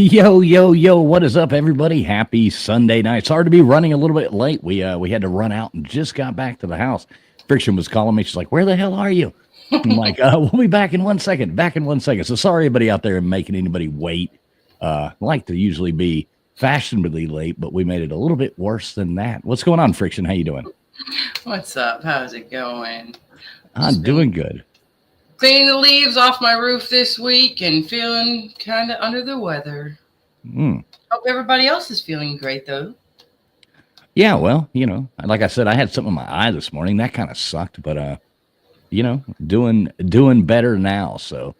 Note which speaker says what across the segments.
Speaker 1: Yo, yo, yo, what is up, everybody? Happy Sunday night. Sorry to be running a little bit late. We had to run out and just got back to the house. Friction was calling me. She's like, where the hell are you? I'm like, we'll be back in 1 second. Back in 1 second. So sorry, everybody out there making anybody wait. Like to usually be fashionably late, but we made it a little bit worse than that. What's going on, Friction? How you doing?
Speaker 2: What's up? How's it going?
Speaker 1: I'm doing good.
Speaker 2: Cleaning the leaves off my roof this week and feeling kind of under the weather. Hope everybody else is feeling great, though.
Speaker 1: Yeah, well, like I said, I had something in my eye this morning. That kind of sucked, but, doing better now. So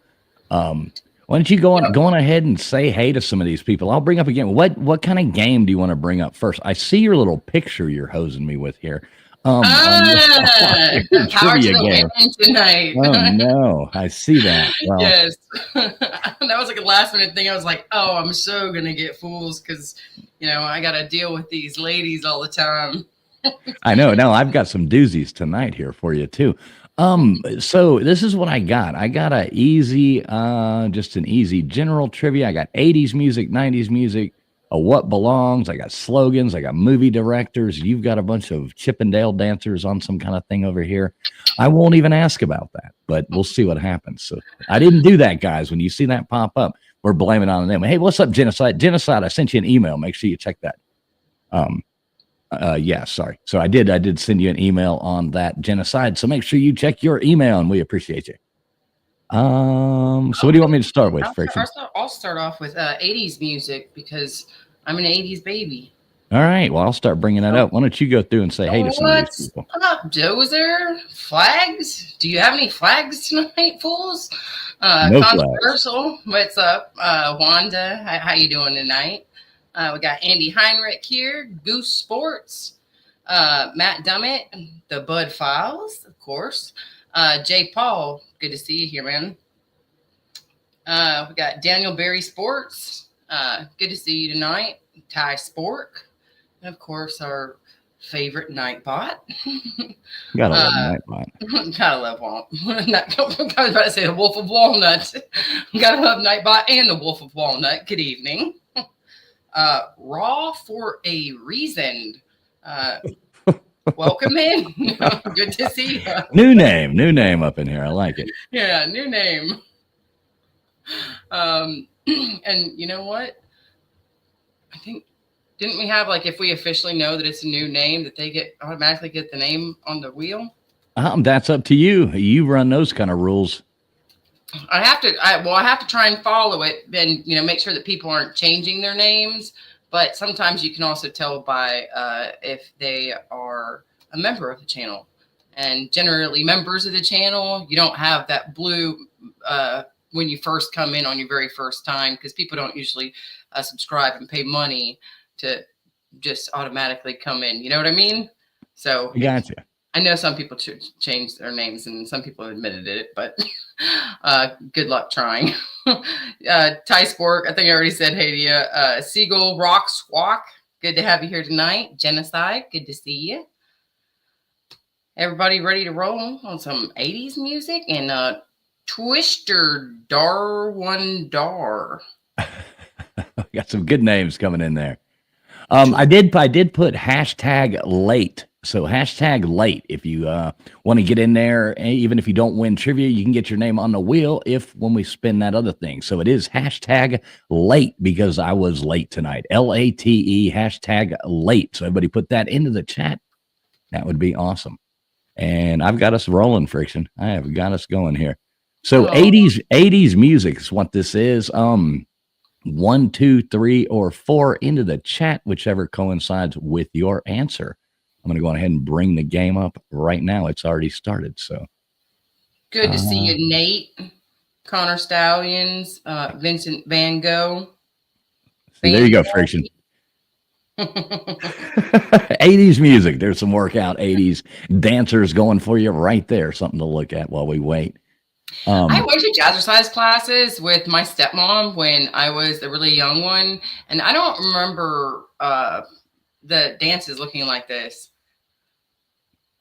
Speaker 1: why don't you go on ahead and say hey to some of these people? I'll bring up again. What kind of game do you want to bring up first? I see your little picture you're hosing me with here.
Speaker 2: Trivia game tonight.
Speaker 1: Oh no, I see that. Well,
Speaker 2: yes, that was like a last minute thing. I was like, oh, I'm so gonna get fools because I got to deal with these ladies all the time.
Speaker 1: I know. No, I've got some doozies tonight here for you too. So this is what I got. I got just an easy general trivia. I got 80s music, 90s music. What belongs. I got slogans. I got movie directors. You've got a bunch of Chippendale dancers on some kind of thing over here. I won't even ask about that, but we'll see what happens. So I didn't do that, guys. When you see that pop up, we're blaming on them. Hey, what's up, Genocide? Genocide, I sent you an email. Make sure you check that. Yeah, sorry. So I did send you an email on that, Genocide. So make sure you check your email, and we appreciate you. So what do you want me to start with, Friction?
Speaker 2: I'll start off with 80s music because I'm an 80s baby.
Speaker 1: All right. Well, I'll start bringing that up. Why don't you go through and say hey to some of these people?
Speaker 2: What's up, Dozer? Flags? Do you have any flags tonight, fools?
Speaker 1: No
Speaker 2: Controversial.
Speaker 1: flags.
Speaker 2: What's up, Wanda? How you doing tonight? We got Andy Heinrich here, Goose Sports, Matt Dummett, the Bud Files, of course. Jay Paul, good to see you here, man. We got Daniel Berry Sports. Good to see you tonight. Ty Spork. And of course, our favorite Nightbot.
Speaker 1: Gotta love
Speaker 2: uh,
Speaker 1: Nightbot.
Speaker 2: gotta love Not, I was about to say the Wolf of Walnut. Gotta love Nightbot and the Wolf of Walnut. Good evening. Raw for a reason. Uh, Welcome in. Good to see you.
Speaker 1: New name up in here. I like it.
Speaker 2: Yeah, new name. And you know what? I think didn't we have like if we officially know that it's a new name that they get automatically get the name on the wheel?
Speaker 1: That's up to you. You run those kind of rules.
Speaker 2: I have to. I have to try and follow it, and make sure that people aren't changing their names. But sometimes you can also tell by if they are a member of the channel, and generally members of the channel, you don't have that blue when you first come in on your very first time because people don't usually subscribe and pay money to just automatically come in. You know what I mean? So
Speaker 1: Gotcha.
Speaker 2: I know some people change their names and some people admitted it, but good luck trying. Ty Sport, I think I already said hey to you. Seagull Rock Squawk, good to have you here tonight. Genocide, good to see you. Everybody ready to roll on some 80s music and Twister Darwin Dar.
Speaker 1: Got some good names coming in there. I did put hashtag late. So hashtag late. If you want to get in there, even if you don't win trivia, you can get your name on the wheel when we spin that other thing. So it is hashtag late because I was late tonight. LATE hashtag late. So everybody put that into the chat. That would be awesome. And I've got us rolling, Friction. I have got us going here. So 80s music is what this is. 1, 2, 3, or 4 into the chat, whichever coincides with your answer. I'm going to go ahead and bring the game up right now. It's already started. So
Speaker 2: good to see you, Nate, Connor Stallions, Vincent Van Gogh.
Speaker 1: There you go, Friction. 80s music. There's some workout 80s dancers going for you right there. Something to look at while we wait.
Speaker 2: I went to jazzercise classes with my stepmom when I was a really young one, and I don't remember the dances looking like this.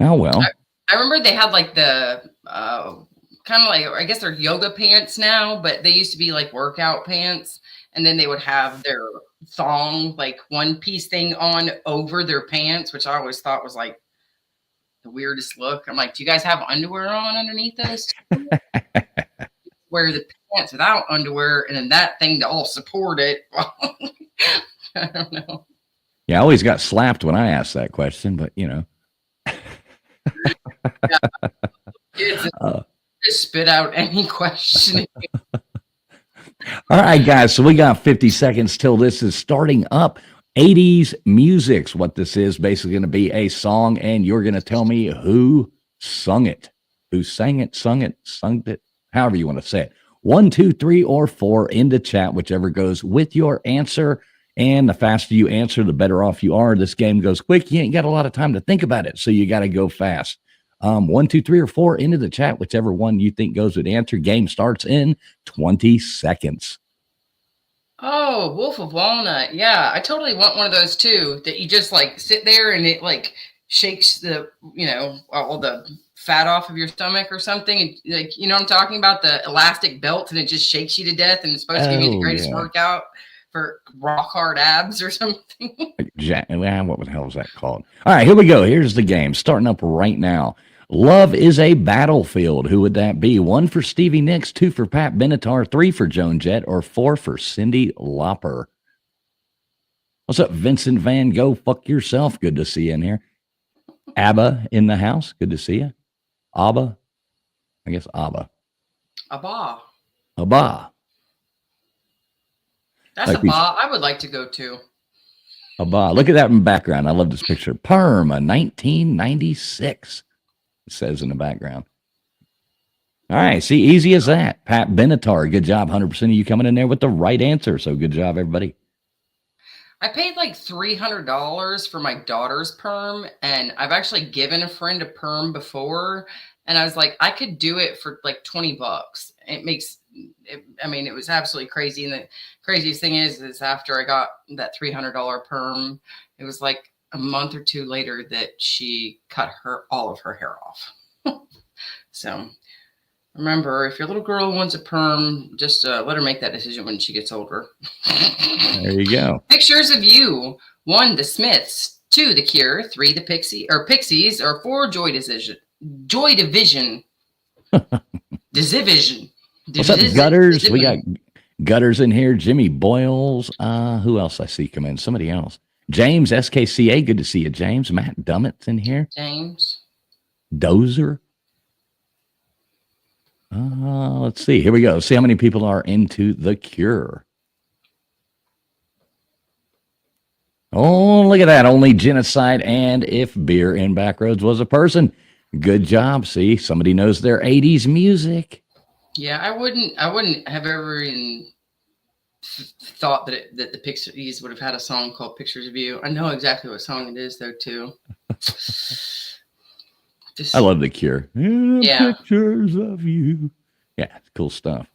Speaker 1: Oh, well.
Speaker 2: I remember they had like the kind of like, I guess they're yoga pants now, but they used to be like workout pants. And then they would have their thong, like one piece thing on over their pants, which I always thought was like the weirdest look. I'm like, do you guys have underwear on underneath those? Wear the pants without underwear and then that thing to all support it. I don't know.
Speaker 1: Yeah, I always got slapped when I asked that question, but
Speaker 2: Kids just spit out any question.
Speaker 1: All right, guys. So we got 50 seconds till this is starting up. 80s music's what this is. Basically going to be a song, and you're going to tell me who sung it, who sang it, sung it, however you want to say it. 1, 2, 3, or 4 in the chat, whichever goes with your answer. And the faster you answer, the better off you are. This game goes quick. You ain't got a lot of time to think about it, so you got to go fast. 1, 2, 3, or 4 into the chat, whichever one you think goes with the answer. Game starts in 20 seconds.
Speaker 2: Oh, Wolf of Walnut. Yeah, I totally want one of those too, that you just like sit there and it like shakes the, all the fat off of your stomach or something. And, like, what I'm talking about? The elastic belt and it just shakes you to death and it's supposed to give you the greatest workout for rock hard abs or something.
Speaker 1: What the hell is that called? All right, here we go. Here's the game starting up right now. Love is a battlefield. Who would that be? 1 for Stevie Nicks, 2 for Pat Benatar, 3 for Joan Jett, or 4 for Cyndi Lauper? What's up, Vincent Van Gogh? Fuck yourself. Good to see you in here. ABBA in the house. Good to see you. ABBA. I guess ABBA.
Speaker 2: ABBA.
Speaker 1: ABBA.
Speaker 2: That's like a bar I would like to go to.
Speaker 1: ABBA. Look at that in the background. I love this picture. Perm, 1996. It says in the background. All right. See, easy as that. Pat Benatar. Good job. 100% of you coming in there with the right answer. So good job, everybody.
Speaker 2: I paid like $300 for my daughter's perm, and I've actually given a friend a perm before, and I was like, I could do it for like $20. It makes it was absolutely crazy. And the craziest thing is after I got that $300 perm, it was like a month or two later that she cut all of her hair off. So remember, if your little girl wants a perm, just let her make that decision when she gets older.
Speaker 1: There you go.
Speaker 2: Pictures of you. 1, the Smiths. 2, the Cure. 3, the Pixies. Or 4, Joy Division. Joy Division. Division.
Speaker 1: What's up, Gutters? We got Gutters in here. Jimmy Boyles. Who else I see come in? Somebody else. James, SKCA. Good to see you, James. Matt Dummett's in here.
Speaker 2: James.
Speaker 1: Dozer. Let's see. Here we go. See how many people are into The Cure. Oh, look at that. Only Genocide and If Beer in Backroads Was a Person. Good job. See, somebody knows their 80s music.
Speaker 2: Yeah, I wouldn't have ever even thought that the Pixies would have had a song called Pictures of You. I know exactly what song it is, though, too.
Speaker 1: I love The Cure.
Speaker 2: Yeah.
Speaker 1: Pictures of you. Yeah, cool stuff.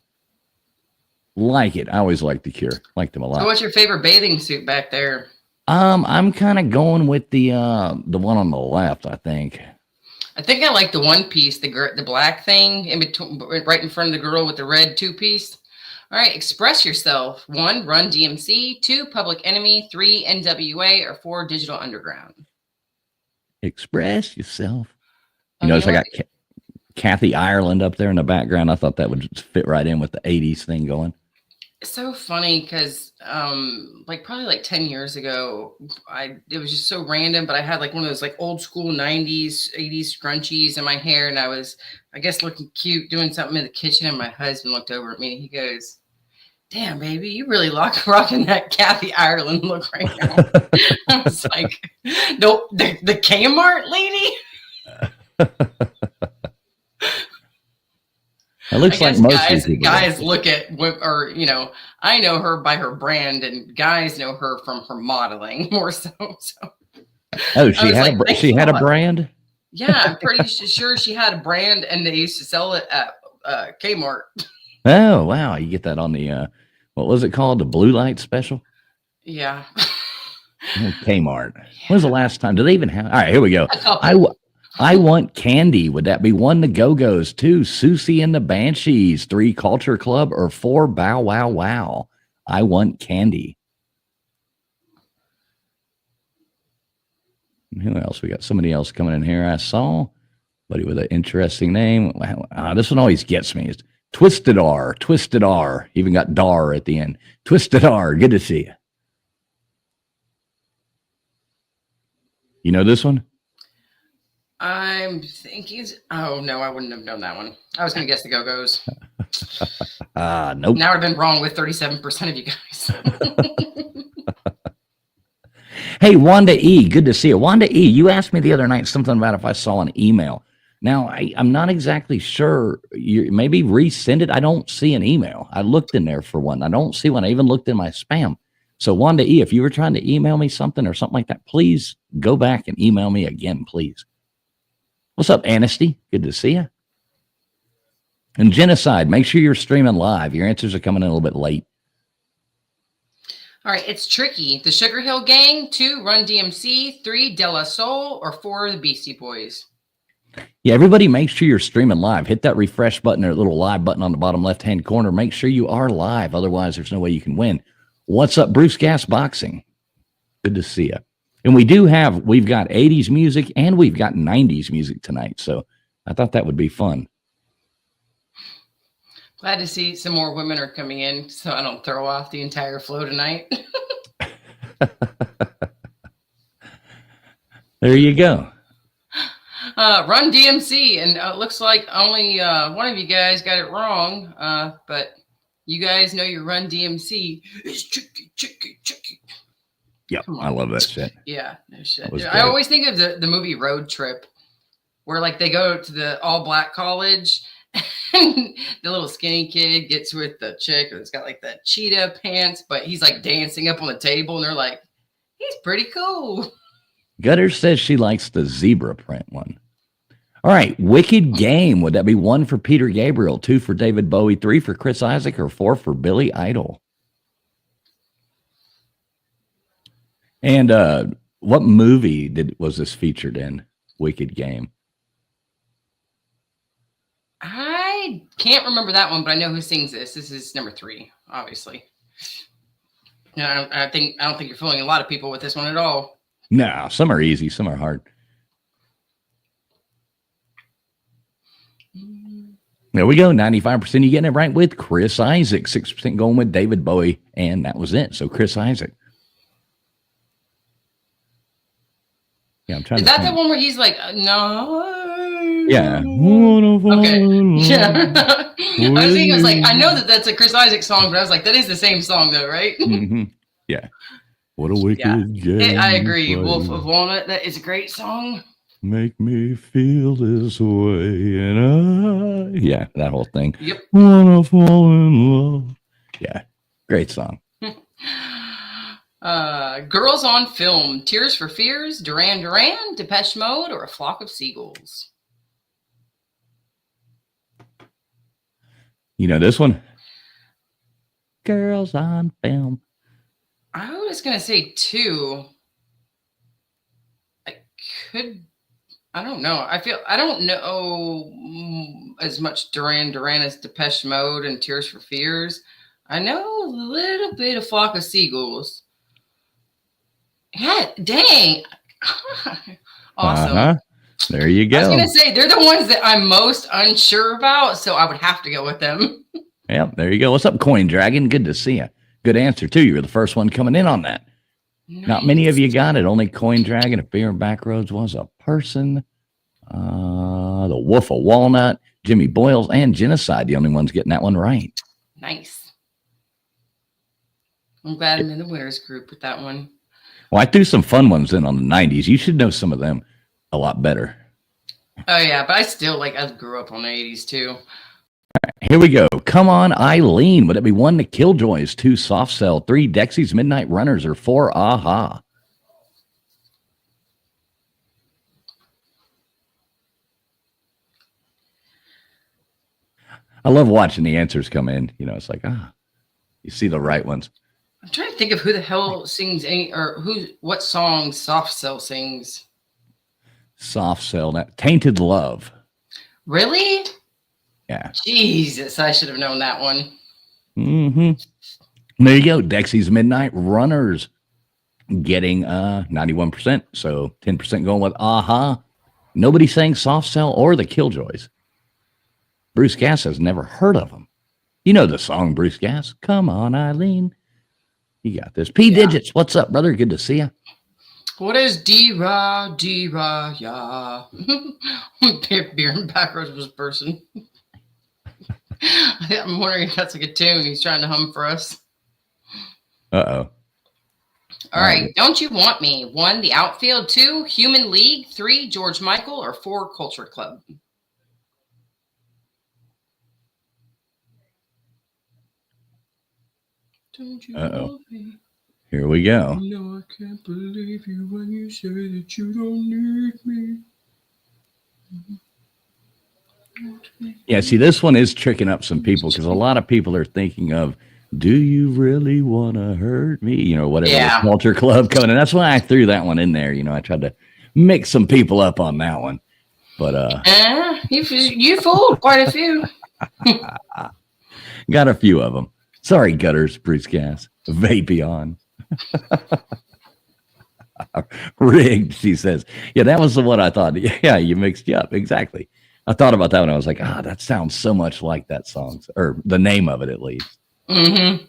Speaker 1: Like it. I always liked The Cure. Liked them a lot.
Speaker 2: So what's your favorite bathing suit back there?
Speaker 1: I'm kind of going with the one on the left, I think.
Speaker 2: I think I like the one piece, the black thing in between, right in front of the girl with the red 2-piece. All right, express yourself. 1, Run DMC. 2, Public Enemy. 3, NWA. Or 4, Digital Underground.
Speaker 1: Express yourself. You notice I got Kathy Ireland up there in the background. I thought that would just fit right in with the 80s thing going.
Speaker 2: It's so funny because probably 10 years ago, it was just so random, but I had like one of those like old school 90s, 80s scrunchies in my hair, and I was, I guess, looking cute doing something in the kitchen, and my husband looked over at me and he goes, "Damn, baby, you really rocking that Kathy Ireland look right now." I was like, "No, the Kmart lady."
Speaker 1: It looks like most
Speaker 2: guys look at, or I know her by her brand, and guys know her from her modeling more so.
Speaker 1: Oh, she had a brand.
Speaker 2: Yeah, I'm pretty sure she had a brand, and they used to sell it at Kmart.
Speaker 1: Oh wow, you get that on the what was it called? The blue light special?
Speaker 2: Yeah.
Speaker 1: Kmart. Yeah. When was the last time? Do they even have? All right, here we go. I Want Candy. Would that be 1, the Go-Go's, 2, Susie and the Banshees, 3, Culture Club, or 4, Bow Wow Wow? I Want Candy. Who else? We got somebody else coming in here. I saw somebody with an interesting name. This one always gets me. It's Twisted R. Twisted R. Even got Dar at the end. Twisted R. Good to see you. You know this one?
Speaker 2: I'm thinking. Oh no, I wouldn't have known that one. I was going to guess the Go-Go's.
Speaker 1: Nope.
Speaker 2: Now I've been wrong with 37% of you guys.
Speaker 1: Hey, Wanda E, good to see you. Wanda E, you asked me the other night something about if I saw an email. Now I'm not exactly sure. You maybe resend it. I don't see an email. I looked in there for one. I don't see one. I even looked in my spam. So Wanda E, if you were trying to email me something or something like that, please go back and email me again, please. What's up, Anasty? Good to see you. And Genocide, make sure you're streaming live. Your answers are coming in a little bit late.
Speaker 2: All right, it's tricky. The Sugar Hill Gang, 2, Run DMC, 3, De La Soul, or 4, the Beastie Boys.
Speaker 1: Yeah, everybody make sure you're streaming live. Hit that refresh button or little live button on the bottom left-hand corner. Make sure you are live. Otherwise, there's no way you can win. What's up, Bruce Gas Boxing? Good to see you. And we've got 80s music and we've got 90s music tonight. So I thought that would be fun.
Speaker 2: Glad to see some more women are coming in so I don't throw off the entire flow tonight.
Speaker 1: There you go.
Speaker 2: Run DMC. And it looks like only one of you guys got it wrong. But you guys know your Run DMC is tricky.
Speaker 1: Yeah, I love that shit.
Speaker 2: Yeah, no shit. I always think of the movie Road Trip, where like they go to the all-black college, and the little skinny kid gets with the chick who's got like the cheetah pants, but he's like dancing up on the table, and they're like, he's pretty cool.
Speaker 1: Gutter says she likes the zebra print one. All right, Wicked Game. Would that be 1 for Peter Gabriel, 2 for David Bowie, 3 for Chris Isaac, or 4 for Billy Idol? And what movie was this featured in? Wicked Game.
Speaker 2: I can't remember that one, but I know who sings this. This is number 3, obviously. No, I don't think you're fooling a lot of people with this one at all.
Speaker 1: No, some are easy, some are hard. There we go. 95% you getting it right with Chris Isaac. 6% going with David Bowie, and that was it. So Chris Isaac. Yeah, I'm trying.
Speaker 2: Is that the one where he's like, no?
Speaker 1: Yeah.
Speaker 2: Okay. Yeah. I was thinking, I was like, I know that's a Chris Isaac song, but I was like, that is the same song, though, right?
Speaker 1: Mm-hmm. Yeah. What a wicked game.
Speaker 2: I agree. Wolf of Walnut. That is a great song.
Speaker 1: Make me feel this way, and yeah, that whole thing.
Speaker 2: Yep.
Speaker 1: Wanna fall in love. Yeah, great song.
Speaker 2: Girls on Film, Tears for Fears, Duran Duran, Depeche Mode, or A Flock of Seagulls?
Speaker 3: You know this one? Girls on Film.
Speaker 2: I was going to say 2. I don't know. I don't know as much Duran Duran as Depeche Mode and Tears for Fears. I know a little bit of Flock of Seagulls. Yeah, dang. Awesome.
Speaker 1: There you go.
Speaker 2: I was going to say, they're the ones that I'm most unsure about, so I would have to go with them.
Speaker 1: Yeah, there you go. What's up, Coin Dragon? Good to see you. Good answer, too. You were the first one coming in on that. Nice. Not many of you got it. Only Coin Dragon, If Beer and Backroads Was a Person, the Wolf of Walnut, Jimmy Boyles, and Genocide. The only ones getting that one right.
Speaker 2: Nice. I'm glad I'm in the winners group with that one.
Speaker 1: Well, I threw some fun ones in on the 90s. You should know some of them a lot better.
Speaker 2: Oh, yeah, but I grew up on the 80s, too.
Speaker 1: All right, here we go. Come on, Eileen. Would it be 1, The Killjoys, 2, Soft Cell, 3, Dexy's Midnight Runners, or 4, Aha? I love watching the answers come in. You know, it's like, you see the right ones.
Speaker 2: I'm trying to think of who the hell sings what song Soft Cell sings.
Speaker 1: Soft Cell, Tainted Love.
Speaker 2: Really?
Speaker 1: Yeah.
Speaker 2: Jesus, I should have known that one.
Speaker 1: Mm-hmm. There you go. Dexy's Midnight Runners getting 91%. So 10% going with Aha. Nobody sang Soft Cell or the Killjoys. Bruce Gass has never heard of them. You know the song, Bruce Gass. Come on, Eileen. You got this. P Digits, what's up, brother? Good to see you.
Speaker 2: What is D-Ra, yeah? Beer and Backroads Was a Person. I'm wondering if that's like a tune he's trying to hum for us.
Speaker 1: Uh-oh.
Speaker 2: All right. Don't You Want Me? 1, The Outfield. 2, Human League. 3, George Michael. Or 4, Culture Club. Don't you want me?
Speaker 1: Here we go.
Speaker 2: No, I can't believe you when you say that you don't need me.
Speaker 1: Yeah, see, this one is tricking up some people because a lot of people are thinking of, do you really want to hurt me? You know, whatever, the Culture Club coming in. That's why I threw that one in there. You know, I tried to mix some people up on that one. But
Speaker 2: you fooled quite a few.
Speaker 1: Got a few of them. Sorry, Gutters, Bruce Gass. Vapion. Rigged, she says. Yeah, that was the one I thought. Yeah, you mixed you up. Exactly. I thought about that one. I was like, that sounds so much like that song, or the name of it at least.
Speaker 2: Mm-hmm.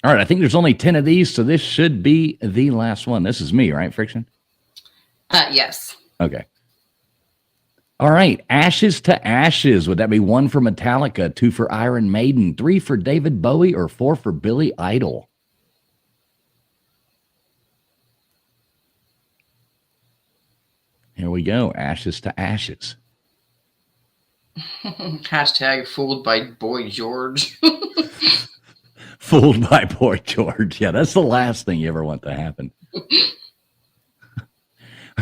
Speaker 1: All right, I think there's only 10 of these, so this should be the last one. This is me, right, Friction?
Speaker 2: Yes.
Speaker 1: Okay. All right, Ashes to Ashes. Would that be 1 for Metallica, 2 for Iron Maiden, 3 for David Bowie, or 4 for Billy Idol? Here we go. Ashes to Ashes.
Speaker 2: Hashtag fooled by Boy George.
Speaker 1: Fooled by Boy George. Yeah, that's the last thing you ever want to happen.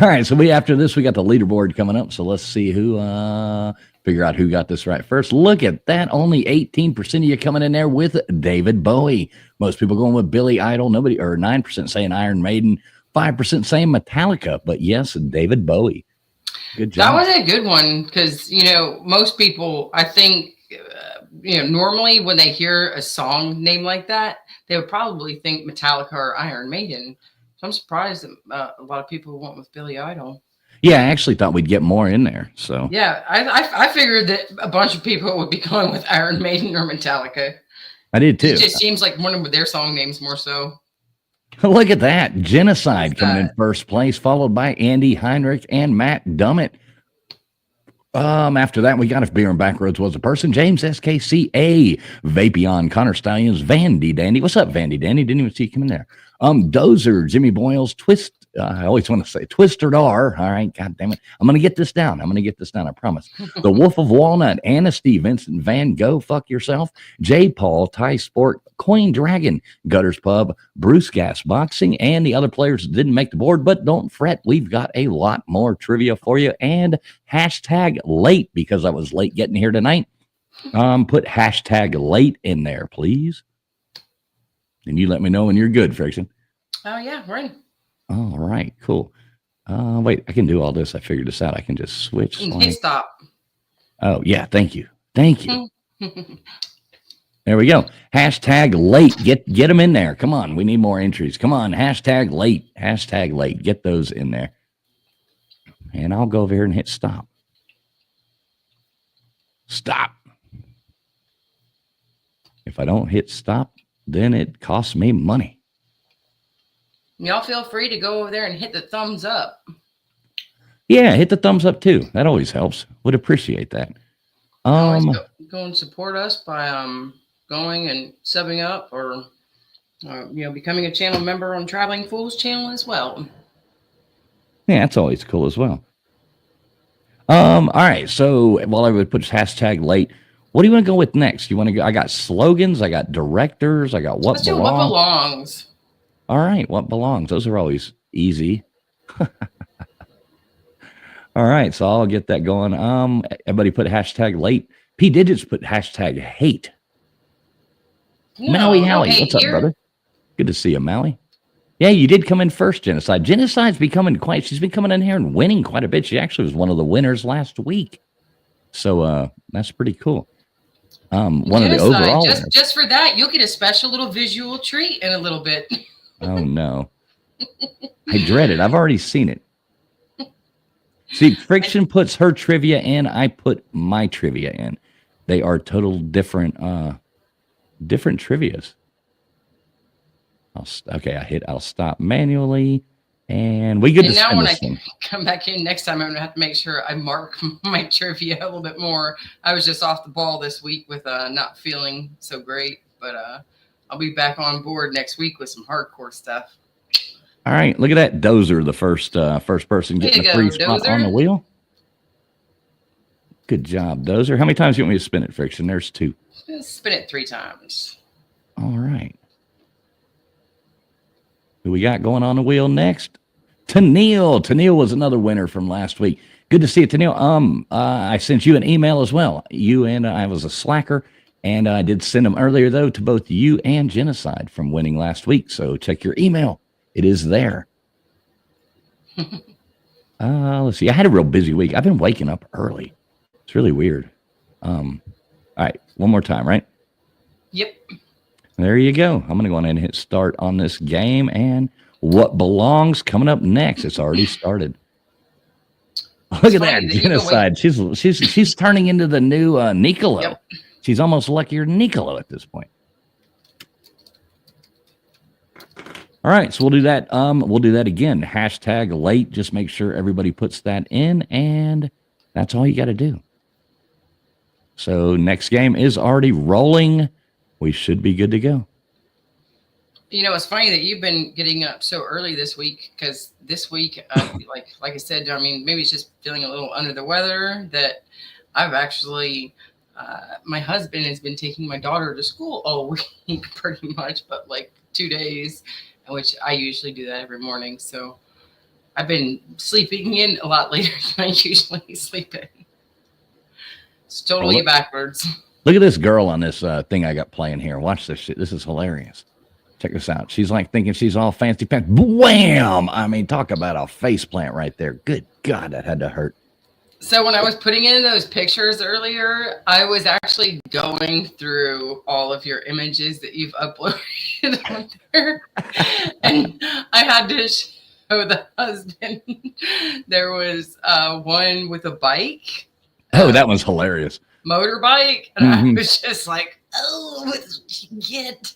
Speaker 1: All right, so after this we got the leaderboard coming up. So let's see who figure out who got this right first. Look at that, only 18% of you coming in there with David Bowie. Most people going with Billy Idol. Nobody, or 9% saying Iron Maiden, 5% saying Metallica. But yes, David Bowie. Good
Speaker 2: That
Speaker 1: job.
Speaker 2: was a good one because, most people, I think, normally when they hear a song name like that, they would probably think Metallica or Iron Maiden. So I'm surprised that a lot of people went with Billy Idol.
Speaker 1: Yeah, I actually thought we'd get more in there. So
Speaker 2: Yeah, I figured that a bunch of people would be going with Iron Maiden or Metallica.
Speaker 1: I did
Speaker 2: It
Speaker 1: too.
Speaker 2: just seems like one of their song names more so.
Speaker 1: Look at that.
Speaker 2: What's
Speaker 1: Genocide coming in
Speaker 2: that?
Speaker 1: first place, followed by Andy Heinrich and Matt Dummett. After that, we got If Beer and Backroads Was a Person, James SKCA, Vapion, Connor Stallions, Vandy Dandy. What's up, Vandy Dandy? Didn't even see you come in there. Dozer, Jimmy Boyles, Twist. I always want to say Twisted R. All right, God damn it. I'm going to get this down. I promise. The Wolf of Walnut, Anasty, Vincent Van Gogh, Fuck Yourself, J. Paul, Ty Sport, Coin Dragon, Gutters Pub, Bruce Gas Boxing, and the other players that didn't make the board. But don't fret, we've got a lot more trivia for you. And hashtag late, because I was late getting here tonight. Put hashtag late in there, please. And you let me know when you're good, Friction.
Speaker 2: Oh, yeah, we're in.
Speaker 1: All right, cool. Wait, I can do all this. I figured this out. I can just switch.
Speaker 2: Hit stop.
Speaker 1: Oh, yeah. Thank you. There we go. Hashtag late. Get them in there. Come on. We need more entries. Come on. Hashtag late. Hashtag late. Get those in there. And I'll go over here and hit stop. Stop. If I don't hit stop, then it costs me money.
Speaker 2: Y'all feel free to go over there and hit the thumbs up.
Speaker 1: Yeah, hit the thumbs up too. That always helps. Would appreciate that.
Speaker 2: Always go and support us by going and subbing up or becoming a channel member on Traveling Fools channel as well.
Speaker 1: Yeah, that's always cool as well. All right. So while I would put hashtag late, what do you want to go with next? You want to go? I got slogans. I got directors. I got
Speaker 2: Let's do what belongs.
Speaker 1: All right. What belongs? Those are always easy. All right. So I'll get that going. Everybody put hashtag late. P Digits put hashtag hate. No, Maui Howie. What's up, brother? Good to see you, Maui. Yeah, you did come in first, Genocide. Genocide's becoming she's been coming in here and winning quite a bit. She actually was one of the winners last week. So that's pretty cool. One of the overall
Speaker 2: just for that, you'll get a special little visual treat in a little bit.
Speaker 1: Oh no. I dread it. I've already seen it. See, Friction puts her trivia in, I put my trivia in. They are total different trivias. I'll stop manually, and we get to
Speaker 2: now when I come back in next time, I'm gonna have to make sure I mark my trivia a little bit more. I was just off the ball this week with not feeling so great, but I'll be back on board next week with some hardcore stuff.
Speaker 1: All right, look at that Dozer, the first person getting a free spot on the wheel. Good job, Dozer. How many times do you want me to spin it, Friction? There's 2.
Speaker 2: Spin it 3 times.
Speaker 1: All right. Who we got going on the wheel next? Tennille. Tennille was another winner from last week. Good to see you, Tennille. I sent you an email as well. You and I was a slacker, and I did send them earlier, though, to both you and Genocide from winning last week. So check your email. It is there. Let's see. I had a real busy week. I've been waking up early. It's really weird. All right. One more time, right?
Speaker 2: Yep.
Speaker 1: There you go. I'm going to go on and hit start on this game. And what belongs coming up next? It's already started. Look at that Genocide. She's turning into the new Nicolo. Yep. She's almost luckier than Nicolo at this point. All right, so we'll do that. We'll do that again. Hashtag late. Just make sure everybody puts that in, and that's all you got to do. So next game is already rolling. We should be good to go.
Speaker 2: It's funny that you've been getting up so early this week, because this week, like I said, I mean, maybe it's just feeling a little under the weather, that I've actually, my husband has been taking my daughter to school all week pretty much, but like 2 days, which I usually do that every morning. So I've been sleeping in a lot later than I usually sleep in. It's totally backwards.
Speaker 1: Look at this girl on this thing I got playing here. Watch this shit. This is hilarious. Check this out. She's like thinking she's all fancy pants. Wham! I mean, talk about a face plant right there. Good God, that had to hurt.
Speaker 2: So when I was putting in those pictures earlier, I was actually going through all of your images that you've uploaded on there. And I had to show the husband. There was one with a bike.
Speaker 1: Oh, that was hilarious.
Speaker 2: Motorbike. And I was just like, oh, what did you get?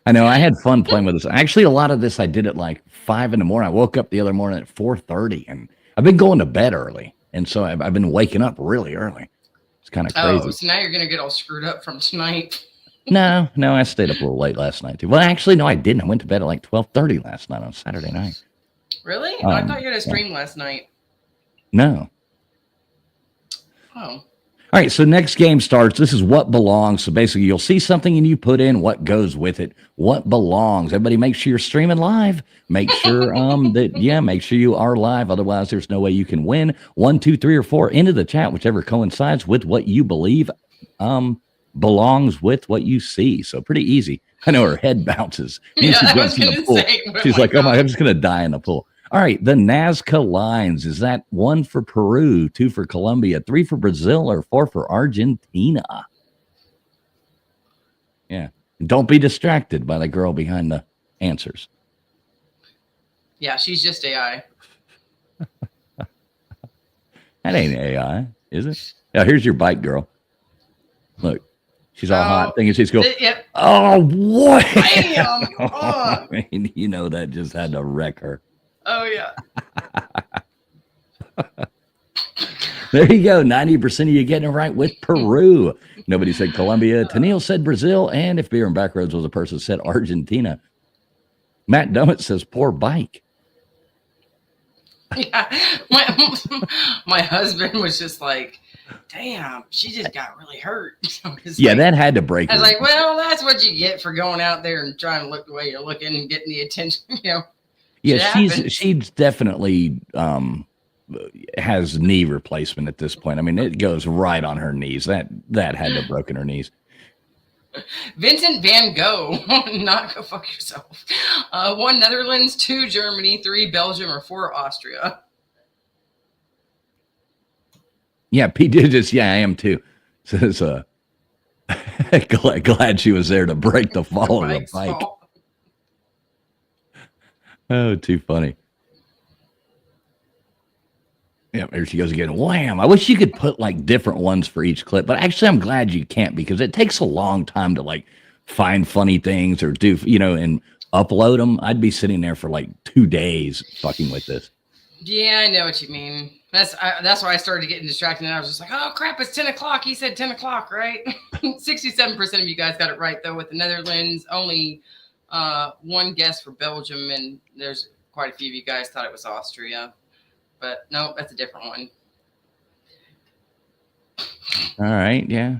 Speaker 1: I know. I had fun playing with this. Actually, a lot of this I did at like 5 a.m. I woke up the other morning at 4:30, and I've been going to bed early, and so I've been waking up really early. It's kind of crazy.
Speaker 2: Oh, so now you're gonna get all screwed up from tonight.
Speaker 1: No, I stayed up a little late last night too. Well, actually, no, I didn't. I went to bed at like 12:30 last night on Saturday night.
Speaker 2: Really? I thought you had a stream last night.
Speaker 1: No.
Speaker 2: Oh.
Speaker 1: All right, so next game starts. This is what belongs. So basically, you'll see something and you put in what goes with it. What belongs. Everybody, make sure you're streaming live. Make sure make sure you are live. Otherwise, there's no way you can win. 1, 2, 3, or 4 into the chat, whichever coincides with what you believe belongs with what you see. So pretty easy. I know her head bounces.
Speaker 2: Yeah, I was going to say.
Speaker 1: She's like, oh my, I'm just going to die in the pool. All right, the Nazca lines. Is that 1 for Peru, 2 for Colombia, 3 for Brazil, or 4 for Argentina? Yeah. Don't be distracted by the girl behind the answers.
Speaker 2: Yeah, she's just AI.
Speaker 1: That ain't AI, is it? Yeah, here's your bike girl. Look, she's all hot, thinking she's going, oh, what?
Speaker 2: Damn.
Speaker 1: I mean, you know, that just had to wreck her.
Speaker 2: Oh, yeah.
Speaker 1: There you go. 90% of you getting it right with Peru. Nobody said Colombia. Tennille said Brazil. And if Beer and Backroads was a person, said Argentina. Matt Dummett says poor bike.
Speaker 2: Yeah. My husband was just like, damn, she just got really hurt.
Speaker 1: Yeah, like, that had to break.
Speaker 2: I was like, well, that's what you get for going out there and trying to look the way you're looking and getting the attention, you know.
Speaker 1: Yeah, she's definitely has knee replacement at this point. I mean, it goes right on her knees. That had to have broken her knees.
Speaker 2: Vincent Van Gogh, not go fuck yourself. 1 Netherlands, 2 Germany, 3 Belgium, or 4 Austria.
Speaker 1: Yeah, P Digits. Yeah, I am too. Says glad she was there to break the fall of the bike. Oh, too funny. Yeah, there she goes again. Wham! I wish you could put like different ones for each clip, but actually I'm glad you can't because it takes a long time to like find funny things or do, you know, and upload them. I'd be sitting there for like 2 days fucking with this.
Speaker 2: Yeah, I know what you mean. That's why I started getting distracted and I was just like, oh crap, it's 10 o'clock. He said 10 o'clock, right? 67% of you guys got it right though with the Netherlands. Only 1 guess for Belgium, and there's quite a few of you guys thought it was Austria, but no, that's a different one.
Speaker 1: All right, yeah.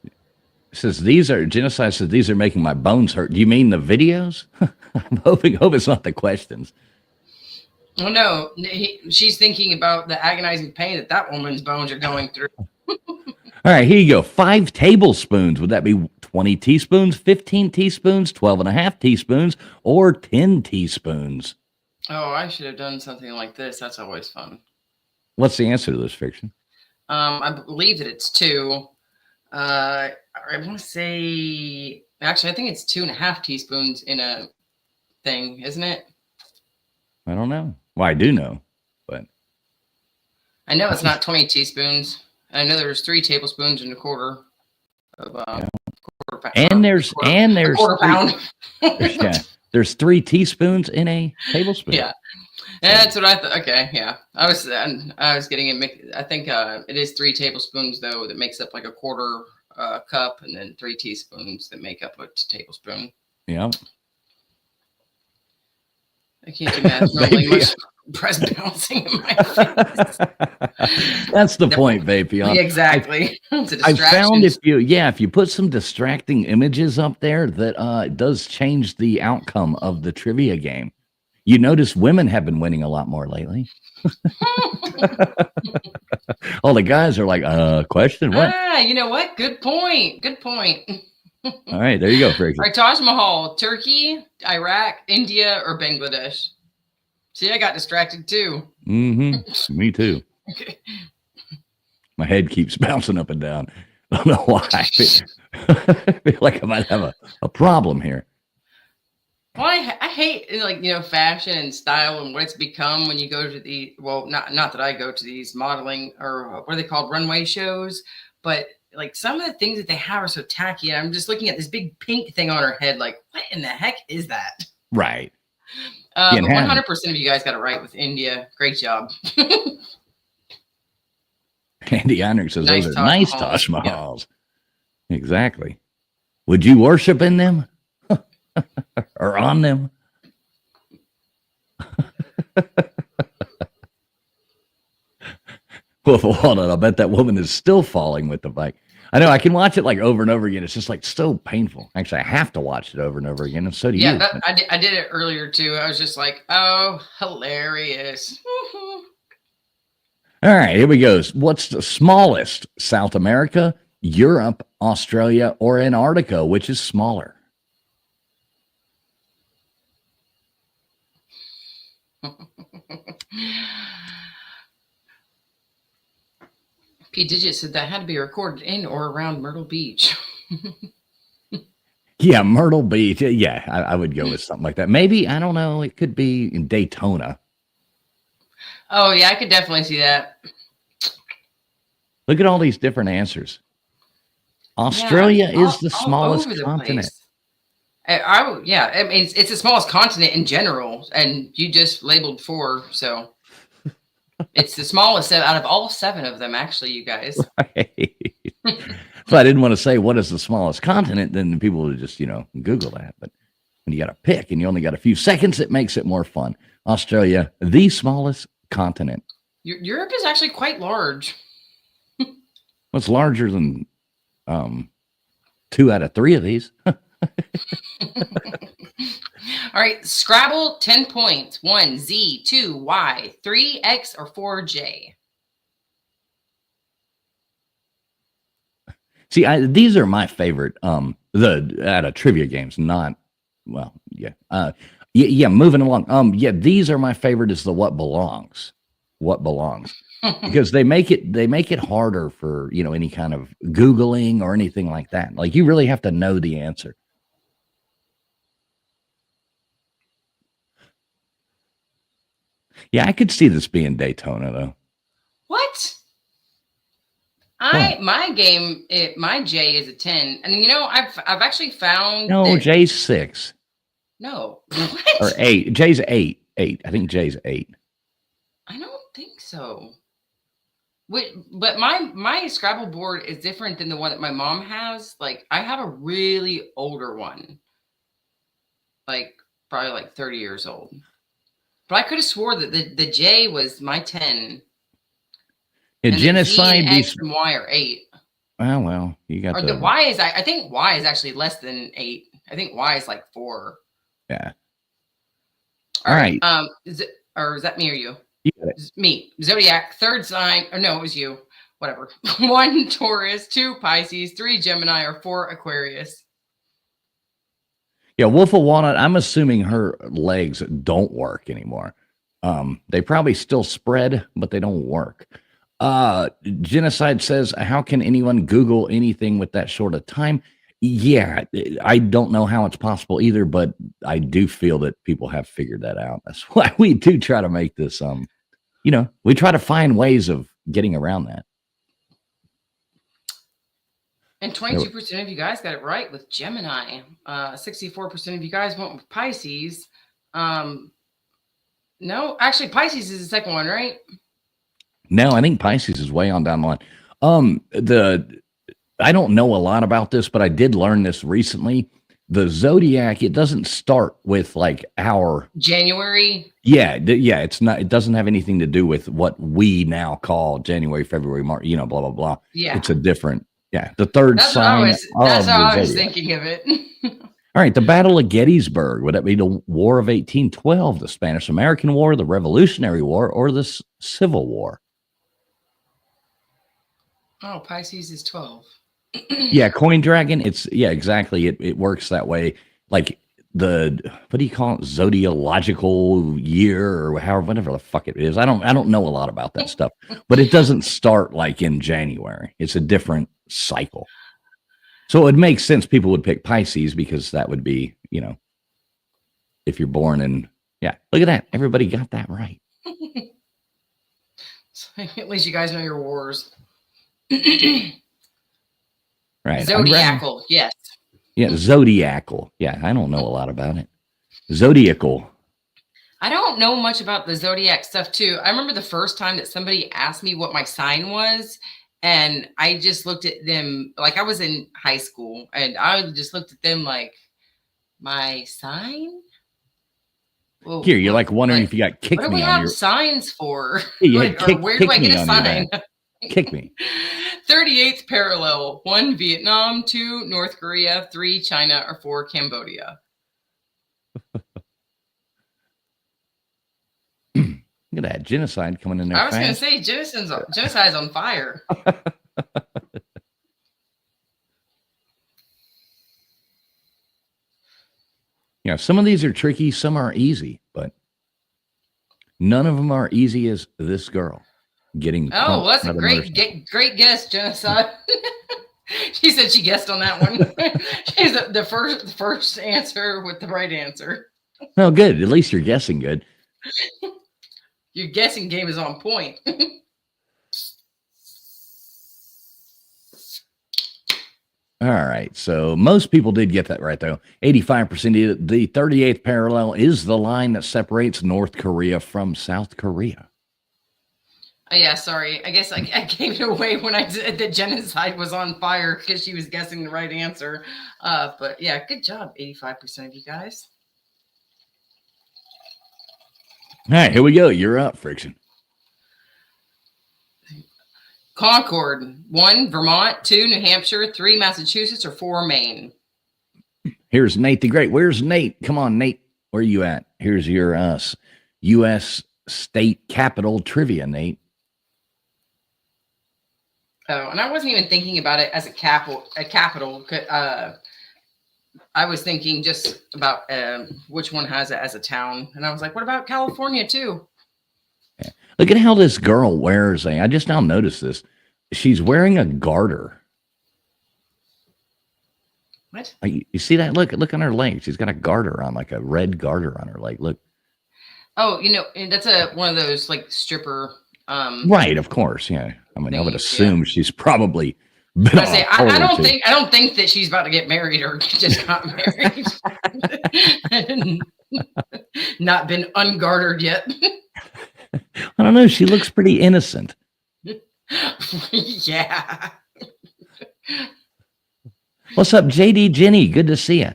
Speaker 1: It says Genocide says these are making my bones hurt. Do you mean the videos? I'm hope it's not the questions.
Speaker 2: Oh no, she's thinking about the agonizing pain that woman's bones are going through.
Speaker 1: All right, here you go. 5 tablespoons. Would that be 20 teaspoons, 15 teaspoons, 12.5 teaspoons, or 10 teaspoons?
Speaker 2: Oh, I should have done something like this. That's always fun.
Speaker 1: What's the answer to this, Fiction?
Speaker 2: I believe that it's 2. I want to say, actually, I think it's 2.5 teaspoons in a thing, isn't it?
Speaker 1: I don't know. Well, I do know, but
Speaker 2: I know it's not 20 teaspoons. I know there's 3 tablespoons and a quarter of quarter pound.
Speaker 1: And there's
Speaker 2: quarter pound.
Speaker 1: There's 3 teaspoons in a tablespoon.
Speaker 2: Yeah, that's what I thought. Okay, yeah, I was getting it. I think it is 3 tablespoons though that makes up like a quarter cup, and then 3 teaspoons that make up a tablespoon.
Speaker 1: Yeah.
Speaker 2: I can't do math normally. Much breast bouncing in my face.
Speaker 1: That's the point, Vapion.
Speaker 2: Exactly.
Speaker 1: I found if you put some distracting images up there, that does change the outcome of the trivia game. You notice women have been winning a lot more lately. All the guys are like, question what?
Speaker 2: You know what? Good point. Good point.
Speaker 1: All right, there you go, Fraser.
Speaker 2: All right, Taj Mahal, Turkey, Iraq, India, or Bangladesh? See, I got distracted too.
Speaker 1: Mm-hmm. Me too. My head keeps bouncing up and down. I don't know why. I feel like I might have a problem here.
Speaker 2: Well, I hate fashion and style and what it's become when you go to the not that I go to these modeling or what are they called, runway shows, but like some of the things that they have are so tacky. And I'm just looking at this big pink thing on her head, like what in the heck is that?
Speaker 1: Right.
Speaker 2: But 100% of you guys got it right with India. Great job.
Speaker 1: Andy Heinrich says those are nice Taj Mahals. Yeah. Exactly. Would you worship in them? Or on them? Well, I bet that woman is still falling with the bike. I know I can watch it like over and over again. It's just like so painful. Actually, I have to watch it over and over again, and so do you.
Speaker 2: Yeah, I did it earlier too. I was just like, oh, hilarious.
Speaker 1: All right, here we go. What's the smallest? South America, Europe, Australia, or Antarctica? Which is smaller?
Speaker 2: P. Digit said that had to be recorded in or around Myrtle Beach.
Speaker 1: Yeah, Myrtle Beach. Yeah, I would go with something like that. Maybe, I don't know, it could be in Daytona.
Speaker 2: Oh, yeah, I could definitely see that.
Speaker 1: Look at all these different answers. Australia is the smallest continent.
Speaker 2: I mean, it's the smallest continent in general, and you just labeled 4, so it's the smallest out of all 7 of them, actually, you guys.
Speaker 1: Right. So I didn't want to say what is the smallest continent, then people would just, Google that. But when you got to pick and you only got a few seconds, it makes it more fun. Australia, the smallest continent.
Speaker 2: Europe is actually quite large.
Speaker 1: What's larger than 2 out of 3 of these?
Speaker 2: All right, Scrabble, 10 points. 1, Z, 2, Y, 3, X, or 4, J.
Speaker 1: See, these are my favorite. The out of trivia games, not yeah. Moving along. These are my favorite. Is the what belongs, because they make it harder for any kind of Googling or anything like that. Like you really have to know the answer. Yeah, I could see this being Daytona though.
Speaker 2: What? My J is a 10, and I've actually found
Speaker 1: J's 6.
Speaker 2: No,
Speaker 1: what? Or 8. J's 8. 8. I think J's 8.
Speaker 2: I don't think so. But my Scrabble board is different than the one that my mom has. Like I have a really older one, like probably like 30 years old. But I could have swore that the J was my 10.
Speaker 1: Yeah, genocide.
Speaker 2: X and Y are 8.
Speaker 1: Well, you got
Speaker 2: the Y is. I think Y is actually less than 8. I think Y is like 4.
Speaker 1: Yeah.
Speaker 2: All right. Is that me or you?
Speaker 1: You got it.
Speaker 2: Me. Zodiac, 3rd sign. Or no, it was you. Whatever. 1, Taurus. 2, Pisces. 3, Gemini. Or 4, Aquarius.
Speaker 1: Yeah, Wolf of Walnut. I'm assuming her legs don't work anymore. They probably still spread, but they don't work. Genocide says, how can anyone Google anything with that short of time? Yeah, I don't know how it's possible either, but I do feel that people have figured that out. That's why we do try to make this, we try to find ways of getting around that.
Speaker 2: And 22% of you guys got it right with Gemini. 64% of you guys went with Pisces. No, actually, Pisces is the second one, right?
Speaker 1: No, I think Pisces is way on down the line. I don't know a lot about this, but I did learn this recently. The zodiac, it doesn't start with like our
Speaker 2: January.
Speaker 1: Yeah, it's not. It doesn't have anything to do with what we now call January, February, March. Blah blah blah.
Speaker 2: Yeah,
Speaker 1: it's a different. Yeah, the third sign.
Speaker 2: That's how I was thinking of it.
Speaker 1: All right, the Battle of Gettysburg. Would that be the War of 1812, the Spanish-American War, the Revolutionary War, or the Civil War?
Speaker 2: Oh, Pisces is 12.
Speaker 1: Yeah, Coin Dragon. Exactly. It works that way. Like what do you call it? Zodiological year or however, whatever the fuck it is. I don't know a lot about that stuff, but it doesn't start like in January. It's a different cycle. So it makes sense people would pick Pisces because that would be, if you're born in, yeah, look at that. Everybody got that right.
Speaker 2: At least you guys know your wars.
Speaker 1: Right.
Speaker 2: Zodiacal, yes.
Speaker 1: Yeah, zodiacal. Yeah, I don't know a lot about it. Zodiacal.
Speaker 2: I don't know much about the zodiac stuff too. I remember the first time that somebody asked me what my sign was, and I just looked at them like I was in high school, and I just looked at them like, my sign?
Speaker 1: Well, here, you're like wondering if you got kicked me on your... What do we have
Speaker 2: signs for?
Speaker 1: Yeah, or where do I get a sign? Kick me.
Speaker 2: 38th parallel. 1, Vietnam. 2, North Korea. 3, China. Or 4, Cambodia.
Speaker 1: Look at that genocide coming in there.
Speaker 2: I was going to say genocide's on fire.
Speaker 1: Yeah, some of these are tricky, some are easy, but none of them are easy as this girl getting.
Speaker 2: Oh, well, that's a great guess, genocide. She said she guessed on that one. She's the first answer with the right answer.
Speaker 1: Oh, good. At least you're guessing good.
Speaker 2: Your guessing game is on point.
Speaker 1: All right. So most people did get that right, though. 85% did. The 38th parallel is the line that separates North Korea from South Korea.
Speaker 2: Yeah, sorry. I guess I gave it away when I said that genocide was on fire because she was guessing the right answer. But yeah, good job, 85% of you guys.
Speaker 1: All right, here we go. You're up, Friction.
Speaker 2: Concord. 1, Vermont. 2, New Hampshire. 3, Massachusetts. Or 4, Maine.
Speaker 1: Here's Nate the Great. Where's Nate? Come on, Nate. Where are you at? Here's your U.S. state capital trivia, Nate.
Speaker 2: Oh, and I wasn't even thinking about it as a capital. I was thinking just about which one has it as a town. And I was like, what about California too?
Speaker 1: Yeah. Look at how this girl wears I just now noticed this. She's wearing a garter.
Speaker 2: What?
Speaker 1: You see that? Look on her leg. She's got a garter on, like a red garter on her leg. Look.
Speaker 2: Oh, that's one of those like stripper.
Speaker 1: Right, of course. Yeah. I mean, I would assume she's probably been
Speaker 2: I don't think that she's about to get married or just got married. Not been ungartered yet.
Speaker 1: I don't know. She looks pretty innocent.
Speaker 2: Yeah.
Speaker 1: What's up, JD Jenny? Good to see you.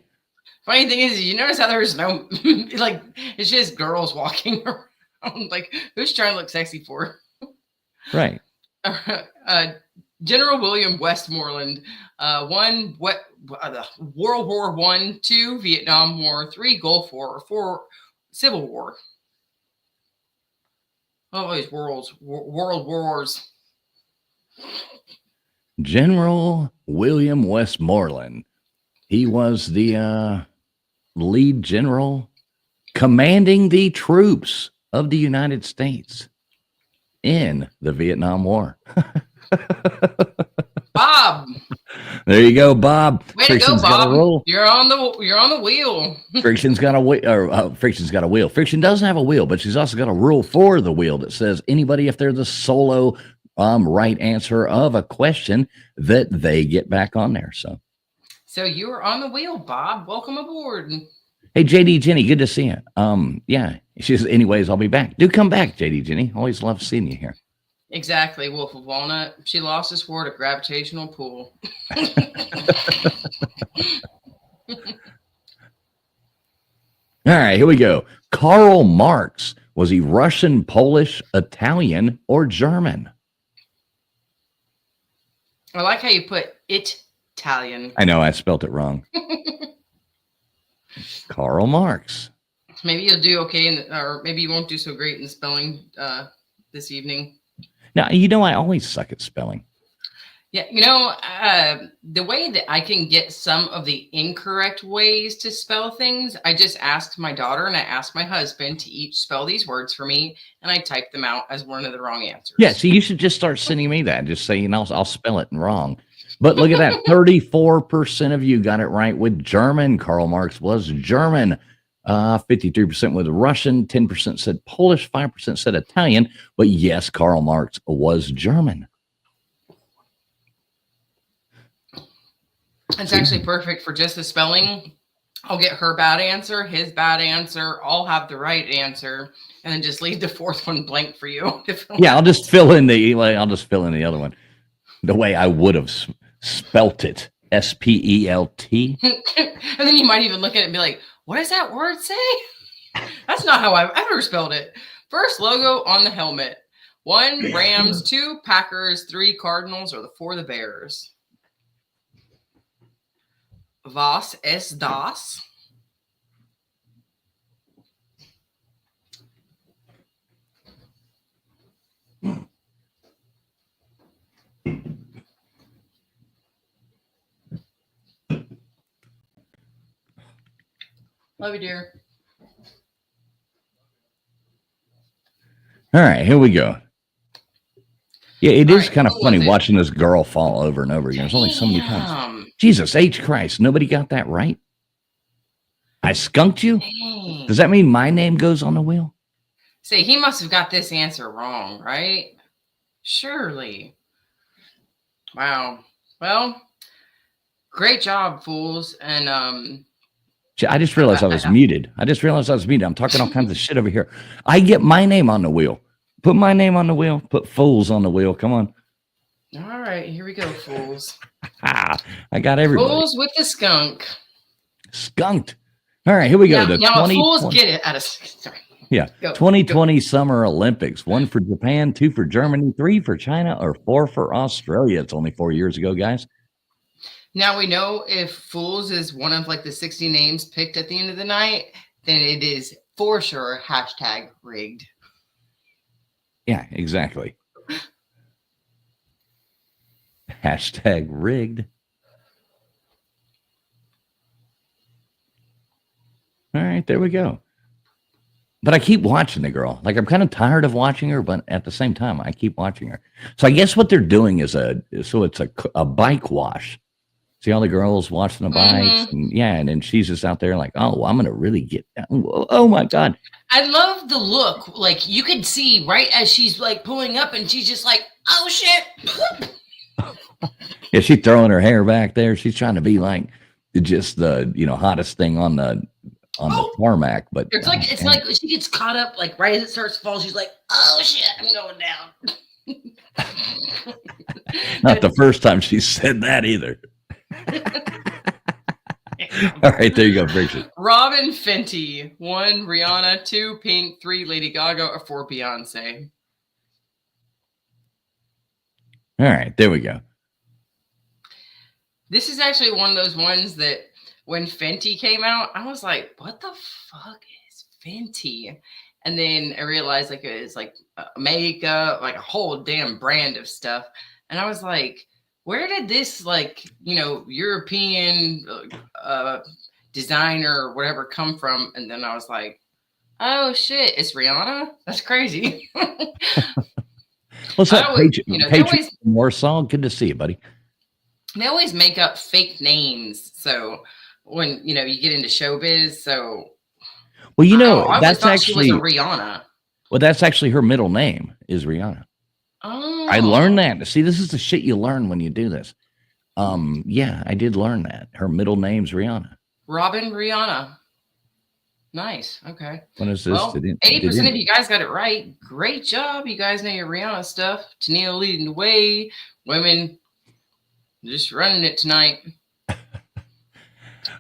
Speaker 2: Funny thing is, you notice how there's no, like, it's just girls walking around. Like, who's trying to look sexy for?
Speaker 1: Right.
Speaker 2: General William Westmoreland. 1, World War I. 2, Vietnam War. 3, Gulf War. Or 4, Civil War. Oh, these world wars.
Speaker 1: General William Westmoreland. He was the lead general commanding the troops of the United States in the Vietnam War.
Speaker 2: Bob.
Speaker 1: There you go, Bob.
Speaker 2: Way to go, Bob. You're on the wheel.
Speaker 1: Friction's got a wheel. Friction's got a wheel. Friction doesn't have a wheel, but she's also got a rule for the wheel that says anybody, if they're the solo right answer of a question, that they get back on there. So
Speaker 2: you're on the wheel, Bob. Welcome aboard.
Speaker 1: Hey, JD Jenny, good to see you. Yeah. She says, anyways, I'll be back. Do come back, JD Jenny. Always love seeing you here.
Speaker 2: Exactly, Wolf of Walnut. She lost his word at gravitational pull.
Speaker 1: All right, here we go. Karl Marx. Was he Russian, Polish, Italian, or German?
Speaker 2: I like how you put Italian.
Speaker 1: I know, I spelt it wrong. Karl Marx.
Speaker 2: Maybe you'll do okay, or maybe you won't do so great in spelling this evening.
Speaker 1: Now, you know, I always suck at spelling.
Speaker 2: Yeah, the way that I can get some of the incorrect ways to spell things, I just asked my daughter and I asked my husband to each spell these words for me, and I typed them out as one of the wrong answers.
Speaker 1: Yeah, so you should just start sending me that. Just saying, I'll spell it wrong. But look at that. 34% of you got it right with German. Karl Marx was German. 53% with Russian. 10% said Polish. 5% said Italian. But yes, Karl Marx was German.
Speaker 2: It's actually perfect for just the spelling. I'll get her bad answer, his bad answer. I'll have the right answer, and then just leave the fourth one blank for you.
Speaker 1: Yeah, I'll just fill in the other one the way I would have spelt it. Spelt.
Speaker 2: And then you might even look at it and be like, what does that word say? That's not how I've ever spelled it. First logo on the helmet. 1, Rams. 2, Packers. 3, Cardinals. Or the 4, the Bears. Was ist das? Love you, dear.
Speaker 1: All right, here we go. Yeah, it is kind of funny watching this girl fall over and over again. There's only so many times. Jesus H. Christ, nobody got that right? I skunked you? Dang. Does that mean my name goes on the wheel?
Speaker 2: See, he must have got this answer wrong, right? Surely. Wow. Well, great job, fools. And
Speaker 1: I just realized I was muted. I'm talking all kinds of shit over here. I get my name on the wheel. Put my name on the wheel. Put fools on the wheel. Come on.
Speaker 2: All right, here we go, fools.
Speaker 1: I got everybody.
Speaker 2: Fools with the skunk.
Speaker 1: Skunked. All right, here we go.
Speaker 2: Now fools get it out of. Sorry.
Speaker 1: Yeah. 2020 Summer Olympics. 1 for Japan, 2 for Germany, 3 for China, or 4 for Australia. It's only 4 years ago, guys.
Speaker 2: Now we know if fools is one of like the 60 names picked at the end of the night, then it is for sure #rigged.
Speaker 1: Yeah, exactly. #rigged. All right, there we go. But I keep watching the girl. Like, I'm kind of tired of watching her, but at the same time, I keep watching her. So I guess what they're doing is it's a bike wash. See all the girls watching the bikes, and then she's just out there like, oh, I'm gonna really get down. Oh my God.
Speaker 2: I love the look. Like, you could see right as she's like pulling up, and she's just like, oh shit.
Speaker 1: Yeah, she's throwing her hair back there. She's trying to be like just the hottest thing on the tarmac. But
Speaker 2: it's like she gets caught up like right as it starts to fall. She's like, oh shit, I'm going down.
Speaker 1: Not the first time she said that either. All right, there you go, Vixen.
Speaker 2: Robin Fenty. 1, Rihanna. 2, Pink. 3, Lady Gaga. Or 4, Beyonce.
Speaker 1: All right, there we go.
Speaker 2: This is actually one of those ones that when Fenty came out, I was like, what the fuck is Fenty? And then I realized like it was like makeup, like a whole damn brand of stuff. And I was like, where did this like, European designer or whatever come from? And then I was like, oh shit, it's Rihanna? That's crazy.
Speaker 1: What's up, Patriot Warsaw? Good to see you, buddy.
Speaker 2: They always make up fake names. So when, you get into showbiz, so.
Speaker 1: Well, that's
Speaker 2: actually Rihanna.
Speaker 1: Well, that's actually her middle name is Rihanna.
Speaker 2: Oh.
Speaker 1: I learned that. See, this is the shit you learn when you do this. Yeah, I did learn that. Her middle name's Rihanna.
Speaker 2: Robin Rihanna. Nice. Okay.
Speaker 1: When is this?
Speaker 2: Well, 80% of you guys got it right. Great job. You guys know your Rihanna stuff. Tennille leading the way. Women just running it tonight.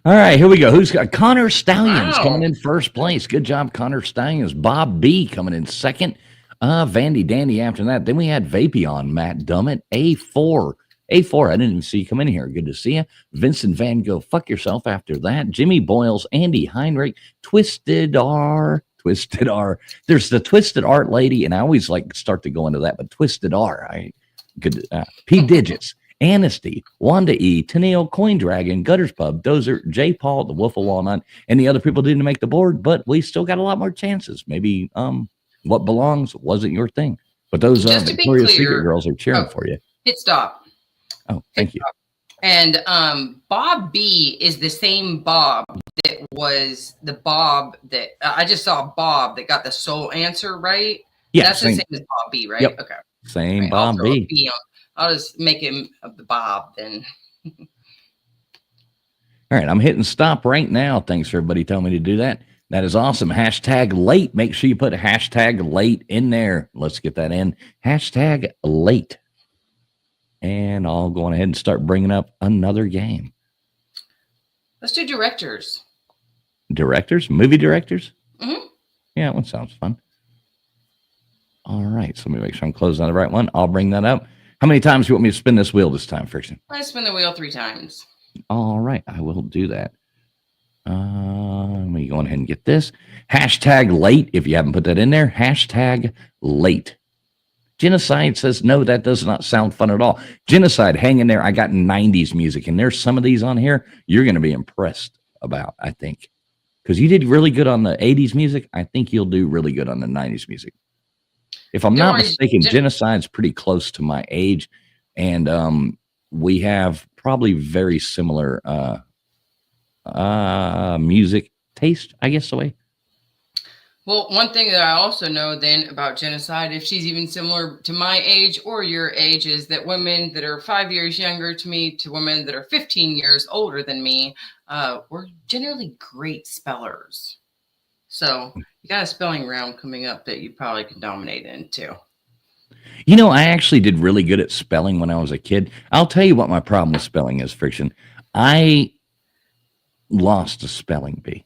Speaker 1: All right, here we go. Who's got Connor Stallions coming in first place? Good job, Connor Stallions. Bob B coming in second. Vandy Dandy after that. Then we had Vapion, Matt Dummett, A4, A4, I didn't even see you come in here. Good to see you. Vincent Van Gogh, fuck yourself after that. Jimmy Boyles, Andy Heinrich, Twisted R. There's the Twisted Art lady, and I always like start to go into that, but Twisted R. I could P Digits, Amnesty, Wanda E, Tennille, Coin Dragon, Gutters Pub, Dozer, J. Paul, the Wolf of Walnut, and the other people didn't make the board, but we still got a lot more chances. Maybe what belongs wasn't your thing. But those Victoria's Secret girls are cheering for you.
Speaker 2: Hit stop.
Speaker 1: Oh, thank you.
Speaker 2: And Bob B is the same Bob that was the Bob that I just saw Bob that got the soul answer right.
Speaker 1: Yeah,
Speaker 2: that's the same as Bob B, right?
Speaker 1: Yep.
Speaker 2: Okay.
Speaker 1: Same right, Bob B.
Speaker 2: I'll just make him the Bob then.
Speaker 1: All right, I'm hitting stop right now. Thanks for everybody telling me to do that. That is awesome. Hashtag late. Make sure you put hashtag late in there. Let's get that in. Hashtag late. And I'll go on ahead and start bringing up another game.
Speaker 2: Let's do directors.
Speaker 1: Directors? Movie directors?
Speaker 2: Mm-hmm.
Speaker 1: Yeah, that one sounds fun. All right, so let me make sure I'm closing on the right one. I'll bring that up. How many times do you want me to spin this wheel this time, Friction?
Speaker 2: I spin the wheel 3 times.
Speaker 1: All right, I will do that. Let me go ahead and get this. Hashtag late, if you haven't put that in there. Hashtag late. Genocide says, no, that does not sound fun at all. Genocide, hang in there. I got 90s music, and there's some of these on here you're going to be impressed about, I think. Because you did really good on the 80s music. I think you'll do really good on the 90s music. If I'm not mistaken, Genocide's pretty close to my age, and we have probably very similar music taste, I guess, the way.
Speaker 2: Well, one thing that I also know then about Genocide, if she's even similar to my age or your age, is that women that are 5 years younger to me to women that are 15 years older than me, we're generally great spellers. So you got a spelling round coming up that you probably can dominate in too.
Speaker 1: You know, I actually did really good at spelling when I was a kid. I'll tell you what my problem with spelling is, Friction. I lost a spelling bee.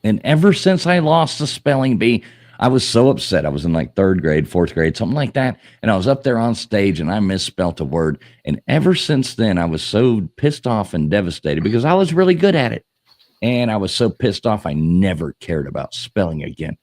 Speaker 1: And ever since I lost the spelling bee, I was so upset. I was in like 3rd grade, 4th grade, something like that. And I was up there on stage and I misspelt a word. And ever since then, I was so pissed off and devastated because I was really good at it. And I was so pissed off, I never cared about spelling again.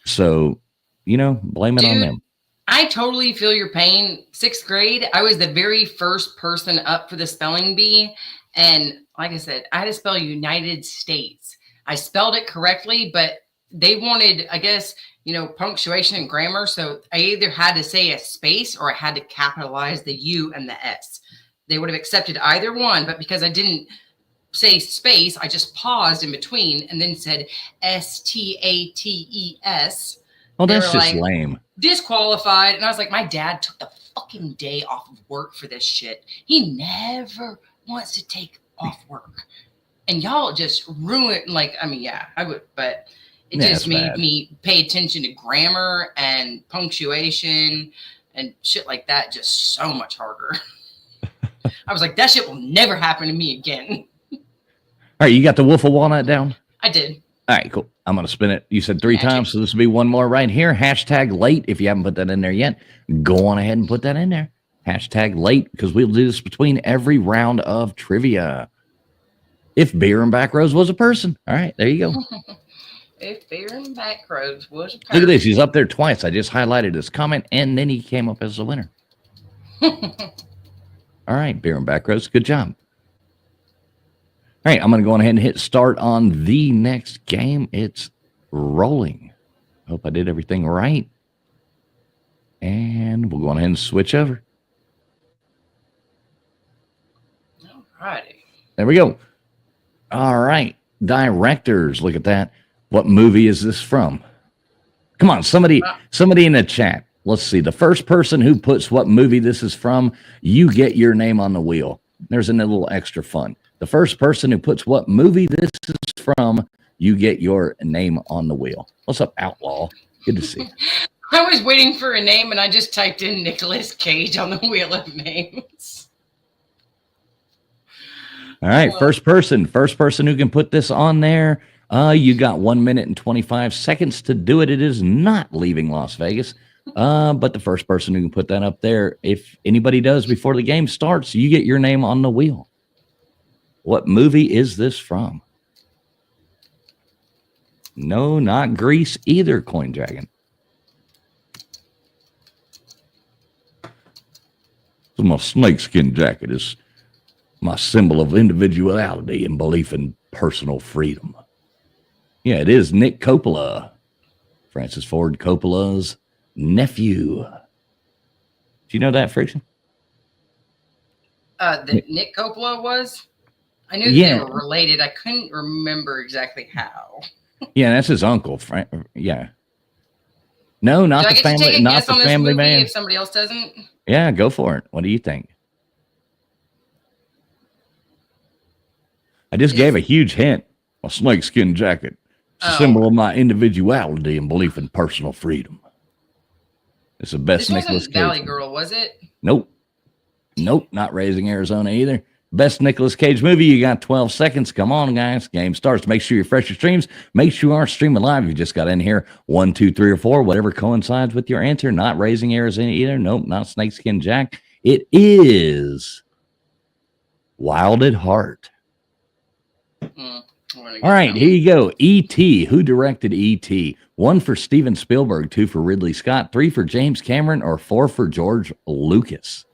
Speaker 1: So, you know, blame it on them.
Speaker 2: I totally feel your pain. 6th grade, I was the very first person up for the spelling bee. And like I said, I had to spell United States. I spelled it correctly, but they wanted, I guess, you know, punctuation and grammar. So I either had to say a space or I had to capitalize the U and the S. They would have accepted either one, but because I didn't say space, I just paused in between and then said STATES.
Speaker 1: Well, that's just lame.
Speaker 2: Disqualified. And I was like, my dad took the fucking day off of work for this shit. He never wants to take off work. And y'all just ruin, like, I mean, yeah, I would, but it just made me pay attention to grammar and punctuation and shit like that just so much harder. I was like, that shit will never happen to me again. All
Speaker 1: right, you got the Wolf of Walnut down?
Speaker 2: I did.
Speaker 1: All right, cool. I'm going to spin it. You said 3 times, so this will be one more right here. Hashtag late. If you haven't put that in there yet, go on ahead and put that in there. Hashtag late, because we'll do this between every round of trivia. If Beer and Backroads was a person. All right, there you go.
Speaker 2: If Beer and Backroads was a person.
Speaker 1: Look at this. He's up there twice. I just highlighted his comment, and then he came up as the winner. All right, Beer and Backroads, good job. All right, I'm going to go on ahead and hit start on the next game. It's rolling. Hope I did everything right. And we'll go on ahead and switch over.
Speaker 2: All righty.
Speaker 1: There we go. All right, directors, look at that. What movie is this from? Come on, somebody in the chat. Let's see. The first person who puts what movie this is from, you get your name on the wheel. There's a little extra fun. The first person who puts what movie this is from, you get your name on the wheel. What's up, Outlaw? Good to see you.
Speaker 2: I was waiting for a name, and I just typed in Nicolas Cage on the wheel of names.
Speaker 1: All right, first person who can put this on there. You got 1 minute and 25 seconds to do it. It is not leaving Las Vegas. But the first person who can put that up there, if anybody does before the game starts, you get your name on the wheel. What movie is this from? No, not Grease either, Coin Dragon. So my snakeskin jacket is my symbol of individuality and belief in personal freedom. Yeah, it is Nick Coppola, Francis Ford Coppola's nephew. Do you know that, Friction?
Speaker 2: That Nick Coppola was? I knew
Speaker 1: Yeah.
Speaker 2: they were related. I couldn't remember exactly how.
Speaker 1: Yeah, that's his uncle. Yeah. No, not
Speaker 2: Do I
Speaker 1: the
Speaker 2: get to
Speaker 1: family,
Speaker 2: take a
Speaker 1: not
Speaker 2: guess
Speaker 1: the
Speaker 2: on this
Speaker 1: family
Speaker 2: movie
Speaker 1: man.
Speaker 2: if somebody else doesn't?
Speaker 1: Yeah, go for it. What do you think? I just gave a huge hint. My snakeskin jacket. It's a symbol of my individuality and belief in personal freedom. It's the best
Speaker 2: This
Speaker 1: Nicolas
Speaker 2: wasn't
Speaker 1: Cage
Speaker 2: Valley
Speaker 1: movie.
Speaker 2: Girl, was it?
Speaker 1: Nope. Not Raising Arizona either. Best Nicolas Cage movie. You got 12 seconds. Come on, guys. Game starts. Make sure you refresh your streams. Make sure you are streaming live. You just got in here. 1, 2, 3, or 4. Whatever coincides with your answer. Not Raising Arizona either. Nope. Not Snakeskin Jack. It is Wild at Heart. All right, here you go. E.T. Who directed E.T.? 1 for Steven Spielberg, 2 for Ridley Scott, 3 for James Cameron, or 4 for George Lucas?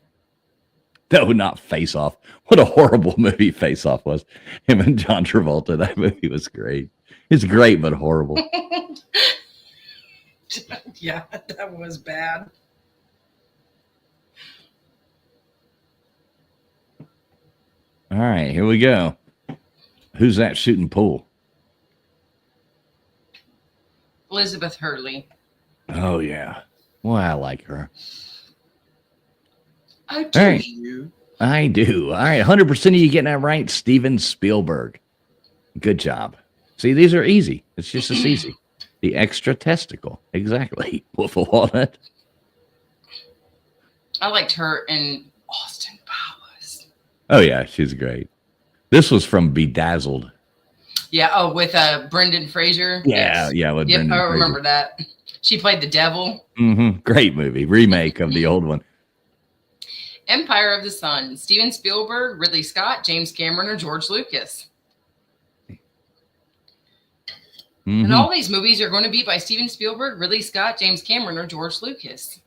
Speaker 1: No, not Face Off. What a horrible movie Face Off was. Him and John Travolta. That movie was great. It's great, but horrible.
Speaker 2: Yeah, that was bad.
Speaker 1: All right, here we go. Who's that shooting pool?
Speaker 2: Elizabeth Hurley.
Speaker 1: Oh, yeah. Well, I like her.
Speaker 2: I do.
Speaker 1: Right. I do. All right, 100% of you getting that right. Steven Spielberg. Good job. See, these are easy. It's just as easy. The extra testicle. Exactly. Wolf of Walnut.
Speaker 2: I liked her in Austin Powers.
Speaker 1: Oh, yeah, she's great. This was from Bedazzled.
Speaker 2: Yeah, with Brendan Fraser.
Speaker 1: Yeah,
Speaker 2: yes.
Speaker 1: yeah. With Brendan
Speaker 2: I
Speaker 1: Fraser.
Speaker 2: remember that. She played the devil.
Speaker 1: Mm-hmm. Great movie. Remake of the old one.
Speaker 2: Empire of the Sun. Steven Spielberg, Ridley Scott, James Cameron, or George Lucas. Mm-hmm. And all these movies are going to be by Steven Spielberg, Ridley Scott, James Cameron, or George Lucas.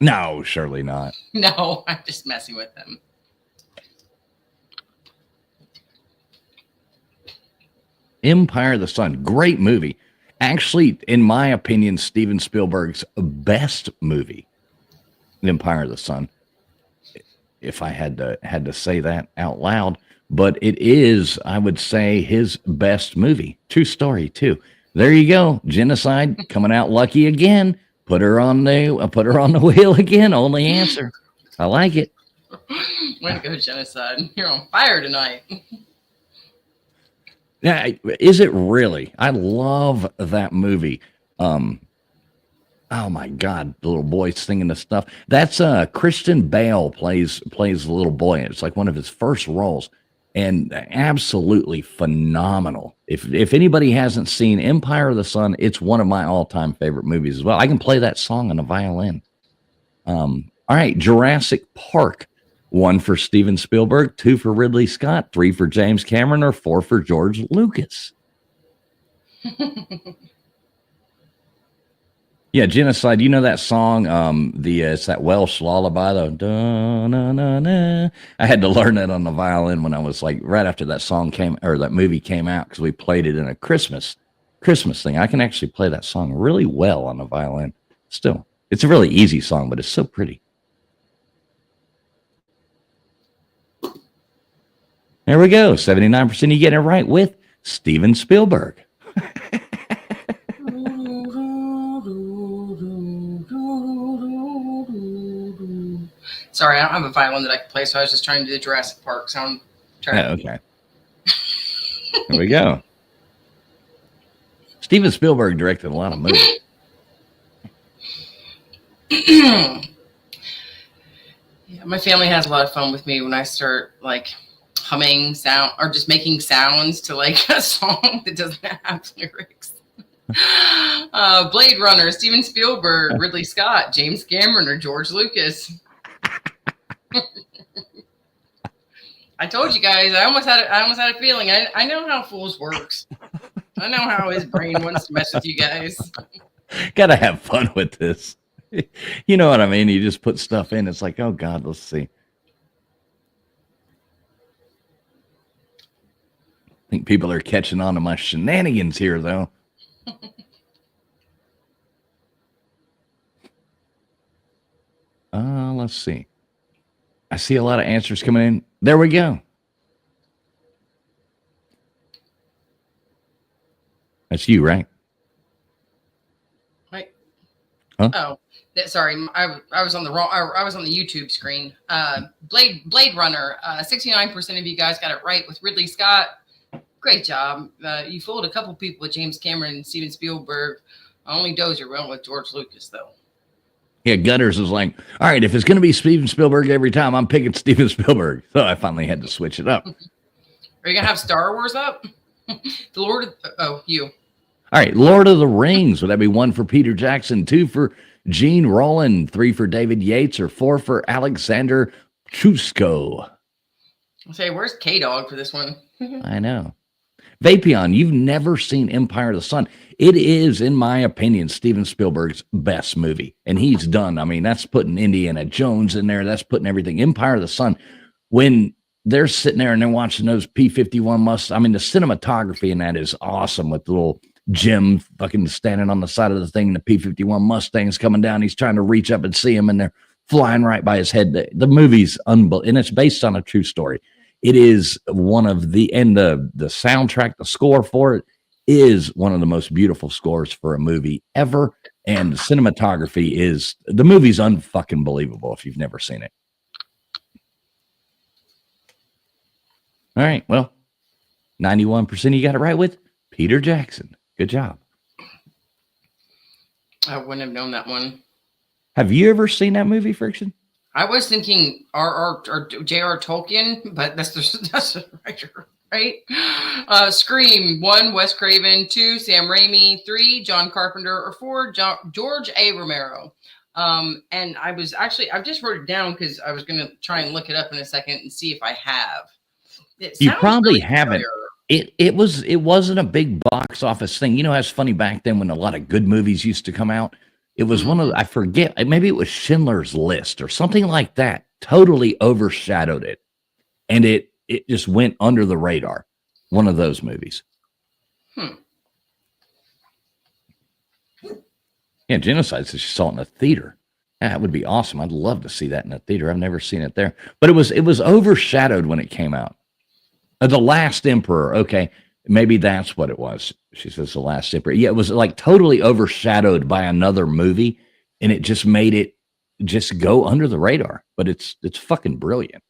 Speaker 1: No, surely not.
Speaker 2: No, I'm just messing with them.
Speaker 1: Empire of the Sun. Great movie. Actually, in my opinion, Steven Spielberg's best movie. Empire of the Sun. If I had to say that out loud, but it is, I would say, his best movie. True story too. There you go. Genocide coming out lucky again. Put her on the wheel again. Only answer. I like it.
Speaker 2: Way to go, Genocide. You're on fire tonight.
Speaker 1: Yeah, is it really? I love that movie. Oh my God, the little boy singing the stuff. That's Christian Bale plays the little boy. It's like one of his first roles, and absolutely phenomenal. If anybody hasn't seen Empire of the Sun, it's one of my all-time favorite movies as well. I can play that song on a violin. All right, Jurassic Park. 1 for Steven Spielberg, 2 for Ridley Scott, 3 for James Cameron, or 4 for George Lucas. Yeah, Genocide. You know that song? It's that Welsh lullaby. I had to learn that on the violin when I was like right after that song came or that movie came out because we played it in a Christmas thing. I can actually play that song really well on the violin. Still, it's a really easy song, but it's so pretty. There we go. 79% you getting it right with Steven Spielberg.
Speaker 2: Sorry, I don't have a violin that I can play, so I was just trying to do the Jurassic Park sound.
Speaker 1: Okay. There we go. Steven Spielberg directed a lot of movies.
Speaker 2: Yeah, my family has a lot of fun with me when I start like humming sound or just making sounds to like a song that doesn't have lyrics. Blade Runner, Steven Spielberg, Ridley Scott, James Cameron, or George Lucas. I told you guys. I almost had a feeling. I know how Fools works. I know how his brain wants to mess with you guys.
Speaker 1: Gotta have fun with this. You know what I mean? You just put stuff in. It's like, oh God, let's see. I think people are catching on to my shenanigans here, though. Let's see. I see a lot of answers coming in. There we go. That's you, right?
Speaker 2: Right.
Speaker 1: Huh?
Speaker 2: Oh, sorry. I was on the wrong. I was on the YouTube screen. Blade Runner. 69% of you guys got it right with Ridley Scott. Great job. You fooled a couple people with James Cameron and Steven Spielberg. Only Dozer went with George Lucas, though.
Speaker 1: Yeah, Gutters is like, all right, if it's going to be Steven Spielberg every time, I'm picking Steven Spielberg. So I finally had to switch it up.
Speaker 2: Are you going to have Star Wars up? The Lord of... you.
Speaker 1: All right, Lord of the Rings. Would that be 1 for Peter Jackson, 2 for Gene Roland, 3 for David Yates, or 4 for Alexander Trusko?
Speaker 2: I'll say, where's K-Dog for this one?
Speaker 1: I know. Vapion, you've never seen Empire of the Sun. It is, in my opinion, Steven Spielberg's best movie. And he's done. I mean, that's putting Indiana Jones in there. That's putting everything. Empire of the Sun, when they're sitting there and they're watching those P-51 Mustangs, I mean, the cinematography in that is awesome with the little Jim fucking standing on the side of the thing and the P-51 Mustangs coming down. He's trying to reach up and see him, and they're flying right by his head. The movie's unbelievable, and it's based on a true story. It is one of the soundtrack, the score for it is one of the most beautiful scores for a movie ever. And the cinematography is, the movie's unfucking believable if you've never seen it. All right. Well, 91% you got it right with Peter Jackson. Good job.
Speaker 2: I wouldn't have known that one.
Speaker 1: Have you ever seen that movie, Friction?
Speaker 2: I was thinking R.R. or J.R. Tolkien, but that's the writer, right? Scream, 1, Wes Craven, 2, Sam Raimi, 3, John Carpenter, or 4, George A. Romero. And I've just wrote it down because I was going to try and look it up in a second and see if I have.
Speaker 1: You probably haven't. It wasn't a big box office thing. You know, it's funny back then when a lot of good movies used to come out. It was one of, I forget, maybe it was Schindler's List or something like that, totally overshadowed it. And it just went under the radar. One of those movies. Yeah, Genocide says she saw it in a theater. Yeah, that would be awesome. I'd love to see that in a theater. I've never seen it there. But it was overshadowed when it came out. The Last Emperor, okay. Maybe that's what it was. She says The Last Emperor. Yeah, it was like totally overshadowed by another movie, and it just made it just go under the radar. But it's fucking brilliant.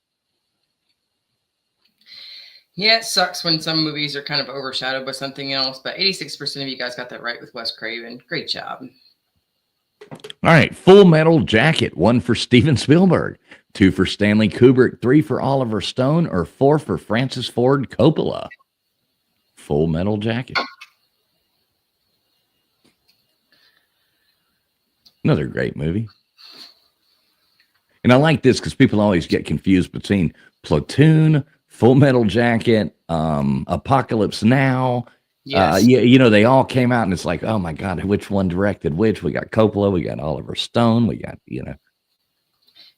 Speaker 2: Yeah, it sucks when some movies are kind of overshadowed by something else. But 86% of you guys got that right with Wes Craven. Great job.
Speaker 1: All right, Full Metal Jacket, 1 for Steven Spielberg, 2 for Stanley Kubrick, 3 for Oliver Stone, or 4 for Francis Ford Coppola. Full Metal Jacket. Another great movie. And I like this because people always get confused between Platoon, Full Metal Jacket, Apocalypse Now.
Speaker 2: Yes.
Speaker 1: You know, they all came out and it's like, oh my God, which one directed which? We got Coppola, we got Oliver Stone, we got, yeah.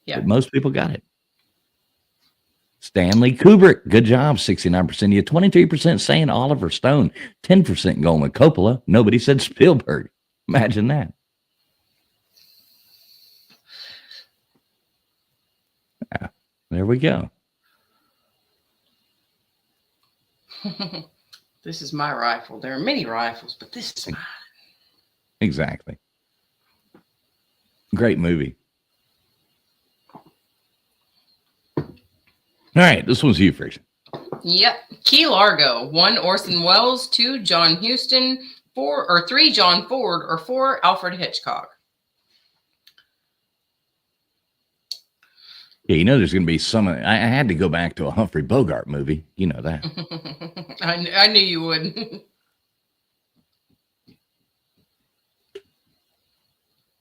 Speaker 1: But most people got it. Stanley Kubrick, good job, 69%. You 23% saying Oliver Stone, 10% going with Coppola. Nobody said Spielberg. Imagine that. Yeah, there we go.
Speaker 2: This is my rifle. There are many rifles, but this is mine.
Speaker 1: Exactly. Great movie. All right, this one's you, Friction.
Speaker 2: Yep. Key Largo, 1, Orson Welles, 2, John Huston, 3, John Ford, or 4, Alfred Hitchcock.
Speaker 1: Yeah, you know there's going to be some. I had to go back to a Humphrey Bogart movie. You know that.
Speaker 2: I knew you would.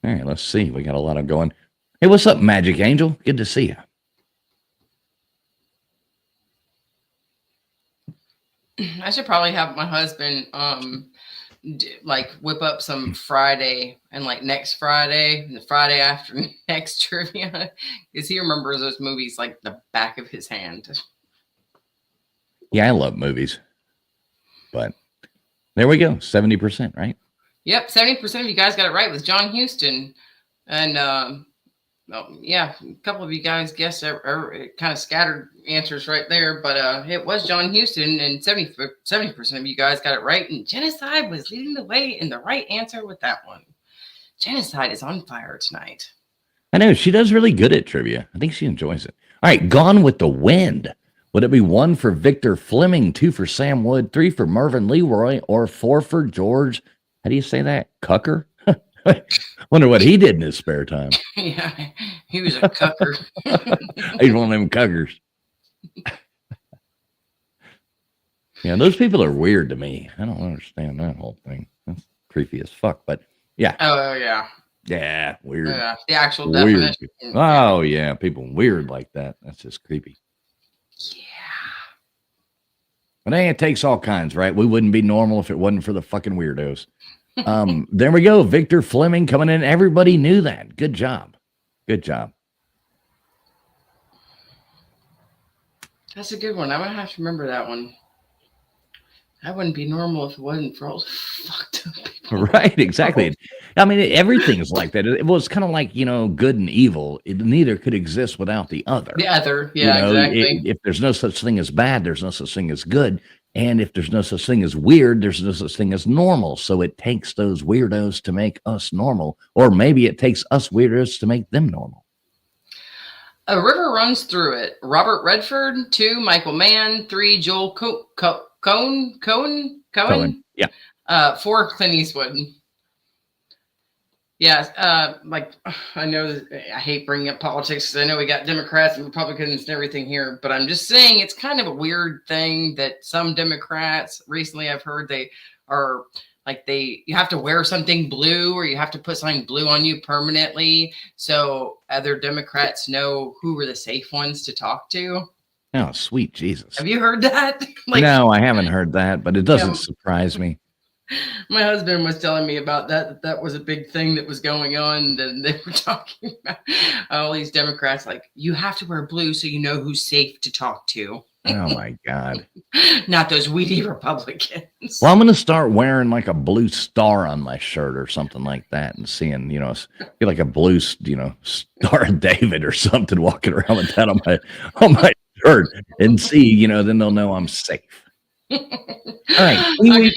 Speaker 1: All right, let's see. We got a lot of going. Hey, what's up, Magic Angel? Good to see you.
Speaker 2: I should probably have my husband like whip up some Friday and like next Friday and the Friday after next trivia because he remembers those movies like the back of his hand.
Speaker 1: Yeah, I love movies. But there we go. 70%, right?
Speaker 2: Yep, 70% of you guys got it right with John Huston. And yeah, a couple of you guys guessed kind of scattered answers right there, but it was John Huston, and 70% of you guys got it right. And genocide was leading the way in the right answer with that one. Genocide is on fire tonight.
Speaker 1: I know. She does really good at trivia. I think she enjoys it. All right, Gone with the Wind. Would it be 1 for Victor Fleming, 2 for Sam Wood, 3 for Mervyn Leroy, or 4 for George? How do you say that? Cucker? Wonder what he did in his spare time.
Speaker 2: Yeah, he was a cucker.
Speaker 1: He's one of them cuckers. Yeah, those people are weird to me. I don't understand that whole thing. That's creepy as fuck. But yeah.
Speaker 2: Oh yeah.
Speaker 1: Yeah, weird.
Speaker 2: Yeah, the actual
Speaker 1: weird.
Speaker 2: definition.
Speaker 1: Oh yeah, people weird like that. That's just creepy.
Speaker 2: Yeah.
Speaker 1: But hey, it takes all kinds, right? We wouldn't be normal if it wasn't for the fucking weirdos. There we go. Victor Fleming coming in. Everybody knew that. Good job. Good job.
Speaker 2: That's a good one. I'm gonna have to remember that one. That wouldn't be normal if it wasn't for all the fucked up people.
Speaker 1: Right, exactly. I mean, everything's like that. It was kind of like, good and evil. Neither could exist without the other.
Speaker 2: The other, yeah, exactly.
Speaker 1: If there's no such thing as bad, there's no such thing as good. And if there's no such thing as weird, there's no such thing as normal. So it takes those weirdos to make us normal. Or maybe it takes us weirdos to make them normal.
Speaker 2: A river runs through it. Robert Redford. 2, Michael Mann. 3, Joel Cohen.
Speaker 1: Yeah.
Speaker 2: 4, Clint Eastwood. Yeah, like I know I hate bringing up politics because I know we got Democrats and Republicans and everything here, but I'm just saying it's kind of a weird thing that some Democrats recently I've heard they are like you have to wear something blue or you have to put something blue on you permanently so other Democrats know who are the safe ones to talk to.
Speaker 1: Oh, sweet Jesus.
Speaker 2: Have you heard that?
Speaker 1: No, I haven't heard that, but it doesn't surprise me.
Speaker 2: My husband was telling me about that was a big thing that was going on, and they were talking about all these Democrats like you have to wear blue so you know who's safe to talk to.
Speaker 1: Oh my God.
Speaker 2: Not those weedy Republicans.
Speaker 1: Well, I'm going to start wearing like a blue star on my shirt or something like that and seeing, get like a blue, Star of David or something walking around with that on my shirt and see, then they'll know I'm safe. All right.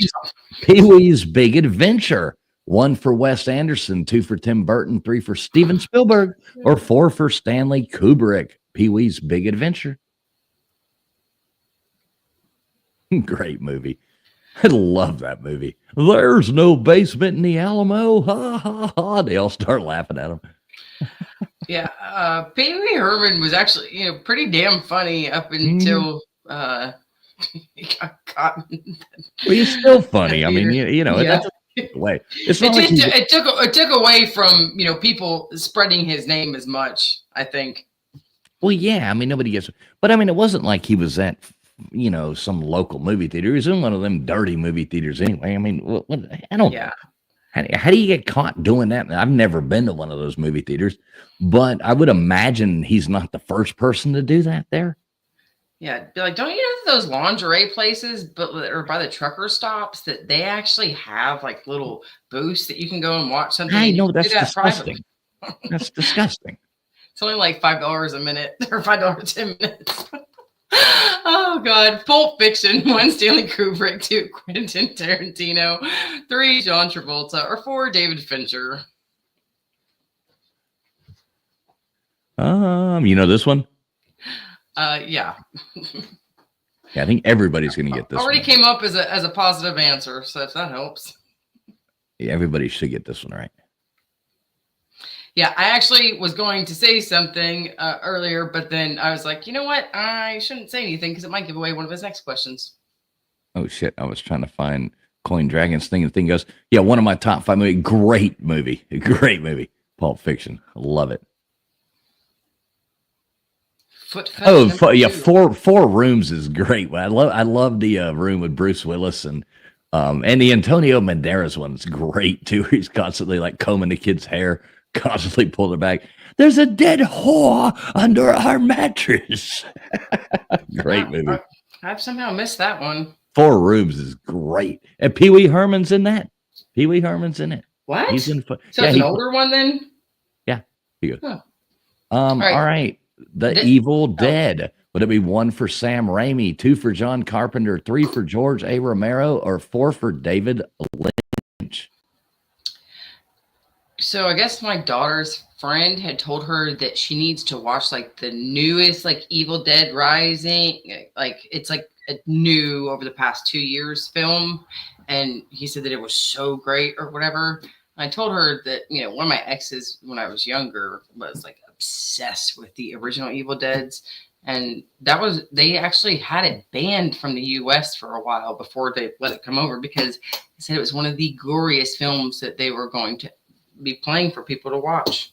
Speaker 1: Pee-wee's Big Adventure. 1 for Wes Anderson, 2 for Tim Burton, 3 for Steven Spielberg, or 4 for Stanley Kubrick. Pee-wee's Big Adventure. Great movie. I love that movie. There's no basement in the Alamo. Ha ha ha. They all start laughing at him.
Speaker 2: Yeah. Pee Wee Herman was actually, pretty damn funny up until he got caught.
Speaker 1: Well, he's still funny. I mean, that's the way.
Speaker 2: It took away from, people spreading his name as much, I think.
Speaker 1: Well, yeah. I mean, nobody gets, but I mean, it wasn't like he was at, some local movie theater. He was in one of them dirty movie theaters anyway. I mean, I don't.
Speaker 2: Yeah.
Speaker 1: How do you get caught doing that? I've never been to one of those movie theaters, but I would imagine he's not the first person to do that there.
Speaker 2: Yeah, be like, don't you know that those lingerie places, or by the trucker stops, that they actually have like little booths that you can go and watch something?
Speaker 1: I know that's disgusting. That's disgusting.
Speaker 2: It's only like $5 a minute or $5 10 minutes. Oh God! Pulp Fiction. 1, Stanley Kubrick. 2, Quentin Tarantino. 3, John Travolta. Or 4, David Fincher.
Speaker 1: You know this one?
Speaker 2: Yeah.
Speaker 1: Yeah, I think everybody's going to get this.
Speaker 2: Already came up as a positive answer, so if that helps.
Speaker 1: Yeah, everybody should get this one right.
Speaker 2: Yeah, I actually was going to say something earlier, but then I was like, you know what? I shouldn't say anything because it might give away one of his next questions.
Speaker 1: Oh, shit. I was trying to find Coin Dragons thing. And the thing goes, yeah, one of my top 5 movies. Great movie. Great movie. Pulp Fiction. Love it.
Speaker 2: Foot
Speaker 1: Oh,
Speaker 2: Fetish number
Speaker 1: yeah,
Speaker 2: two.
Speaker 1: Four Rooms is great. I love the room with Bruce Willis and the Antonio Banderas one's great too. He's constantly like combing the kid's hair, constantly pulling it back. There's a dead whore under our mattress. Great movie.
Speaker 2: I've somehow missed that one.
Speaker 1: Four Rooms is great, and Pee Wee Herman's in that. Pee Wee Herman's in it.
Speaker 2: What?
Speaker 1: He's in.
Speaker 2: So
Speaker 1: Yeah,
Speaker 2: it's an older one then?
Speaker 1: yeah. He goes.
Speaker 2: Huh.
Speaker 1: All right. The Evil Dead. Would it be 1 for Sam Raimi, 2 for John Carpenter, 3 for George A. Romero, or 4 for David Lynch?
Speaker 2: So I guess my daughter's friend had told her that she needs to watch like the newest like Evil Dead Rising. Like it's like a new over the past 2 years film. And he said that it was so great or whatever. I told her that, you know, one of my exes when I was younger was like obsessed with the original Evil Deads. And they actually had it banned from the US for a while before they let it come over because they said it was one of the goriest films that they were going to be playing for people to watch.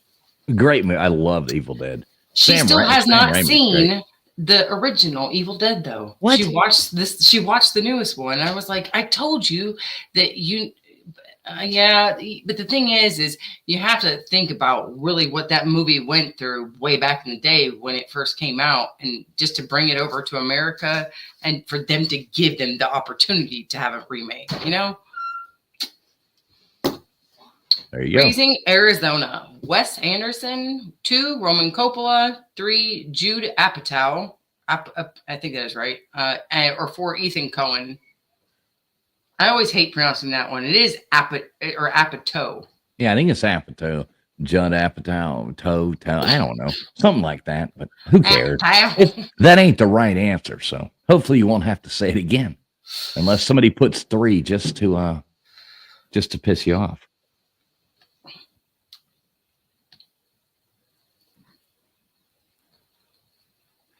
Speaker 1: Great movie. I love Evil Dead.
Speaker 2: She still has not seen the original Evil Dead though.
Speaker 1: What?
Speaker 2: She watched the newest one. I was like, I told you that you yeah, but the thing is you have to think about really what that movie went through way back in the day when it first came out, and just to bring it over to America and for them to give them the opportunity to have a remake, you know?
Speaker 1: There you go.
Speaker 2: Raising Arizona. Wes Anderson. 2, Roman Coppola. 3, Jude Apatow. I think that is right. Or 4, Ethan Cohen. I always hate pronouncing that one. It is Apatow.
Speaker 1: Yeah, I think it's Apatow. Judd Apatow, Toe. I don't know. Something like that, but who cares? That ain't the right answer, so hopefully you won't have to say it again. Unless somebody puts 3 just to piss you off.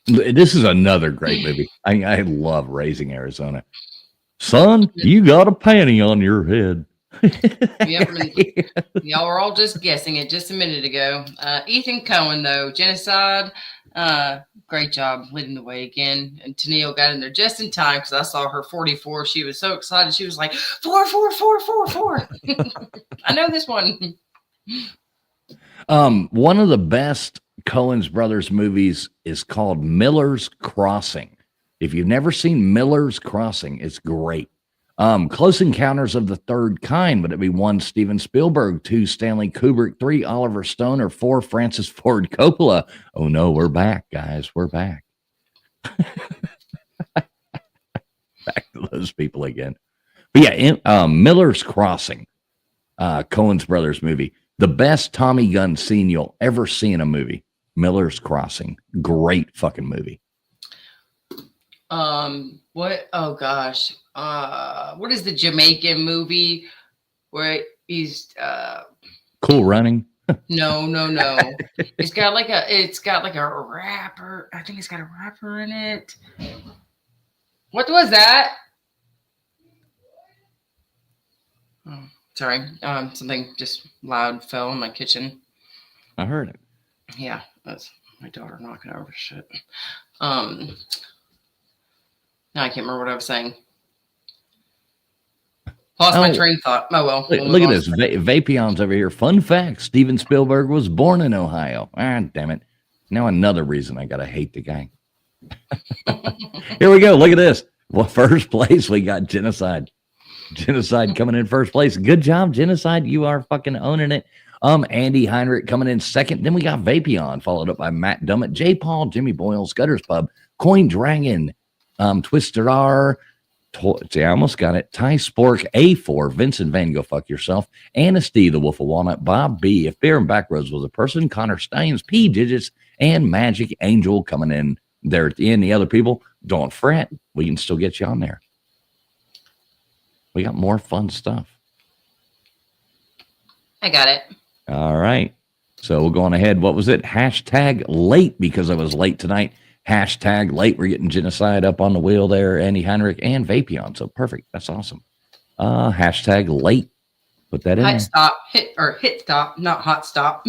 Speaker 1: This is another great movie. I love Raising Arizona. Son, you got a panty on your head.
Speaker 2: Yep. Y'all were all just guessing it just a minute ago. Ethan Cohen, though, Genocide. Great job leading the way again. And Tennille got in there just in time because I saw her 44. She was so excited. She was like, 4, 4, 4, 4, 4. I know this one.
Speaker 1: One of the best Coen's Brothers movies is called Miller's Crossing. If you've never seen Miller's Crossing, it's great. Close Encounters of the Third Kind, would it be 1, Steven Spielberg, 2, Stanley Kubrick, 3, Oliver Stone, or 4, Francis Ford Coppola? Oh no, we're back, guys. We're back. Back to those people again. But yeah, Miller's Crossing, Coen's Brothers movie. The best Tommy Gunn scene you'll ever see in a movie. Miller's Crossing. Great fucking movie.
Speaker 2: What? Oh gosh. What is the Jamaican movie where he's
Speaker 1: Cool Running?
Speaker 2: No. It's got like a rapper. I think it's got a rapper in it. What was that? Oh, sorry. Something just loud fell in my kitchen.
Speaker 1: I heard it.
Speaker 2: Yeah, that's my daughter knocking over shit. Now I can't remember what I was saying. Lost my train of thought. Oh, well.
Speaker 1: Look at this. Vapion's over here. Fun fact. Steven Spielberg was born in Ohio. Ah, damn it. Now another reason I got to hate the guy. Here we go. Look at this. Well, first place, we got Genocide. Genocide coming in first place. Good job, Genocide. You are fucking owning it. Andy Heinrich coming in second. Then we got Vapion, followed up by Matt Dummett, J. Paul, Jimmy Boyle, Scudder's Pub, Coin Dragon, Twisted R, I almost got it. Ty Spork, A4, Vincent Van, go fuck yourself, Anasty, the Wolf of Walnut, Bob B, If Beer and Backroads was a person, Connor Steins, P Digits, and Magic Angel coming in there at the end. The other people, don't fret. We can still get you on there. We got more fun stuff.
Speaker 2: I got it.
Speaker 1: All right. So we're going ahead. What was it? Hashtag late because I was late tonight. Hashtag late. We're getting Genocide up on the wheel there. Andy Heinrich and Vapion. So perfect. That's awesome. Hashtag late. Put that in
Speaker 2: Hot
Speaker 1: there.
Speaker 2: stop, hit stop, not hot stop.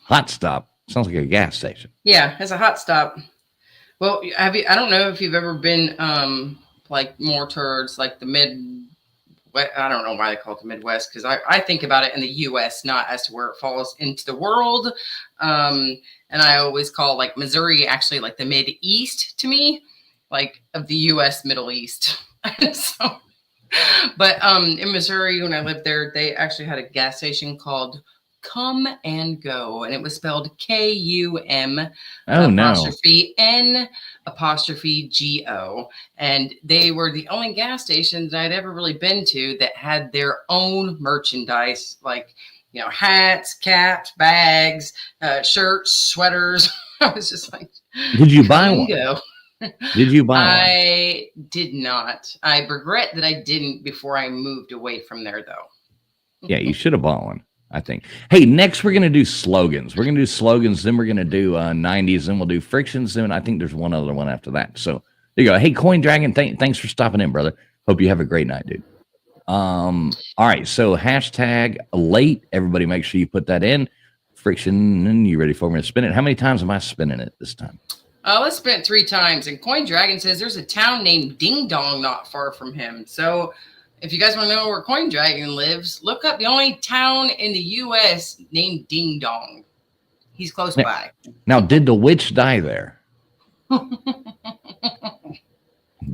Speaker 1: Hot stop. Sounds like a gas station.
Speaker 2: Yeah, it's a hot stop. Well, have you? I don't know if you've ever been like more towards like the mid. I don't know why they call it the Midwest because I think about it in the U.S. not as to where it falls into the world. And I always call like Missouri actually like the Mid East to me, like of the U.S. Middle East. So, but in Missouri when I lived there, they actually had a gas station called Come and Go, and it was spelled Kum
Speaker 1: Oh no.
Speaker 2: apostrophe N apostrophe Go, and they were the only gas stations I'd ever really been to that had their own merchandise, like hats, caps, bags, shirts, sweaters. I was just like,
Speaker 1: Did you buy
Speaker 2: come and
Speaker 1: one?
Speaker 2: go.
Speaker 1: Did you buy one?
Speaker 2: I did not. I regret that I didn't before I moved away from there, though.
Speaker 1: Yeah, you should have bought one, I think. Hey, next we're going to do slogans. We're going to do slogans, then we're going to do 90s, then we'll do frictions, then I think there's one other one after that. So there you go. Hey, Coin Dragon, thanks for stopping in, brother. Hope you have a great night, dude. All right, so hashtag late. Everybody make sure you put that in. Friction, and you ready for me to spin it? How many times am I spinning it this time?
Speaker 2: Let's spin it 3 times. And Coin Dragon says there's a town named Ding Dong not far from him. So if you guys want to know where Coin Dragon lives, look up the only town in the U.S. named Ding Dong. He's close by.
Speaker 1: Now, did the witch die there?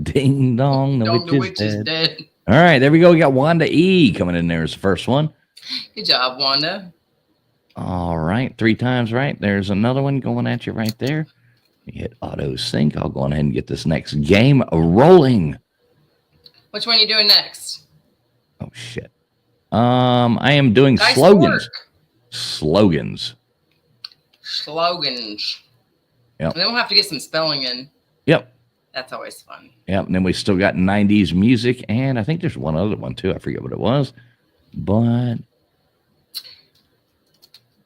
Speaker 1: Ding dong, the witch is dead. All right, there we go. We got Wanda E coming in there as the first one.
Speaker 2: Good job, Wanda.
Speaker 1: All right, 3 times right. There's another one going at you right there. You hit auto sync. I'll go on ahead and get this next game rolling.
Speaker 2: Which one are you doing next?
Speaker 1: Oh shit. I am doing
Speaker 2: Nice
Speaker 1: slogans.
Speaker 2: Work.
Speaker 1: Slogans. Yep.
Speaker 2: And then we'll have to get some spelling in.
Speaker 1: Yep.
Speaker 2: That's always fun.
Speaker 1: Yep. And then we still got 90s music, and I think there's one other one too. I forget what it was, but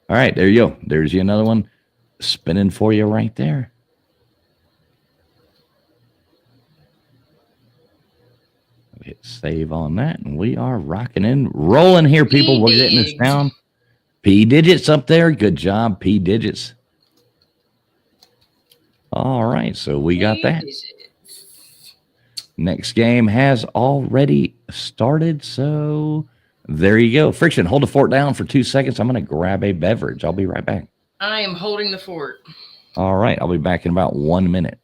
Speaker 1: all right, there you go. There's you another one spinning for you right there. Hit save on that, and we are rocking and rolling here, people. We're getting this down. P digits up there. Good job, P digits. All right, so we got that. Next game has already started, so there you go. Friction, hold the fort down for 2 seconds. I'm going to grab a beverage. I'll be right back.
Speaker 2: I am holding the fort.
Speaker 1: All right, I'll be back in about 1 minute.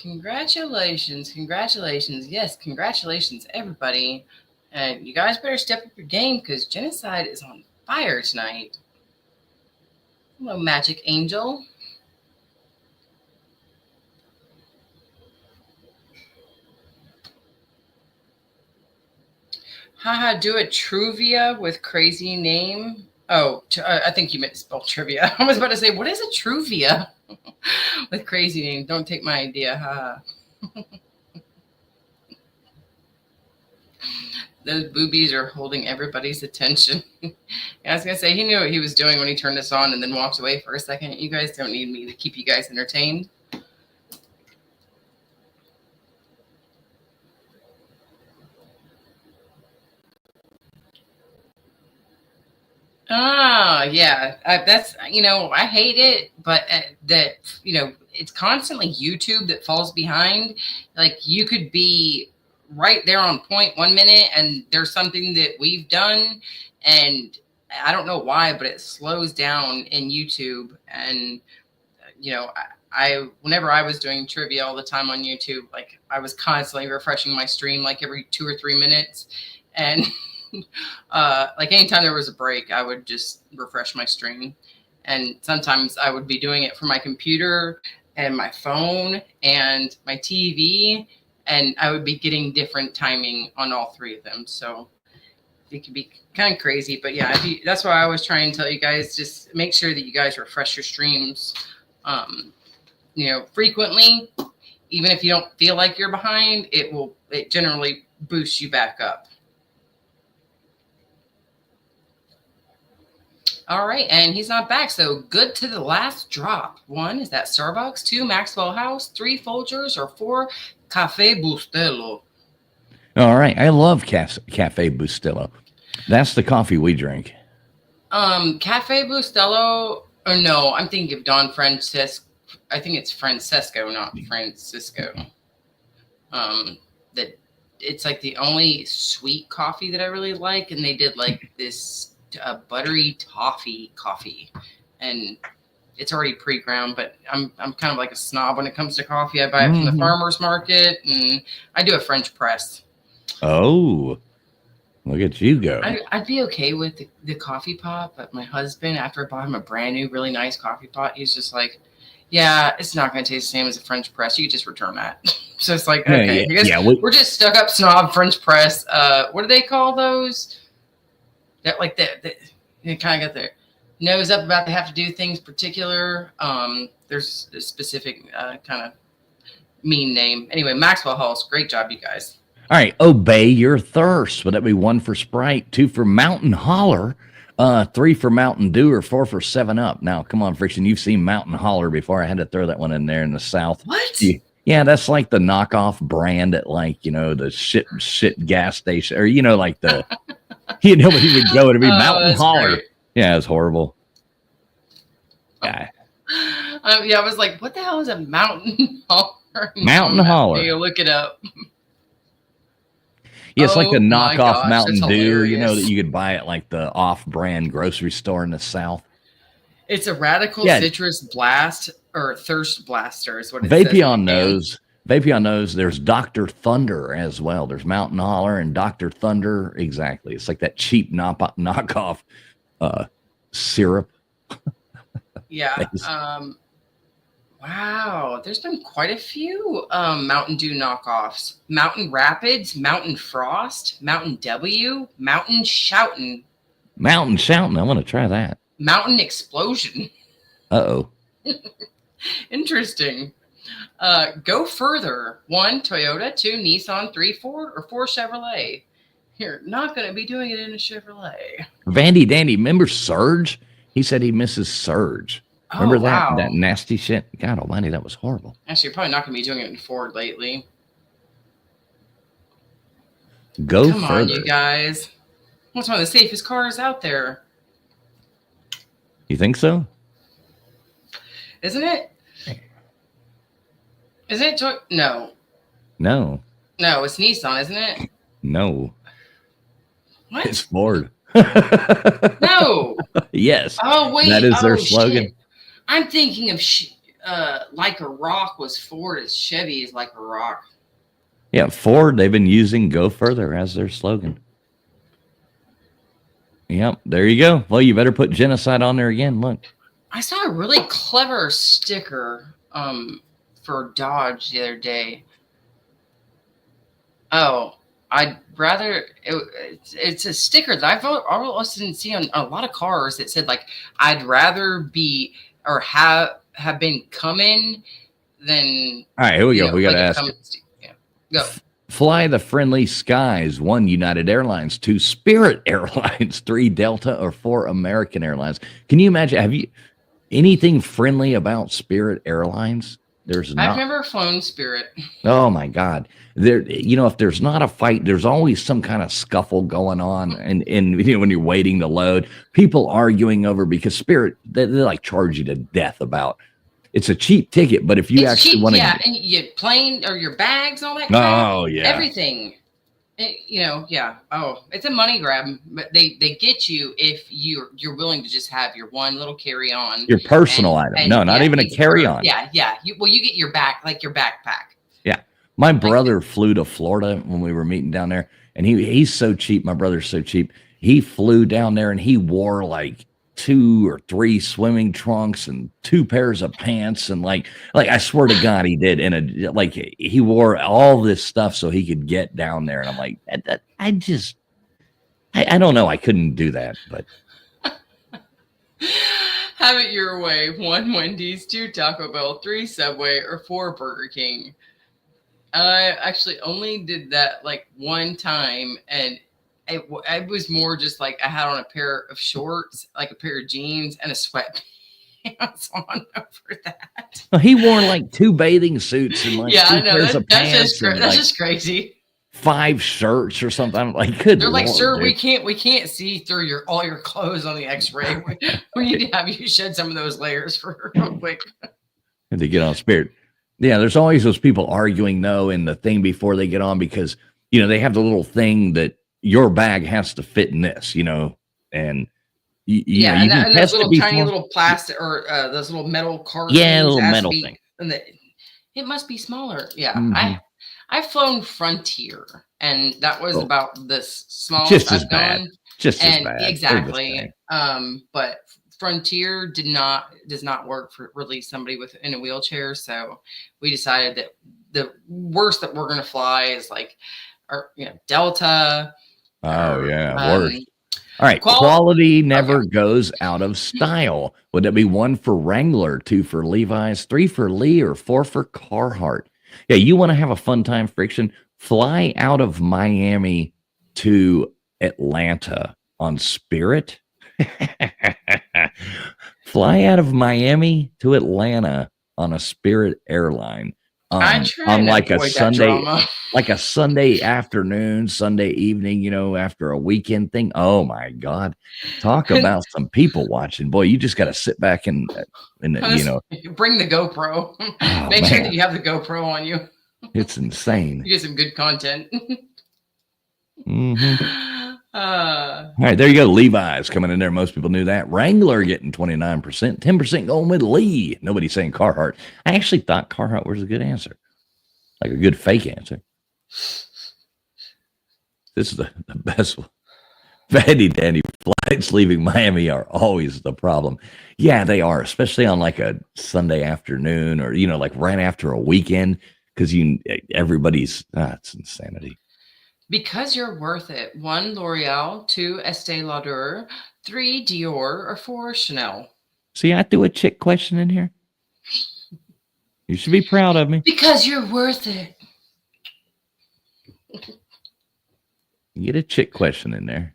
Speaker 2: Congratulations. Yes, congratulations, everybody. And you guys better step up your game because Genocide is on fire tonight. Hello, Magic Angel. Haha, do a trivia with crazy name. Oh, I think you meant to spell trivia. I was about to say, what is a trivia with crazy name? Don't take my idea. Haha. Those boobies are holding everybody's attention. I was going to say, he knew what he was doing when he turned this on and then walked away for a second. You guys don't need me to keep you guys entertained. Yeah. That's, I hate it, but it's constantly YouTube that falls behind. Like you could be right there on point 1 minute and there's something that we've done and I don't know why, but it slows down in YouTube. And, I whenever I was doing trivia all the time on YouTube, like I was constantly refreshing my stream like every 2 or 3 minutes. And like anytime there was a break, I would just refresh my stream. And sometimes I would be doing it from my computer and my phone and my TV. And I would be getting different timing on all 3 of them. So it could be kind of crazy. But yeah, that's why I always try and tell you guys, just make sure that you guys refresh your streams, frequently. Even if you don't feel like you're behind, it generally boosts you back up. All right, and he's not back, so good to the last drop. 1 is that Starbucks, 2 Maxwell House, 3 Folgers, or 4 Cafe Bustelo.
Speaker 1: All right. I love Cafe Bustelo. That's the coffee we drink.
Speaker 2: Cafe Bustelo. Or no, I'm thinking of Don Francisco. I think it's Francesco, not Francisco. That it's like the only sweet coffee that I really like, and they did like this buttery toffee coffee, and it's already pre-ground. But I'm kind of like a snob when it comes to coffee. I buy it from the farmers market, and I do a French press.
Speaker 1: Oh, look at you go.
Speaker 2: I'd be okay with the coffee pot, but my husband, after I bought him a brand new, really nice coffee pot, he's just like, yeah, it's not going to taste the same as a French press. You just return that. So it's like, okay, we're just stuck up snob French press. What do they call those? That like that you kind of got their nose up about they have to do things particular. There's a specific kind of mean name. Anyway, Maxwell Halls, great job, you guys.
Speaker 1: All right, obey your thirst. Would that be 1 for Sprite, 2 for Mountain Holler, 3 for Mountain Dew, or 4 for 7-Up? Now, come on, Friction, you've seen Mountain Holler before. I had to throw that one in there in the South.
Speaker 2: What?
Speaker 1: Yeah, that's like the knockoff brand at like, you know, the shit gas station, or, you know, like the, you know, he would go to be Mountain Holler. Great. Yeah, it's horrible. Yeah.
Speaker 2: Yeah, I was like, what the hell is a Mountain Holler?
Speaker 1: Mountain Holler.
Speaker 2: You look it up.
Speaker 1: Yeah, it's like the knockoff Mountain Dew, you know, that you could buy at like the off-brand grocery store in the South.
Speaker 2: It's a radical citrus blast or thirst blaster is what it says.
Speaker 1: Vapion knows there's Dr. Thunder as well. There's Mountain Holler and Dr. Thunder. Exactly. It's like that cheap knockoff syrup.
Speaker 2: Yeah. Wow, there's been quite a few Mountain Dew knockoffs. Mountain Rapids, Mountain Frost, Mountain W, Mountain Shoutin'.
Speaker 1: Mountain Shoutin', I want to try that.
Speaker 2: Mountain Explosion.
Speaker 1: Uh-oh.
Speaker 2: Interesting. Go Further. 1, Toyota, 2, Nissan, 3, Ford, or 4, Chevrolet. You're not going to be doing it in a Chevrolet.
Speaker 1: Vandy Dandy, remember Surge? He said he misses Surge. Remember that nasty shit? God almighty, that was horrible.
Speaker 2: Actually, you're probably not going to be doing it in Ford lately.
Speaker 1: Go
Speaker 2: Come
Speaker 1: Further.
Speaker 2: on, you guys. What's one of the safest cars out there?
Speaker 1: You think so?
Speaker 2: Isn't it? Isn't it? No.
Speaker 1: No.
Speaker 2: No, it's Nissan, isn't it?
Speaker 1: No.
Speaker 2: What?
Speaker 1: It's Ford.
Speaker 2: No.
Speaker 1: Yes.
Speaker 2: Oh, wait.
Speaker 1: That is their slogan.
Speaker 2: Shit. I'm thinking of Like a Rock was Ford as Chevy is Like a Rock.
Speaker 1: Yeah, Ford, they've been using Go Further as their slogan. Yep, there you go. Well, you better put genocide on there again. Look.
Speaker 2: I saw a really clever sticker for Dodge the other day. Oh, I'd rather it's a sticker that I've also seen on a lot of cars that said like I'd rather be or have been coming than.
Speaker 1: All right, here we go. We got to ask.
Speaker 2: Go.
Speaker 1: Fly the Friendly Skies. 1, United Airlines. 2, Spirit Airlines. 3, Delta, or 4, American Airlines. Can you imagine? Have you anything friendly about Spirit Airlines? There's not.
Speaker 2: I've never flown Spirit.
Speaker 1: Oh my God. There, you know, if there's not a fight, there's always some kind of scuffle going on. And you know, when you're waiting to load, people arguing over because Spirit, they like charge you to death about it's a cheap ticket. But if you actually want to,
Speaker 2: yeah, and your plane or your bags, all that crap,
Speaker 1: oh yeah,
Speaker 2: everything. You know, yeah. Oh, it's a money grab, but they get you if you're willing to just have your one little carry on,
Speaker 1: your personal item. No, not even a carry on.
Speaker 2: Yeah. You get your your backpack.
Speaker 1: Yeah, my brother flew to Florida when we were meeting down there, and he's so cheap. My brother's so cheap. He flew down there and he wore like 2 or 3 swimming trunks and 2 pairs of pants and like I swear to God he did he wore all this stuff so he could get down there, and I'm like I don't know, I couldn't do that, but
Speaker 2: have it your way. 1, Wendy's, 2, Taco Bell, 3, Subway, or 4, Burger King. I actually only did that like one time, and it was more just like I had on a pair of shorts, like a pair of jeans, and a sweatpants on over that.
Speaker 1: He wore like 2 bathing suits and like 2 pairs of pants.
Speaker 2: That's just crazy.
Speaker 1: 5 shirts or something. I'm like, good
Speaker 2: They're like,
Speaker 1: Lord,
Speaker 2: sir,
Speaker 1: dude.
Speaker 2: we can't see through all your clothes on the X-ray. We need to have you shed some of those layers for real quick.
Speaker 1: And to get on Spirit. Yeah, there's always those people arguing no in the thing before they get on because they have the little thing that your bag has to fit in this, and
Speaker 2: Yeah,
Speaker 1: you can
Speaker 2: and those
Speaker 1: test it
Speaker 2: little tiny
Speaker 1: before.
Speaker 2: little plastic or those little metal cart
Speaker 1: Yeah, a
Speaker 2: things
Speaker 1: little
Speaker 2: has to
Speaker 1: metal
Speaker 2: be,
Speaker 1: thing.
Speaker 2: and it must be smaller. Yeah,
Speaker 1: Hmm.
Speaker 2: I've flown Frontier, and that was
Speaker 1: Oh,
Speaker 2: about the smallest
Speaker 1: just as
Speaker 2: I've
Speaker 1: bad.
Speaker 2: gone.
Speaker 1: Just as
Speaker 2: And
Speaker 1: bad. They're the
Speaker 2: exactly,
Speaker 1: same.
Speaker 2: but Frontier does not work for really somebody in a wheelchair. So we decided that the worst that we're going to fly is like, or Delta
Speaker 1: Oh
Speaker 2: or
Speaker 1: yeah, worse. All right,
Speaker 2: qual.
Speaker 1: quality
Speaker 2: Okay,
Speaker 1: never goes out of style. Would that be 1 for Wrangler, 2 for Levi's, 3 for Lee, or 4 for Carhartt? Yeah, you want to have a fun time, Friction? Fly out of Miami to Atlanta on Spirit. Fly out of Miami to Atlanta on a Spirit airline.
Speaker 2: I try
Speaker 1: On
Speaker 2: and
Speaker 1: like a
Speaker 2: avoid that
Speaker 1: Sunday,
Speaker 2: drama.
Speaker 1: like a Sunday afternoon, Sunday evening, after a weekend thing. Oh my God. Talk about some people watching. Boy, you just got to sit back and
Speaker 2: Bring the GoPro.
Speaker 1: oh
Speaker 2: Make sure that
Speaker 1: man,
Speaker 2: you have the GoPro on you.
Speaker 1: it's insane.
Speaker 2: You get some good content.
Speaker 1: Hmm.
Speaker 2: uh,
Speaker 1: All right, there you go. Levi's coming in there. Most people knew that. Wrangler getting 29%, 10% going with Lee. Nobody's saying Carhartt. I actually thought Carhartt was a good answer, like a good fake answer. This is the best one. Vandy Dandy flights leaving Miami are always the problem. Yeah, they are, especially on like a Sunday afternoon or, like right after a weekend because everybody's, it's insanity.
Speaker 2: because you're worth it. 1, L'Oreal. 2, Estee Lauder. 3, Dior. Or 4, Chanel.
Speaker 1: See, I threw a chick question in here. You should be proud of me.
Speaker 2: Because you're worth it.
Speaker 1: You get a chick question in there.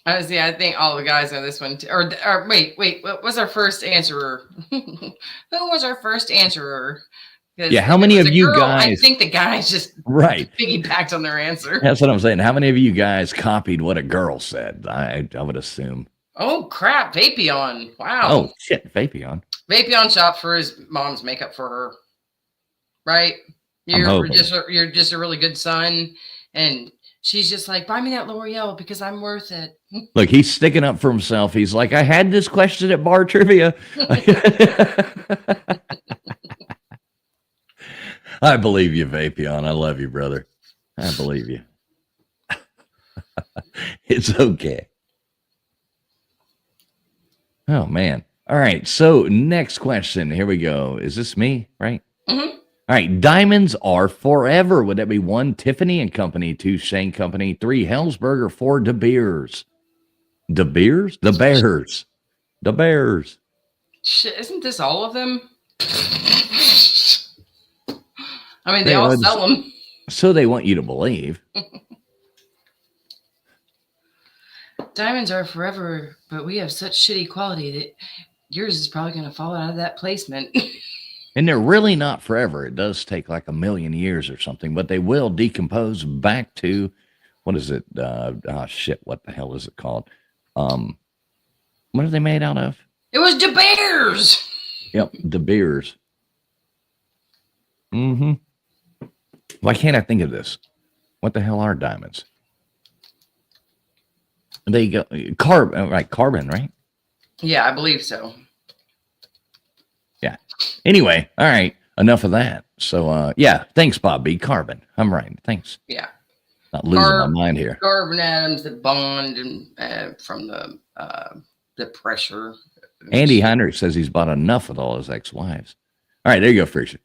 Speaker 2: Honestly, I think all the guys know this one. Or wait, what was our first answerer? Who was our first answerer?
Speaker 1: Yeah,
Speaker 2: Because
Speaker 1: how
Speaker 2: if it
Speaker 1: many
Speaker 2: was
Speaker 1: of
Speaker 2: a
Speaker 1: you
Speaker 2: girl, I
Speaker 1: guys?
Speaker 2: think the guys just
Speaker 1: Right.
Speaker 2: piggybacked on their answer.
Speaker 1: That's what I'm saying. How many of you guys copied what a girl said? I would assume.
Speaker 2: Oh crap, Vapion! Wow,
Speaker 1: Oh shit, Vapion.
Speaker 2: Vapion shopped for his mom's makeup for her. Right?
Speaker 1: I'm hoping.
Speaker 2: You're just a really good son, and she's just like, buy me that L'Oreal because I'm worth it.
Speaker 1: Look, he's sticking up for himself. He's like, I had this question at bar trivia. I believe you, Vapion. I love you, brother. I believe you. It's okay. Oh, man. All right. So, next question. Here we go. Is this me? Right?
Speaker 2: Mm-hmm.
Speaker 1: All right. Diamonds are forever. Would that be 1, Tiffany and Company, 2, Shane Company, 3, Hellsberg, or 4, De Beers? De Beers? The Bears. The Bears.
Speaker 2: Shit, isn't this all of them? I mean, they all sell them.
Speaker 1: So they want you to believe.
Speaker 2: Diamonds are forever, but we have such shitty quality that yours is probably going to fall out of that placement.
Speaker 1: And they're really not forever. It does take like 1,000,000 years or something, but they will decompose back to, what is it? Shit, what the hell is it called? What are they made out of?
Speaker 2: It was De Beers.
Speaker 1: Yep, De Beers. Mm-hmm. Why can't I think of this? What the hell are diamonds? They go carbon, right? Carbon, right?
Speaker 2: Yeah, I believe so.
Speaker 1: Yeah. Anyway, all right. Enough of that. So, yeah. Thanks, Bob B. Carbon. I'm right. Thanks.
Speaker 2: Yeah.
Speaker 1: Not losing my mind here.
Speaker 2: Carbon atoms that bond and from the pressure.
Speaker 1: Andy Heinrich says he's bought enough with all his ex-wives. All right, there you go, Friction.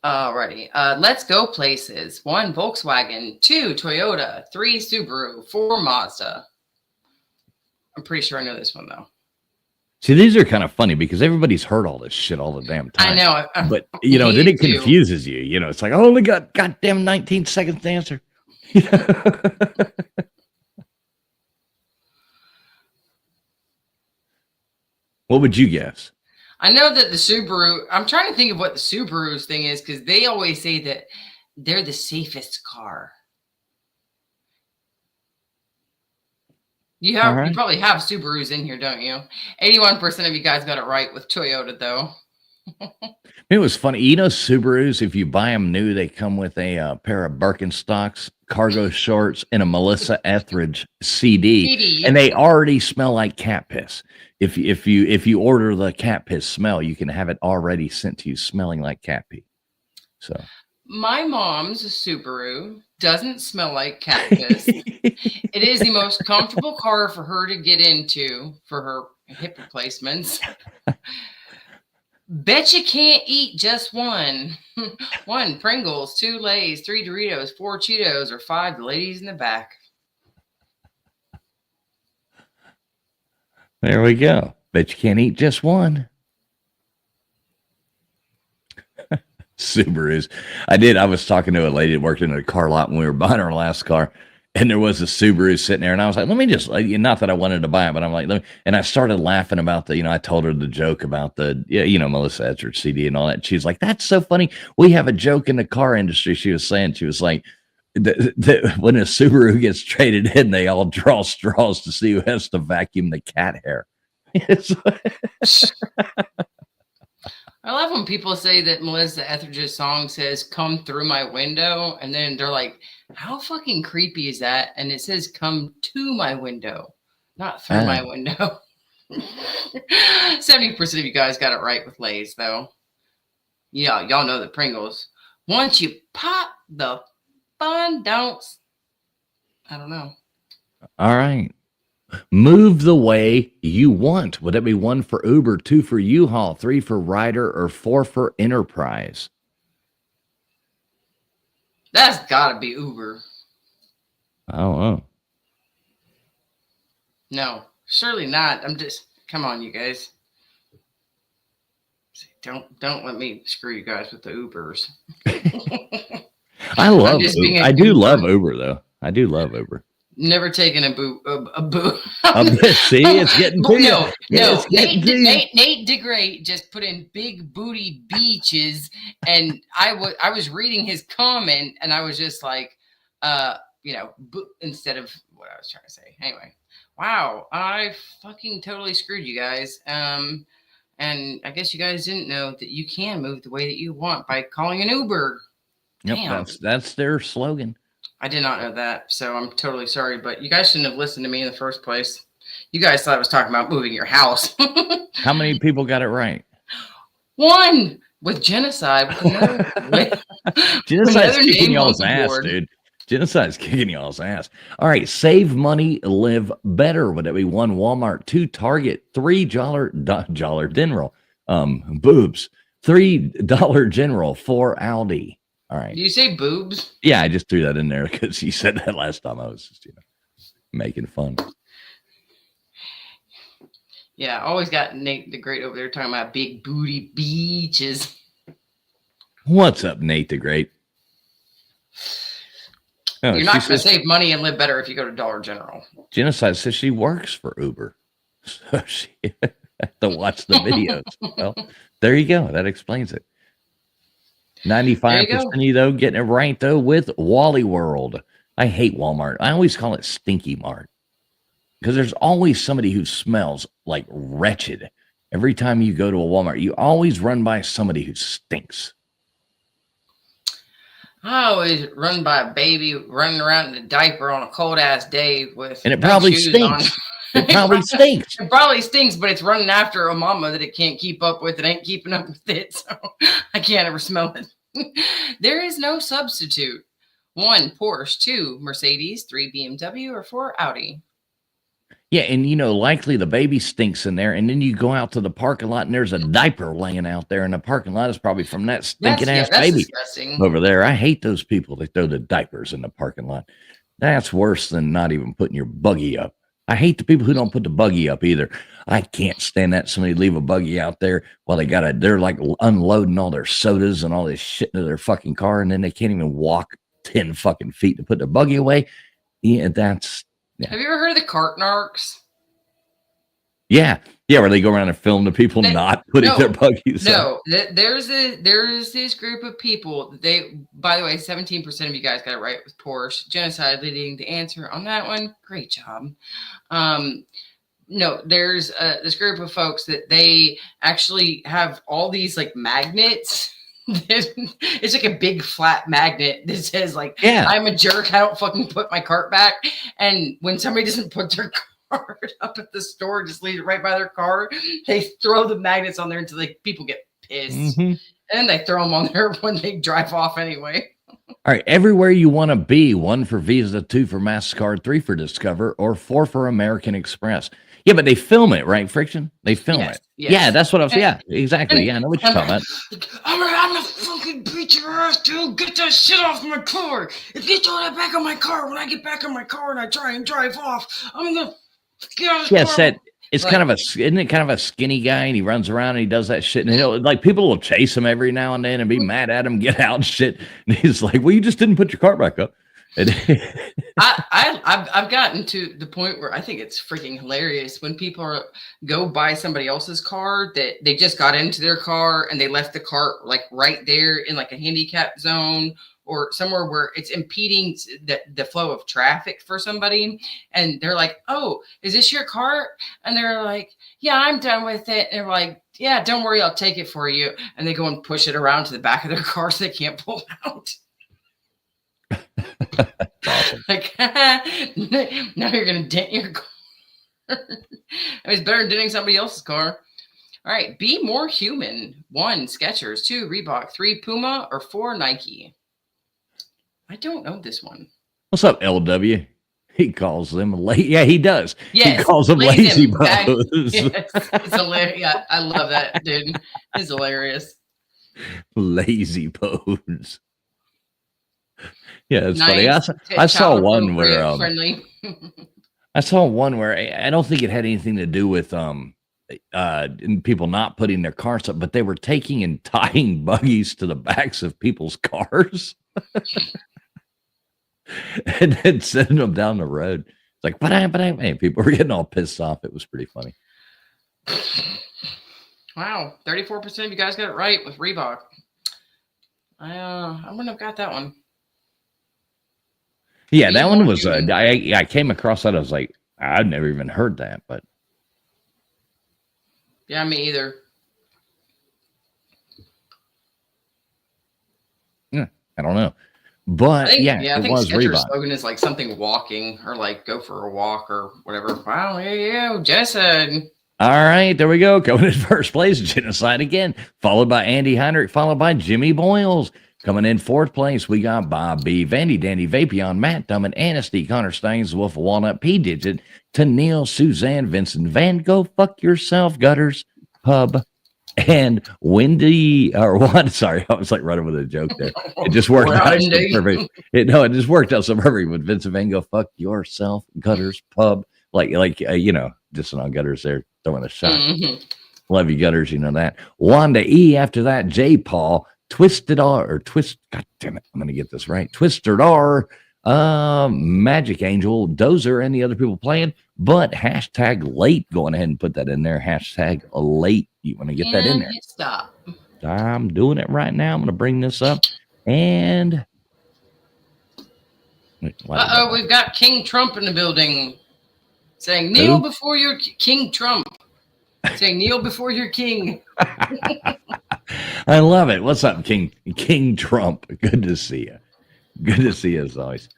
Speaker 2: Alrighty. Let's go places. 1, Volkswagen. 2, Toyota. 3, Subaru. 4, Mazda. I'm pretty sure I know this one, though.
Speaker 1: See, these are kind of funny because everybody's heard all this shit all the damn time.
Speaker 2: I know.
Speaker 1: But, then it confuses you. It's like, I only got goddamn 19 seconds to answer. What would you guess?
Speaker 2: I know that the Subaru, I'm trying to think of what the Subaru's thing is because they always say that They're the safest car. You
Speaker 1: All
Speaker 2: you
Speaker 1: right.
Speaker 2: probably have Subarus in here, don't you? 81% of you guys got it right with Toyota, though.
Speaker 1: It was funny. You know, Subarus, if you buy them new, they come with a pair of Birkenstocks, cargo shorts, and a Melissa Etheridge CD,
Speaker 2: CD,
Speaker 1: and
Speaker 2: yep.
Speaker 1: they already smell like cat piss. If you order the cat piss smell, you can have it already sent to you, smelling like cat pee. So
Speaker 2: My mom's Subaru doesn't smell like cat piss. It is the most comfortable car for her to get into for her hip replacements. Bet you can't eat just one. One Pringles, 2 Lay's, 3 Doritos, 4 Cheetos, or 5 the ladies in the back.
Speaker 1: there we go. Bet you can't eat just one. Subarus. I was talking to a lady that worked in a car lot when we were buying our last car, and there was a Subaru sitting there, and I was like, let me just, not that I wanted to buy it, but I'm like, and I started laughing about I told her the joke about the, Melissa Etheridge CD and all that. She's like, that's so funny. We have a joke in the car industry. She was like, when a Subaru gets traded in, they all draw straws to see who has to vacuum the cat hair.
Speaker 2: I love when people say that Melissa Etheridge's song says "Come through my window," and then they're like, "How fucking creepy is that?" And it says "Come to my window," not through my window. 70% of you guys got it right with Lay's, though. Yeah, y'all know the Pringles. Once you pop, the fun don't. I don't know.
Speaker 1: All right. Move the way you want. Would that be 1 for Uber, 2 for U-Haul, 3 for Ryder, or 4 for Enterprise?
Speaker 2: That's got to be Uber.
Speaker 1: I don't know.
Speaker 2: No, surely not. Come on, you guys. Don't let me screw you guys with the Ubers.
Speaker 1: I love Uber. I do love Uber, though. I do love Uber.
Speaker 2: Never taken a boo.
Speaker 1: See, it's getting to you.
Speaker 2: No. Nate DeGrey just put in big booty beaches, and I was reading his comment, and I was just like, instead of what I was trying to say. Anyway, wow, I fucking totally screwed you guys. And I guess you guys didn't know that you can move the way that you want by calling an Uber.
Speaker 1: Yep,
Speaker 2: Damn.
Speaker 1: that's their slogan.
Speaker 2: I did not know that, so I'm totally sorry, but you guys shouldn't have listened to me in the first place. You guys thought I was talking about moving your house.
Speaker 1: How many people got it right?
Speaker 2: 1 with genocide.
Speaker 1: Genocide's kicking y'all's ass, dude. Genocide's kicking y'all's ass. All right, save money, live better. Would that be 1 Walmart, 2 Target, 3 Dollar General, boobs, $3 General, 4 Aldi. All right.
Speaker 2: Do you say boobs?
Speaker 1: Yeah, I just threw that in there because you said that last time. I was just, making fun.
Speaker 2: Yeah, I always got Nate the Great over there talking about big booty beaches.
Speaker 1: What's up, Nate the Great?
Speaker 2: Oh, you're not going to save money and live better if you go to Dollar General.
Speaker 1: Genocide says she works for Uber, so she had to watch the videos. Well, there you go. That explains it. 95% of you, though, getting it right, though, with Wally World. I hate Walmart. I always call it Stinky Mart because there's always somebody who smells like wretched. Every time you go to a Walmart, you always run by somebody who stinks.
Speaker 2: I always run by a baby running around in a diaper on a cold-ass day with
Speaker 1: and it probably stinks. It probably stinks.
Speaker 2: It probably stinks, but it's running after a mama that it can't keep up with. It ain't keeping up with it, so I can't ever smell it. There is no substitute. 1 Porsche, 2 Mercedes, 3 BMW, or 4 Audi.
Speaker 1: Yeah, and likely the baby stinks in there, and then you go out to the parking lot, and there's a diaper laying out there in the parking lot. It's probably from that stinking ass baby
Speaker 2: disgusting.
Speaker 1: Over there. I hate those people that throw the diapers in the parking lot. That's worse than not even putting your buggy up. I hate the people who don't put the buggy up either. I can't stand that. Somebody leave a buggy out there while they're like unloading all their sodas and all this shit into their fucking car, and then they can't even walk 10 fucking feet to put the buggy away. Yeah, that's. Yeah.
Speaker 2: Have you ever heard of the cart narcs?
Speaker 1: Yeah. Yeah, where they go around and film the people
Speaker 2: That,
Speaker 1: not putting their
Speaker 2: no,
Speaker 1: buggies up.
Speaker 2: no. There's this group of people. They, by the way, 17% of you guys got it right with Porsche genocide leading the answer on that one. Great job. Um, no, there's this group of folks that they actually have all these like magnets. It's like a big flat magnet that says like,
Speaker 1: Yeah.
Speaker 2: I'm a jerk, I don't fucking put my cart back. And when somebody doesn't put their cart up at the store, just leave it right by their car, they throw the magnets on there until like people get pissed.
Speaker 1: Mm-hmm.
Speaker 2: And they throw them on there when they drive off anyway.
Speaker 1: All right, everywhere you want to be, 1 for Visa, 2 for MasterCard, 3 for Discover, or 4 for American Express. Yeah, but they film it, right, Friction? They film
Speaker 2: Yes,
Speaker 1: it.
Speaker 2: yes.
Speaker 1: Yeah, that's what I was. Yeah, exactly. Yeah, I know what you're talking about.
Speaker 2: I'm gonna fucking beat your ass, dude. Get that shit off my car. If you throw that back on my car, when I get back in my car and I try and drive off, I'm gonna get out of the
Speaker 1: Yes,
Speaker 2: car.
Speaker 1: it's
Speaker 2: Like,
Speaker 1: kind of isn't it kind of a skinny guy and he runs around and he does that shit and like people will chase him every now and then and be mad at him, get out and shit. And he's like, well, you just didn't put your car back up. And
Speaker 2: I've gotten to the point where I think it's freaking hilarious when people go buy somebody else's car that they just got into their car and they left the cart like right there in like a handicap zone or somewhere where it's impeding the flow of traffic for somebody. And they're like, oh, is this your cart? And they're like, yeah, I'm done with it. And they're like, yeah, don't worry, I'll take it for you. And they go and push it around to the back of their car so they can't pull it out.
Speaker 1: awesome.
Speaker 2: Like, now you're gonna dent your car. I mean, it's better than denting somebody else's car. All right, be more human. 1, Skechers. 2, Reebok. 3, Puma. Or 4, Nike. I don't know this one.
Speaker 1: What's up, LW? He calls them yeah, he does.
Speaker 2: Yes,
Speaker 1: he calls them lazy bros.
Speaker 2: Yes, it's hilarious. Yeah, I love that, dude. It's hilarious.
Speaker 1: Lazy pose. Yeah, it's
Speaker 2: Nice,
Speaker 1: funny. I saw one where
Speaker 2: friendly.
Speaker 1: I saw one where I don't think it had anything to do with people not putting their cars up, but they were taking and tying buggies to the backs of people's cars and then sending them down the road. It's like, but hey, people were getting all pissed off. It was pretty funny.
Speaker 2: Wow, 34% of you guys got it right with Reebok. I wouldn't have got that one.
Speaker 1: Yeah, that one was. I came across that. I was like, I'd never even heard that, but
Speaker 2: yeah, me either.
Speaker 1: Yeah, I don't know, but
Speaker 2: I think
Speaker 1: it was
Speaker 2: Skechers'
Speaker 1: Reebok.
Speaker 2: slogan is like something walking or like go for a walk or whatever. Wow, yeah, Jensen.
Speaker 1: All right, there we go. Coming in first place, Genocide again, followed by Andy Heinrich, followed by Jimmy Boyles. Coming in fourth place, we got Bob B, Vandy, Dandy, Vapion, Matt Dummett, Anasty, Connor Steins, Wolf of Walnut, P Digit, Tennille, Suzanne, Vincent, Van, Go Fuck Yourself, Gutters, Pub, and Wendy, or what? Sorry, I was like running with a joke there. It just worked out so perfect. It just worked out so perfect with Vincent Van, Go Fuck Yourself, Gutters, Pub, just on Gutters there, throwing a shot. Mm-hmm. Love you, Gutters, you know that. Wanda E, after that, J. Paul, Twisted R, or Twist, God damn it, I'm going to get this right. Twisted R, Magic Angel, Dozer, and the other people playing, but hashtag late, going ahead and put that in there. Hashtag late. You want to get that in there?
Speaker 2: Stop.
Speaker 1: I'm doing it right now. I'm going to bring this up. And
Speaker 2: we've got King Trump in the building saying, kneel before your King Trump. Saying, kneel before your king.
Speaker 1: I love it. What's up, King Trump? Good to see you. Good to see you as always.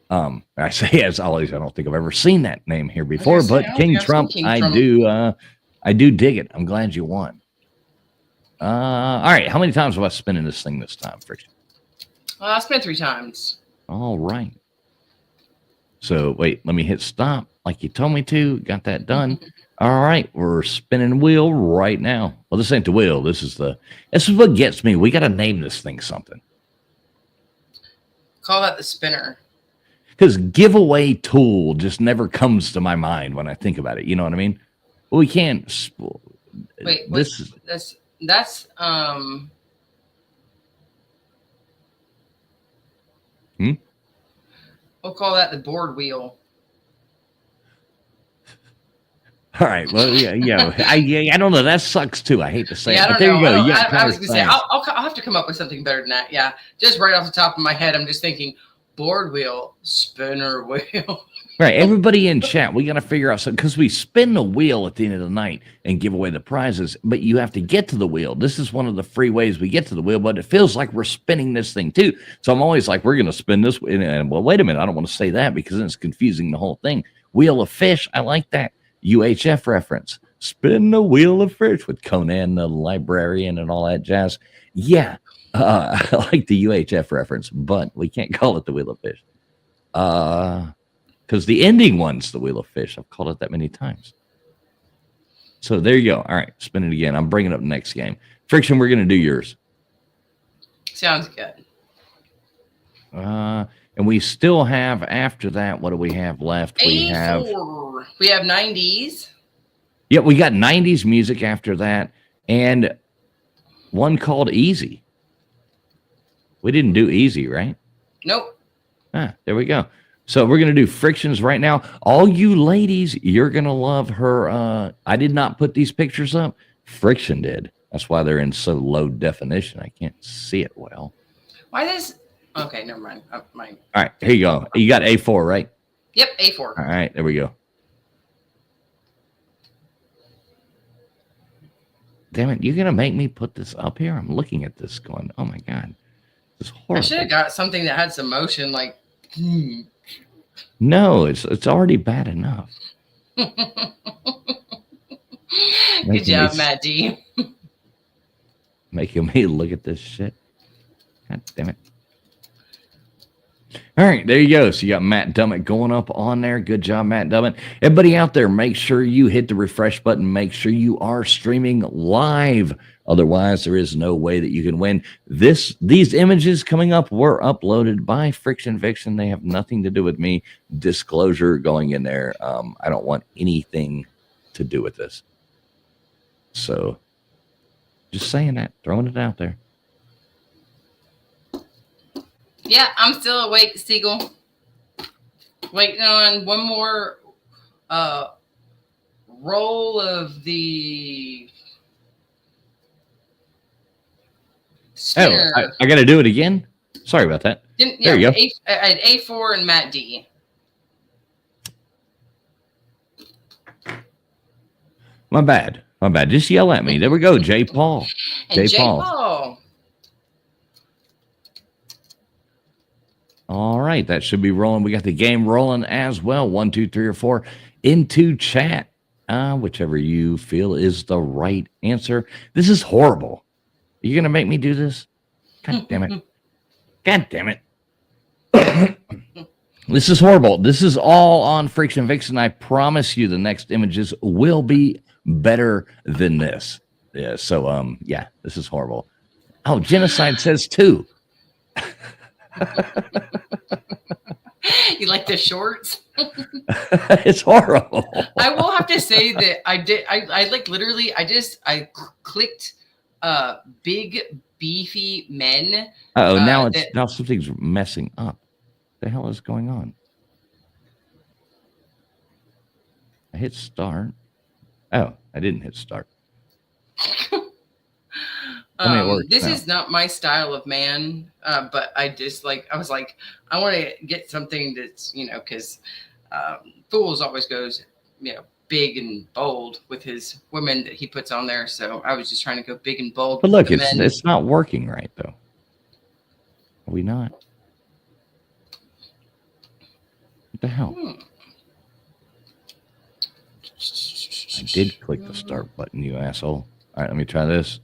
Speaker 1: I say as always, I don't think I've ever seen that name here before, but King Trump, I do dig it. I'm glad you won. All right. How many times have I spinning this thing this time, Friction?
Speaker 2: I spent 3 times.
Speaker 1: All right. So wait, let me hit stop like you told me to. Got that done. All right, we're spinning wheel right now. Well, this ain't the wheel. This is what gets me. We got to name this thing something.
Speaker 2: Call that the spinner.
Speaker 1: Because giveaway tool just never comes to my mind when I think about it. You know what I mean? Well, we can't.
Speaker 2: Wait, that's We'll call that the board wheel.
Speaker 1: All right. Well, yeah. I don't know. That sucks too. I hate to say
Speaker 2: Yeah,
Speaker 1: it,
Speaker 2: I
Speaker 1: but
Speaker 2: don't
Speaker 1: there
Speaker 2: know.
Speaker 1: you go. You got
Speaker 2: I was gonna say
Speaker 1: counter-science.
Speaker 2: I'll have to come up with something better than that. Yeah, just right off the top of my head, I'm just thinking board wheel, spinner wheel.
Speaker 1: Right. Everybody in chat, we got to figure out something because we spin the wheel at the end of the night and give away the prizes, but you have to get to the wheel. This is one of the free ways we get to the wheel, but it feels like we're spinning this thing too. So I'm always like, we're going to spin this. And well, wait a minute. I don't want to say that because then it's confusing the whole thing. Wheel of Fish. I like that. UHF reference. Spin the Wheel of Fish with Conan the librarian and all that jazz. Yeah. I like the UHF reference, but we can't call it the Wheel of Fish. Because the ending one's the Wheel of Fish. I've called it that many times. So there you go. All right, spin it again. I'm bringing up the next game. Friction, we're going to do yours.
Speaker 2: Sounds good.
Speaker 1: And we still have, after that, what do we have left? We have
Speaker 2: 90s.
Speaker 1: Yeah, we got 90s music after that. And one called Easy. We didn't do Easy, right?
Speaker 2: Nope.
Speaker 1: There we go. So we're going to do Frictions right now. All you ladies, you're going to love her. I did not put these pictures up. Friction did. That's why they're in so low definition. I can't see it well.
Speaker 2: Why this? Okay, never mind. Mine.
Speaker 1: All right, here you go. You got A4, right?
Speaker 2: Yep, A4.
Speaker 1: All right, there we go. Damn it, you're going to make me put this up here? I'm looking at this going, oh my God. This is horrible.
Speaker 2: I should have got something that had some motion like...
Speaker 1: No, it's already bad enough.
Speaker 2: Good job, Matt D.
Speaker 1: Making me look at this shit. God damn it. All right, there you go. So you got Matt Dummett going up on there. Good job, Matt Dummett. Everybody out there, make sure you hit the refresh button. Make sure you are streaming live. Otherwise, there is no way that you can win. These images coming up were uploaded by Friction Vixen. They have nothing to do with me. Disclosure going in there. I don't want anything to do with this. So just saying that, throwing it out there.
Speaker 2: Yeah, I'm still awake, Siegel. Waiting on one more roll of the spinner.
Speaker 1: Oh, I got to do it again? Sorry about that. There you go.
Speaker 2: I had A4 and Matt D.
Speaker 1: My bad. Just yell at me. There we go, J. Paul.
Speaker 2: And J. Paul.
Speaker 1: All right, that should be rolling. We got the game rolling as well. 1, 2, 3, or 4 into chat. Whichever you feel is the right answer. This is horrible. Are you going to make me do this? God damn it. God damn it. This is horrible. This is all on Friction Vixen. I promise you the next images will be better than this. Yeah, so, yeah, this is horrible. Oh, Genocide says 2.
Speaker 2: You like the shorts?
Speaker 1: It's horrible.
Speaker 2: I will have to say that I like literally I clicked big beefy men.
Speaker 1: Now something's messing up. What the hell is going on? I hit start. Oh, I didn't hit start.
Speaker 2: This is not my style of man, but I was like, I want to get something that's, because Fools always goes, big and bold with his women that he puts on there. So I was just trying to go big and bold.
Speaker 1: But look, it's not working right, though. Are we not? What the hell? I did click the start button, you asshole. All right, let me try this.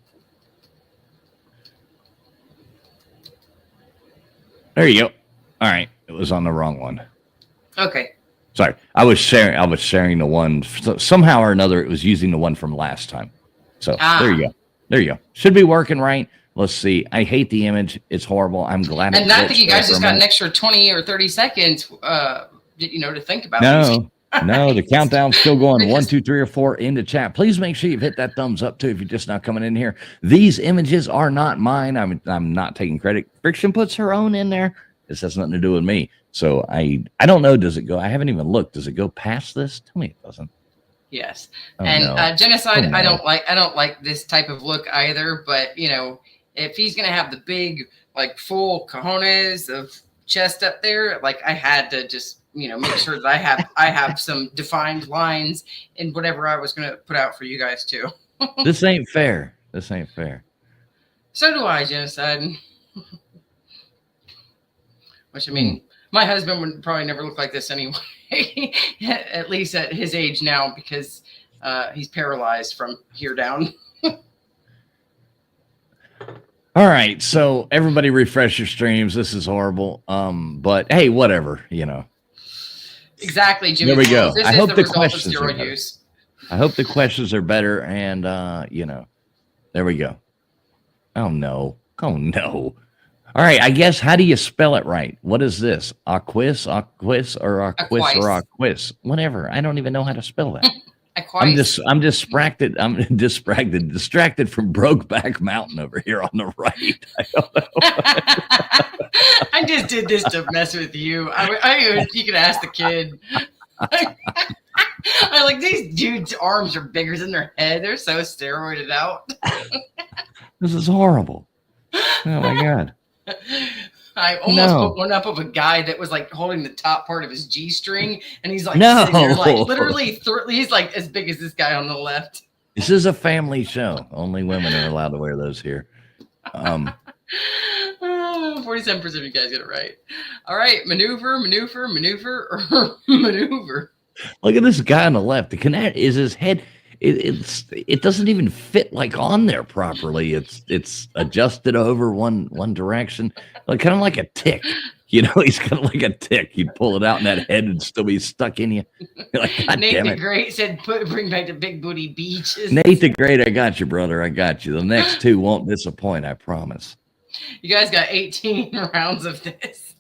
Speaker 1: There you go. All right, it was on the wrong one.
Speaker 2: Okay.
Speaker 1: Sorry, I was sharing the one. Somehow or another, it was using the one from last time. So there you go. Should be working right. Let's see. I hate the image. It's horrible. I'm glad.
Speaker 2: And I think you guys just got an extra 20 or 30 seconds, to think about.
Speaker 1: No, the countdown's still going. 1, 2, 3, or 4 into chat. Please make sure you've hit that thumbs up too if you're just now coming in here. These images are not mine. I'm not taking credit. Friction puts her own in there. This has nothing to do with me. So I don't know. Does it go? I haven't even looked. Does it go past this? Tell me it doesn't.
Speaker 2: Yes.
Speaker 1: Oh
Speaker 2: And
Speaker 1: no. Oh
Speaker 2: genocide,
Speaker 1: no.
Speaker 2: I don't like this type of look either, but you know, if he's gonna have the big, like full cojones of chest up there, like I had to just, you know, make sure that I have some defined lines in whatever I was gonna put out for you guys too.
Speaker 1: This ain't fair. This ain't fair.
Speaker 2: So do I, genocide. Which I
Speaker 1: Hmm.
Speaker 2: mean, my husband would probably never look like this anyway. At least at his age now, because he's paralyzed from here down.
Speaker 1: All right, so everybody refresh your streams. This is horrible. But hey, whatever, you know.
Speaker 2: Exactly, Jimmy
Speaker 1: There we
Speaker 2: Balls.
Speaker 1: go.
Speaker 2: This
Speaker 1: I
Speaker 2: is
Speaker 1: hope
Speaker 2: the
Speaker 1: the
Speaker 2: result of
Speaker 1: questions are
Speaker 2: steroid
Speaker 1: better.
Speaker 2: use.
Speaker 1: I hope the questions are better, and you know, there we go. Oh no. Oh no. All right, I guess how do you spell it right? What is this? Aquis, aquis, or aquis or
Speaker 2: Aquise.
Speaker 1: aquis? Whatever. I don't even know how to spell that.
Speaker 2: Aquise.
Speaker 1: I'm distracted. I'm distracted from Brokeback Mountain over here on the right. I don't know.
Speaker 2: I just did this to mess with you. You can ask the kid. I like these dudes' arms are bigger than their head. They're so steroided out.
Speaker 1: This is horrible. Oh my god.
Speaker 2: I almost put one up of a guy that was like holding the top part of his G string, and he's like sitting there, like literally, he's like as big as this guy on the left.
Speaker 1: This is a family show. Only women are allowed to wear those here.
Speaker 2: 47% of you guys get it right. All right, maneuver, or maneuver.
Speaker 1: Look at this guy on the left. The connect is his head. It doesn't even fit like on there properly. It's adjusted over one direction, like kind of like a tick. You know, he's kind of like a tick. You'd pull it out, and that head would still be stuck in you. You're like, God
Speaker 2: Nate
Speaker 1: damn
Speaker 2: the
Speaker 1: it.
Speaker 2: Great said, "Bring back the big booty beaches."
Speaker 1: Nate the Great, I got you, brother. I got you. The next two won't disappoint. I promise.
Speaker 2: You guys got 18 rounds of this.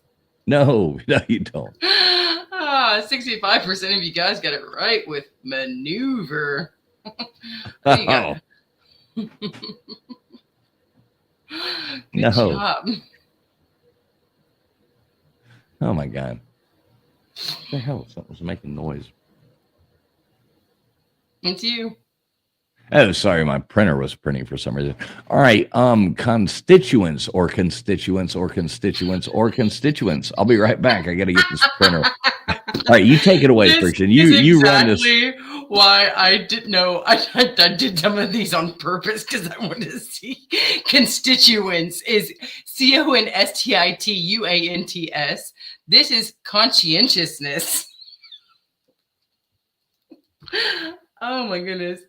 Speaker 1: No, you don't.
Speaker 2: 65% of you guys got it right with maneuver. Good
Speaker 1: No.
Speaker 2: job.
Speaker 1: Oh my god. What the hell? Something's making noise.
Speaker 2: It's you.
Speaker 1: Oh, sorry, my printer was printing for some reason. All right, constituents or constituents or constituents or constituents. I'll be right back. I got to get this printer. All right, you take it away, Friction. You run this.
Speaker 2: Why I didn't know. I did some of these on purpose because I wanted to see. Constituents is CONSTITUANTS. This is conscientiousness. Oh my goodness.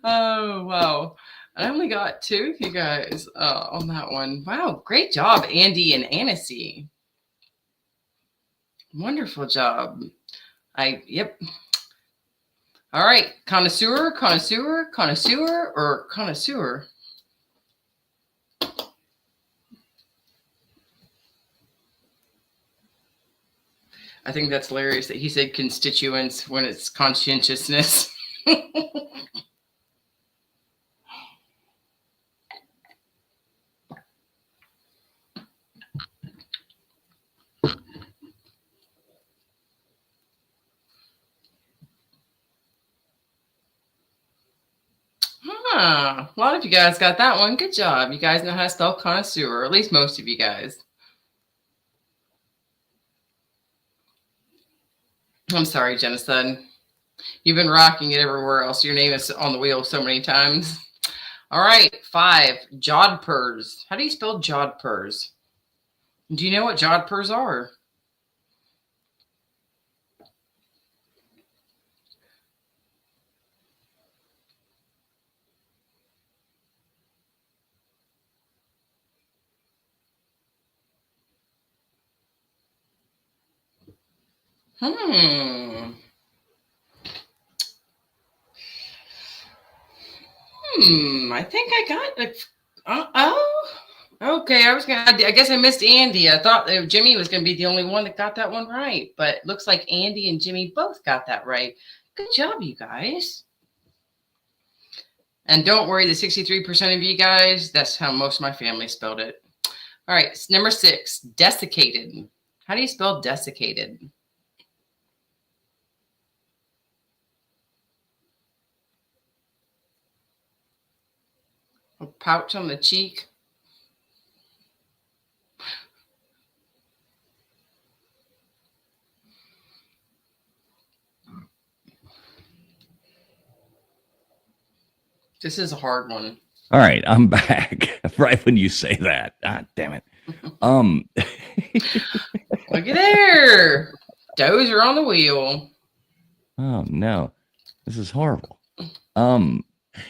Speaker 2: Oh wow. I only got two of you guys on that one. Wow, great job, Andy and Annecy. Wonderful job. Yep. All right, connoisseur, or connoisseur? I think that's hilarious that he said constituents when it's conscientiousness. A lot of you guys got that one. Good job. You guys know how to spell connoisseur, or at least most of you guys. I'm sorry, Genocide. You've been rocking it everywhere else. Your name is on the wheel so many times. All right, 5, jodhpurs. How do you spell jodhpurs? Do you know what jodhpurs are? I think I got it. Okay. I guess I missed Andy. I thought Jimmy was going to be the only one that got that one right, but it looks like Andy and Jimmy both got that right. Good job, you guys. And don't worry, the 63% of you guys, that's how most of my family spelled it. All right, number 6, desiccated. How do you spell desiccated? A pouch on the cheek. This is a hard one.
Speaker 1: All right, I'm back. Right when you say that. Ah, damn it.
Speaker 2: Look at there. Dozer on the wheel.
Speaker 1: Oh no, this is horrible.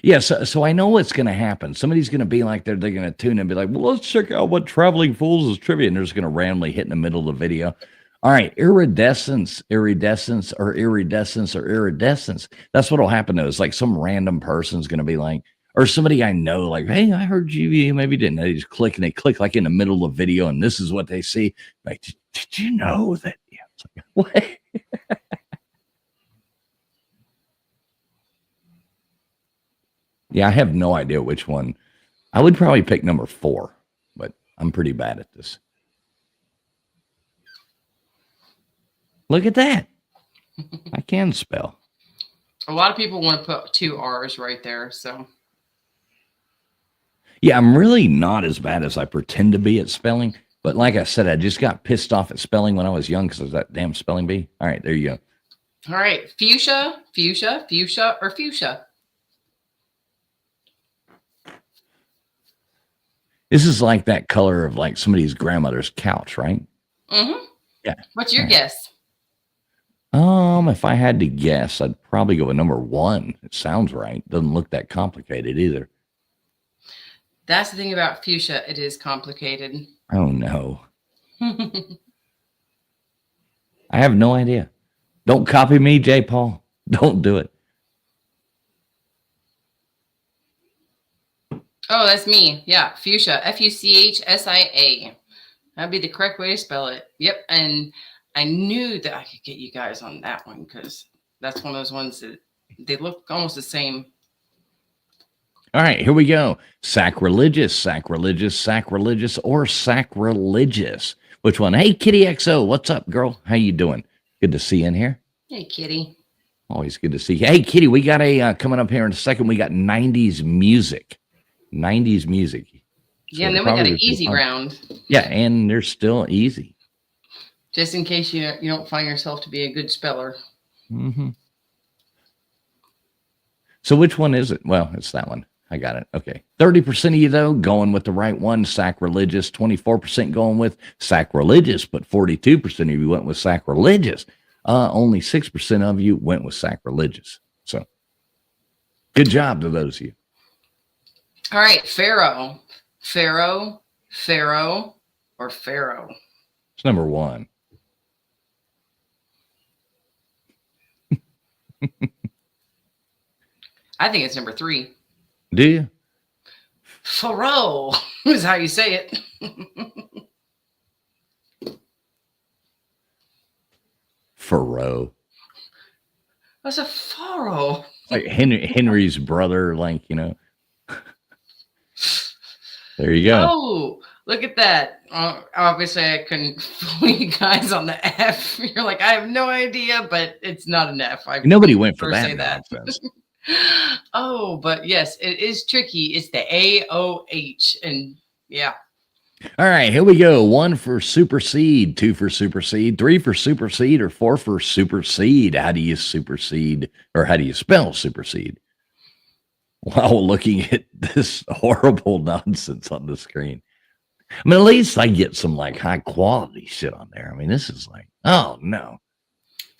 Speaker 1: Yeah, so I know what's going to happen. Somebody's going to be like, they're going to tune in and be like, well, let's check out what Traveling Fools is trivia. And they're just going to randomly hit in the middle of the video. All right, iridescence. That's what will happen though. It's like some random person's going to be like, or somebody I know, like, hey, I heard you maybe didn't. They just click and they click like in the middle of the video, and this is what they see. Like, did you know that? Yeah, it's like, what? Yeah, I have no idea which one. I would probably pick number 4, but I'm pretty bad at this. Look at that. I can spell.
Speaker 2: A lot of people want to put 2 R's right there, so.
Speaker 1: Yeah, I'm really not as bad as I pretend to be at spelling. But like I said, I just got pissed off at spelling when I was young because of that damn spelling bee. All right, there you go.
Speaker 2: All right, fuchsia, or fuchsia.
Speaker 1: This is like that color of like somebody's grandmother's couch, right?
Speaker 2: Mm-hmm.
Speaker 1: Yeah.
Speaker 2: What's your guess?
Speaker 1: If I had to guess, I'd probably go with number 1. It sounds right. Doesn't look that complicated either.
Speaker 2: That's the thing about fuchsia. It is complicated.
Speaker 1: Oh, no. I have no idea. Don't copy me, J. Paul. Don't do it.
Speaker 2: Oh, that's me. Yeah, fuchsia. Fuchsia. That'd be the correct way to spell it. Yep. And I knew that I could get you guys on that one because that's one of those ones that they look almost the same.
Speaker 1: All right, here we go. Sacrilegious, or sacrilegious. Which one? Hey, Kitty XO, what's up, girl? How you doing? Good to see you in here.
Speaker 2: Hey, Kitty.
Speaker 1: Always good to see you. Hey, Kitty, we got a coming up here in a second. We got 90s music. 90s music. So
Speaker 2: yeah, and then we got an easy round.
Speaker 1: Yeah, and they're still easy.
Speaker 2: Just in case you don't find yourself to be a good speller.
Speaker 1: Mm-hmm. So which one is it? Well, it's that one. I got it. Okay. 30% of you, though, going with the right one, sacrilegious. 24% going with sacrilegious, but 42% of you went with sacrilegious. Only 6% of you went with sacrilegious. So good job to those of you.
Speaker 2: All right. Pharaoh, or Pharaoh.
Speaker 1: It's number 1.
Speaker 2: I think it's number 3.
Speaker 1: Do you?
Speaker 2: Pharaoh is how you say it.
Speaker 1: Pharaoh.
Speaker 2: That's a pharaoh.
Speaker 1: Like Henry's brother, like, There you go.
Speaker 2: Oh, look at that. Obviously, I couldn't fool you guys on the F. You're like, I have no idea, but it's not an F.
Speaker 1: Nobody went for that nonsense.
Speaker 2: Oh, but yes, it is tricky. It's the AOH, and yeah.
Speaker 1: All right, here we go. 1 for supersede, 2 for supersede, 3 for supersede, or 4 for supersede. How do you supersede, or how do you spell supersede? While looking at this horrible nonsense on the screen. I mean, at least I get some like high quality shit on there. I mean, this is like, oh no.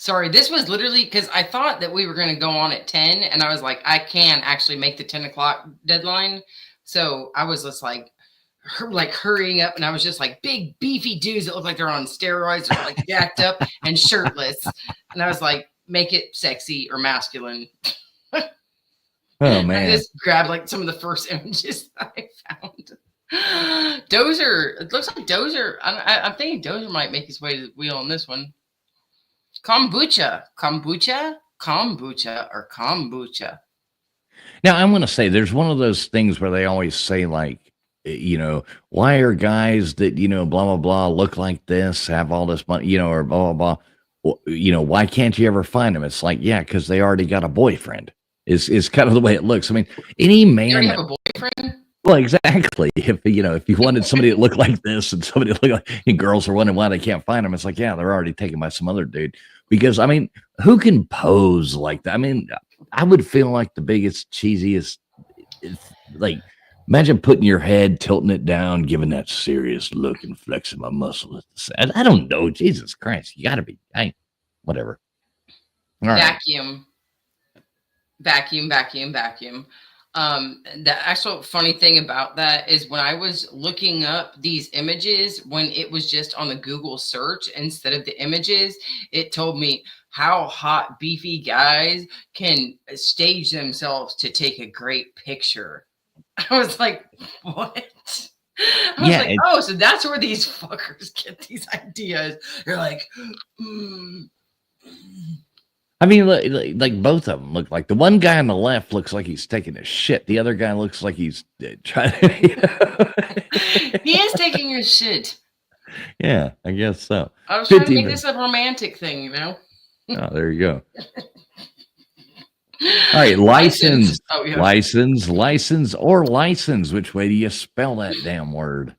Speaker 2: Sorry, this was literally because I thought that we were going to go on at 10, and I was like, I can actually make the 10 o'clock deadline. So I was just like hurrying up, and I was just like big beefy dudes that look like they're on steroids or like jacked up and shirtless. And I was like, make it sexy or masculine.
Speaker 1: Oh man.
Speaker 2: I just grabbed like some of the first images I found. Dozer. It looks like Dozer. I'm thinking Dozer might make his way to the wheel on this one. Kombucha.
Speaker 1: Now, I'm going to say there's one of those things where they always say, like, why are guys that, blah, blah, blah, look like this, have all this money, or blah, blah, blah. Why can't you ever find them? It's like, yeah, because they already got a boyfriend is kind of the way it looks. I mean, any man.
Speaker 2: You already have a boyfriend?
Speaker 1: Well, exactly. If you wanted somebody that looked like this and somebody that looked like, and girls are wondering why they can't find them, it's like, yeah, they're already taken by some other dude. Because I mean, who can pose like that? I mean, I would feel like the biggest cheesiest. Like, imagine putting your head, tilting it down, giving that serious look, and flexing my muscles. I don't know. Jesus Christ, you got to be. Whatever. All right.
Speaker 2: Vacuum, vacuum, vacuum, vacuum. The actual funny thing about that is when I was looking up these images, when it was just on the Google search instead of the images, it told me how hot, beefy guys can stage themselves to take a great picture. I was like, what? I was
Speaker 1: Yeah.
Speaker 2: like, oh, so that's where these fuckers get these ideas. You're like,
Speaker 1: I mean, like both of them look like the one guy on the left looks like he's taking a shit. The other guy looks like he's trying to.
Speaker 2: he is taking your shit.
Speaker 1: Yeah, I guess so.
Speaker 2: I was trying to make this a romantic thing, you know?
Speaker 1: Oh, there you go. All right, license. Oh, yeah. License, or license. Which way do you spell that damn word?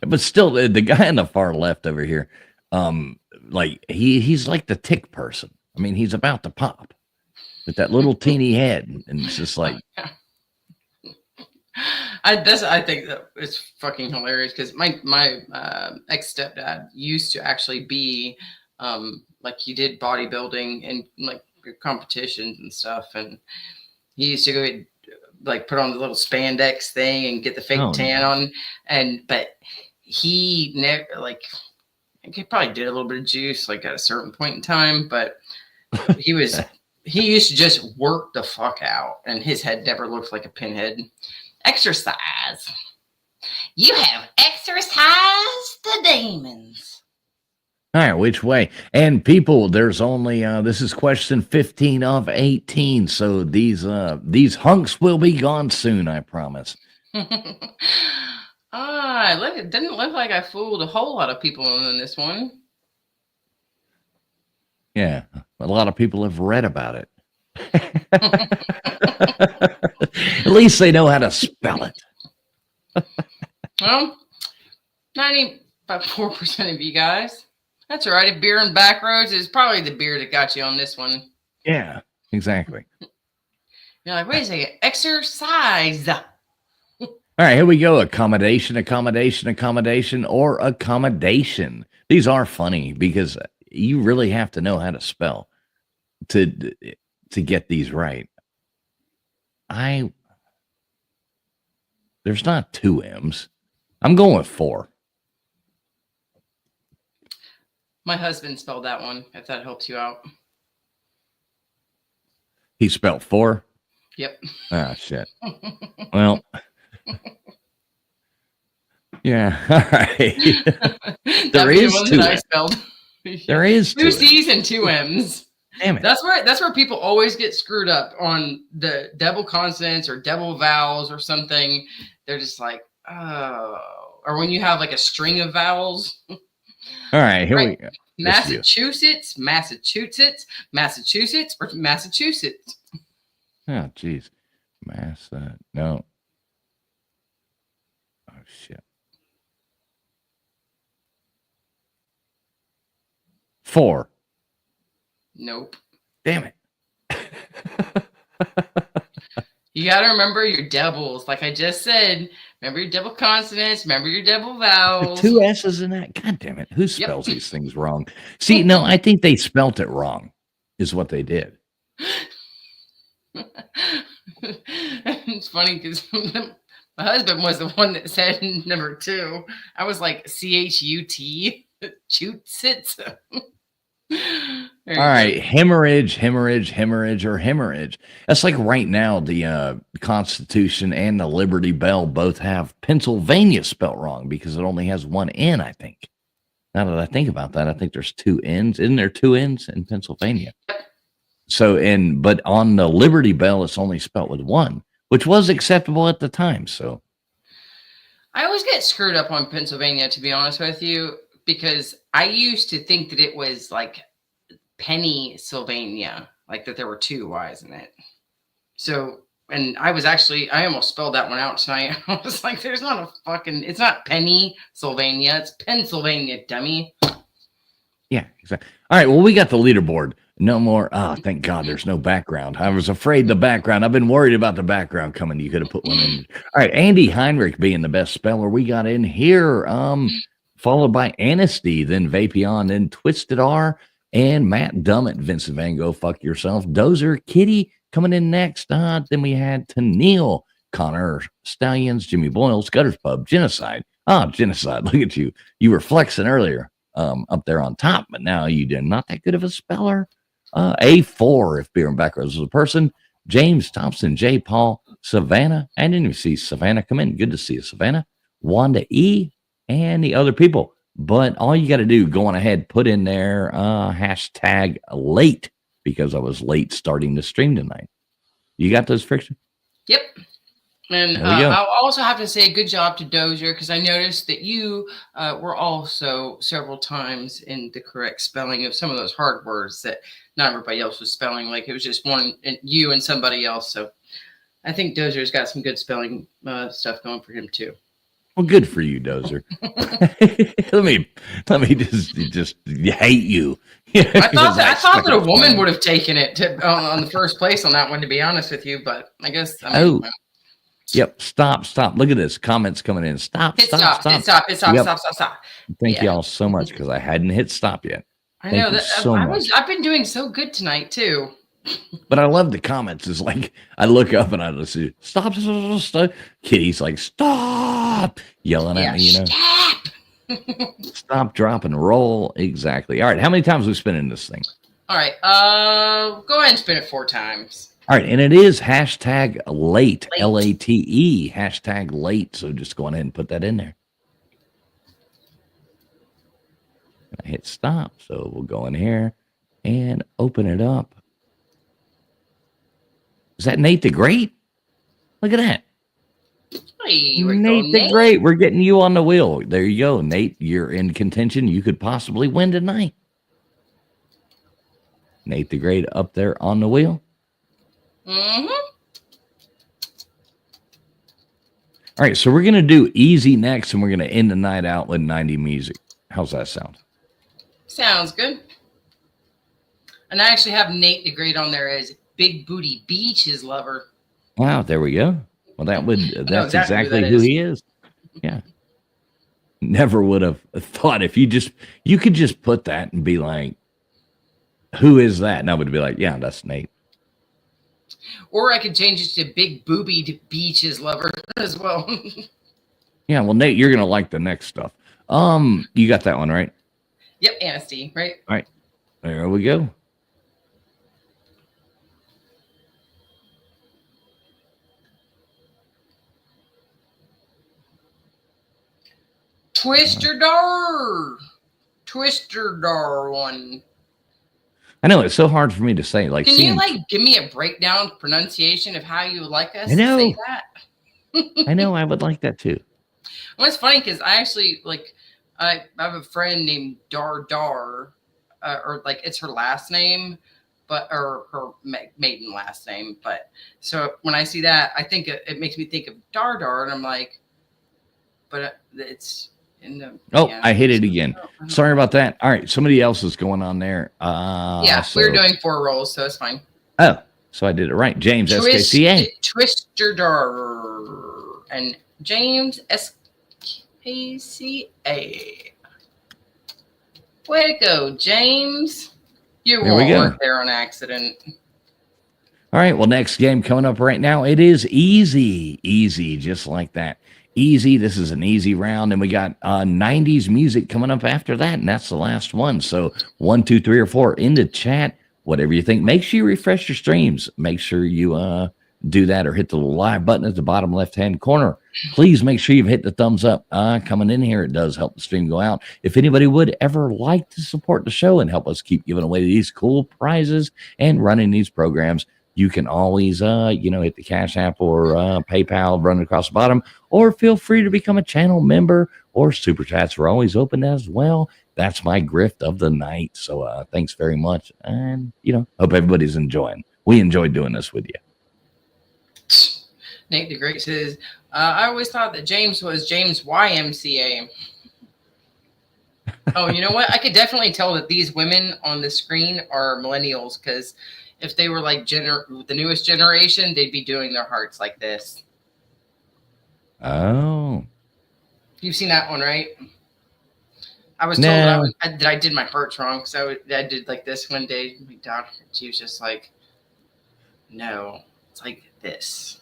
Speaker 1: But still, the guy on the far left over here, like he's like the tick person. I mean, he's about to pop with that little teeny head, and it's just like.
Speaker 2: I think that it's fucking hilarious because my ex stepdad used to actually be like he did bodybuilding and like competitions and stuff, and he used to go like put on the little spandex thing and get the fake tan on, but he never like he probably did a little bit of juice like at a certain point in time, but he used to just work the fuck out, and his head never looked like a pinhead. Exercise. You have exercised the demons.
Speaker 1: All right, which way? And people, there's only this is question 15 of 18, so these hunks will be gone soon, I promise.
Speaker 2: It didn't look like I fooled a whole lot of people in this one.
Speaker 1: Yeah, a lot of people have read about it. At least they know how to spell it.
Speaker 2: Well, 94% of you guys. That's all right. Beer and back roads is probably the beer that got you on this one.
Speaker 1: Yeah, exactly.
Speaker 2: You're like, wait a second. Exercise.
Speaker 1: All right, here we go. Accommodation, or accommodation. These are funny because you really have to know how to spell to get these right. There's not 2 M's. I'm going with 4.
Speaker 2: My husband spelled that one, if that helps you out.
Speaker 1: He spelled 4?
Speaker 2: Yep.
Speaker 1: Ah, shit. Well, yeah. All right. There is 2
Speaker 2: that I spelled.
Speaker 1: There is
Speaker 2: 2 C's and 2 M's.
Speaker 1: Damn it.
Speaker 2: That's where people always get screwed up on the double consonants or double vowels or something. They're just like, oh. Or when you have like a string of vowels.
Speaker 1: All right, here we go.
Speaker 2: Massachusetts, or Massachusetts.
Speaker 1: Oh, geez. No. Oh, shit. 4.
Speaker 2: Nope.
Speaker 1: Damn it.
Speaker 2: You got to remember your doubles. Like I just said, remember your double consonants, remember your double vowels.
Speaker 1: 2 S's in that? God damn it. Who spells these things wrong? See, no, I think they spelt it wrong, is what they did.
Speaker 2: It's funny because my husband was the one that said number 2. I was like CHUT, Chootsits.
Speaker 1: All right, hemorrhage, or hemorrhage. That's like right now, the Constitution and the Liberty Bell both have Pennsylvania spelt wrong because it only has 1 N, I think. Now that I think about that, I think there's 2 N's. Isn't there 2 N's in Pennsylvania? So, but on the Liberty Bell, it's only spelt with 1, which was acceptable at the time. So
Speaker 2: I always get screwed up on Pennsylvania, to be honest with you, because I used to think that it was like Pennsylvania, like that there were 2 Y's in it. So And I almost spelled that one out tonight. I was like, there's not a fucking, it's not Pennsylvania, it's Pennsylvania, dummy.
Speaker 1: Yeah, exactly. All right, well, we got the leaderboard. No more. Oh, thank God there's no background. I was afraid the background. I've been worried about the background coming. You could have put one in. All right, Andy Heinrich being the best speller we got in here. Followed by Anesty, then Vapion, then Twisted R, and Matt Dummett, Vincent Van Gogh, fuck yourself. Dozer, Kitty coming in next. Then we had Tennille, Connor Stallions, Jimmy Boyles, Gutters Pub, Genocide. Genocide. Look at you. You were flexing earlier up there on top, but now you did not that good of a speller. A4, if beer and backwards was a person. James Thompson, J. Paul, Savannah. I didn't even see Savannah come in. Good to see you, Savannah. Wanda E. and the other people. But all you got to do, go on ahead, put in there hashtag late, because I was late starting the stream tonight. You got those, Friction?
Speaker 2: Yep. And I'll also have to say good job to Dozier, because I noticed that you were also several times in the correct spelling of some of those hard words that not everybody else was spelling. Like it was just one, you and somebody else. So I think Dozier's got some good spelling stuff going for him too.
Speaker 1: Well, good for you, Dozer. let me just hate you.
Speaker 2: I thought that a woman would have taken it on the first place on that one, to be honest with you. But I guess.
Speaker 1: Yep. Stop. Look at this. Comments coming in. Stop.
Speaker 2: Stop.
Speaker 1: Thank y'all so much, because I hadn't hit stop yet.
Speaker 2: I know that I've been doing so good tonight too.
Speaker 1: But I love the comments. It's like I look up and I just see stop. Kitty's like stop, yelling at me.
Speaker 2: Stop.
Speaker 1: Stop, drop, and roll. Exactly. All right. How many times we spinning this thing?
Speaker 2: All right. Go ahead and spin it 4 times.
Speaker 1: All right, and it is hashtag late, LATE, hashtag late. So just go on ahead and put that in there. I hit stop, so we'll go in here and open it up. Is that Nate the Great? Look at that.
Speaker 2: Hey,
Speaker 1: Nate the Great. We're getting you on the wheel. There you go, Nate. You're in contention. You could possibly win tonight. Nate the Great up there on the wheel.
Speaker 2: Mm-hmm.
Speaker 1: All right, so we're going to do easy next, and we're going to end the night out with 90 music. How's that sound?
Speaker 2: Sounds good. And I actually have Nate the Great on there as Big Booty Beaches lover.
Speaker 1: Wow, there we go. Well, that's exactly who he is. Yeah. Never would have thought if you could just put that and be like, who is that? And I would be like, yeah, that's Nate.
Speaker 2: Or I could change it to Big Booby Beaches lover as well.
Speaker 1: Yeah, well, Nate, you're going to like the next stuff. You got that one, right?
Speaker 2: Yep, Anesty, right?
Speaker 1: All right. There we go.
Speaker 2: Twister Dar one.
Speaker 1: I know it's so hard for me to say. Like,
Speaker 2: can you give me a breakdown pronunciation of how you would like us to say that?
Speaker 1: I know I would like that too.
Speaker 2: Well, it's funny because I actually I have a friend named Dar, or like it's her last name, or her maiden last name. But so when I see that, I think it makes me think of Dar, and I'm like, but it's.
Speaker 1: I hit it again. Sorry about that. All right, somebody else is going on there.
Speaker 2: We're doing 4 rolls, so it's fine.
Speaker 1: Oh, so I did it right. James SKCA.
Speaker 2: Twister Dar and James SKCA. Way to go, James. You won't work there on accident.
Speaker 1: All right, well, next game coming up right now. It is easy, just like that. Easy. This is an easy round, and we got 90s music coming up after that, and that's the last one. So 1, 2, 3, or 4 in the chat, whatever you think. Make sure you refresh your streams. Make sure you do that, or hit the little live button at the bottom left-hand corner. Please make sure you've hit the thumbs up coming in here. It does help the stream go out. If anybody would ever like to support the show and help us keep giving away these cool prizes and running these programs, you can always, hit the Cash App or PayPal running across the bottom, or feel free to become a channel member, or Super Chats are always open as well. That's my grift of the night. So thanks very much. And, hope everybody's enjoying. We enjoyed doing this with you.
Speaker 2: Nate the Great says, I always thought that James was James YMCA. Oh, you know what? I could definitely tell that these women on the screen are millennials because if they were like the newest generation, they'd be doing their hearts like this.
Speaker 1: Oh.
Speaker 2: You've seen that one, right? I was
Speaker 1: No.
Speaker 2: told that I did my hearts wrong. So I did like this one day. My doctor, she was just like, no, it's like this.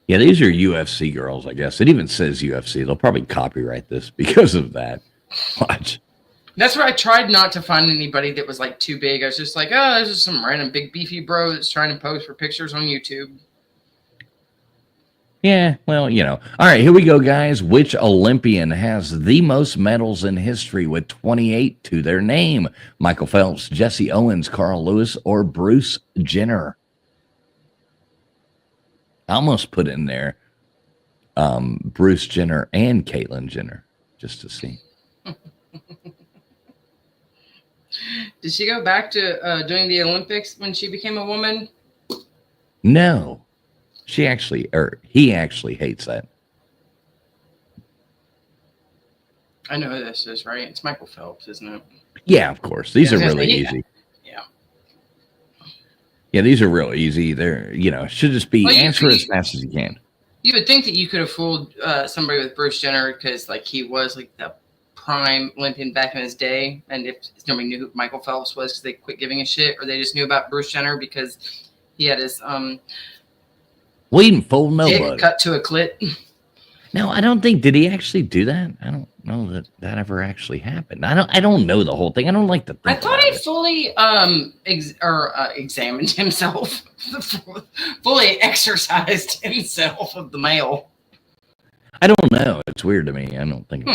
Speaker 1: Yeah, these are UFC girls, I guess. It even says UFC. They'll probably copyright this because of that. Watch.
Speaker 2: That's where I tried not to find anybody that was like too big. I was just like, oh, there's just some random big beefy bro that's trying to post for pictures on YouTube.
Speaker 1: Yeah, well, you know. All right, here we go, guys. Which Olympian has the most medals in history with 28 to their name? Michael Phelps, Jesse Owens, Carl Lewis, or Bruce Jenner? I almost put in there Bruce Jenner and Caitlyn Jenner just to see.
Speaker 2: Did she go back to doing the Olympics when she became a woman?
Speaker 1: No, he actually hates that.
Speaker 2: I know who this is, right? It's Michael Phelps, isn't it?
Speaker 1: Yeah, of course. These are really easy.
Speaker 2: Yeah.
Speaker 1: Yeah, these are real easy. They're, should just be answer as fast as you can.
Speaker 2: You would think that you could have fooled somebody with Bruce Jenner because, like, he was like the prime Olympian back in his day, and if nobody knew who Michael Phelps was because they quit giving a shit, or they just knew about Bruce Jenner because he had his
Speaker 1: well, he didn't fool nobody.
Speaker 2: Cut to a clit.
Speaker 1: No, I don't think. Did he actually do that? I don't know that ever actually happened. I don't know the whole thing. I don't like to think.
Speaker 2: I thought he fully examined himself, fully exercised himself of the male.
Speaker 1: I don't know. It's weird to me. I don't think.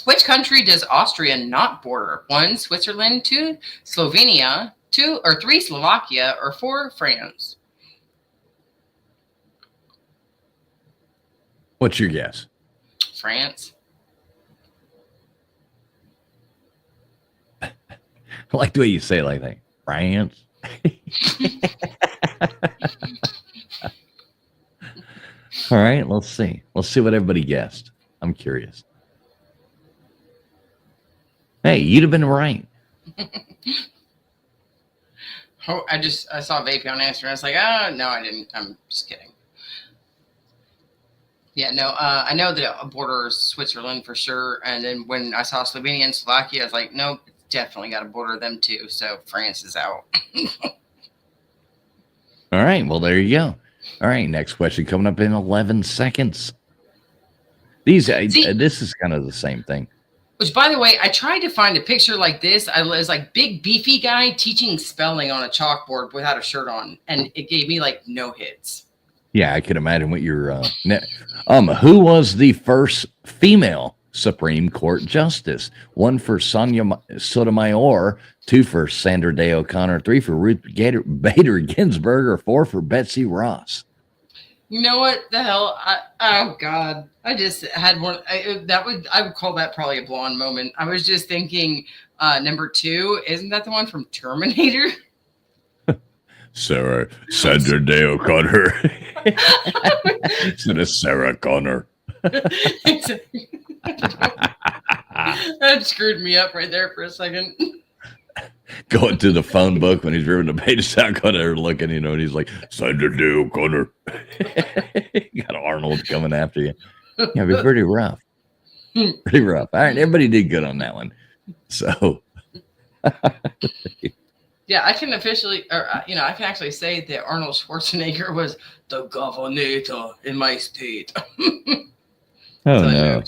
Speaker 2: Which country does Austria not border? 1, Switzerland. 2, Slovenia. 2 or 3, Slovakia. Or 4, France.
Speaker 1: What's your guess?
Speaker 2: France.
Speaker 1: I like the way you say it like that. France. All right, let's see. Let's see what everybody guessed. I'm curious. Hey, you'd have been right.
Speaker 2: Oh, I saw Vape on answer. I was like, no, I didn't. I'm just kidding. Yeah, no, I know that a border is Switzerland for sure. And then when I saw Slovenia and Slovakia, I was like, nope, definitely got to border them too. So France is out.
Speaker 1: All right, well, there you go. All right, next question coming up in 11 seconds. This is kind of the same thing.
Speaker 2: Which, by the way, I tried to find a picture like this. I was like big beefy guy teaching spelling on a chalkboard without a shirt on, and it gave me like no hits.
Speaker 1: Yeah, I can imagine what you're. Who was the first female Supreme Court justice? 1 for Sonia Sotomayor, 2 for Sandra Day O'Connor, 3 for Ruth Bader Ginsburg, or 4 for Betsy Ross.
Speaker 2: You know what the hell? Oh God! I just had one. I would call that probably a blonde moment. I was just thinking, number 2, isn't that the one from Terminator?
Speaker 1: Sandra Day O'Connor. Instead of Sarah Connor.
Speaker 2: That screwed me up right there for a second.
Speaker 1: Going through the phone book when he's ripping the pages out, kind of looking, and he's like, Sandra Day O'Connor. You got Arnold coming after you. Yeah, it'd be pretty rough. Pretty rough. All right, everybody did good on that one. So.
Speaker 2: Yeah, I can officially, I can actually say that Arnold Schwarzenegger was the governor in my state.
Speaker 1: No.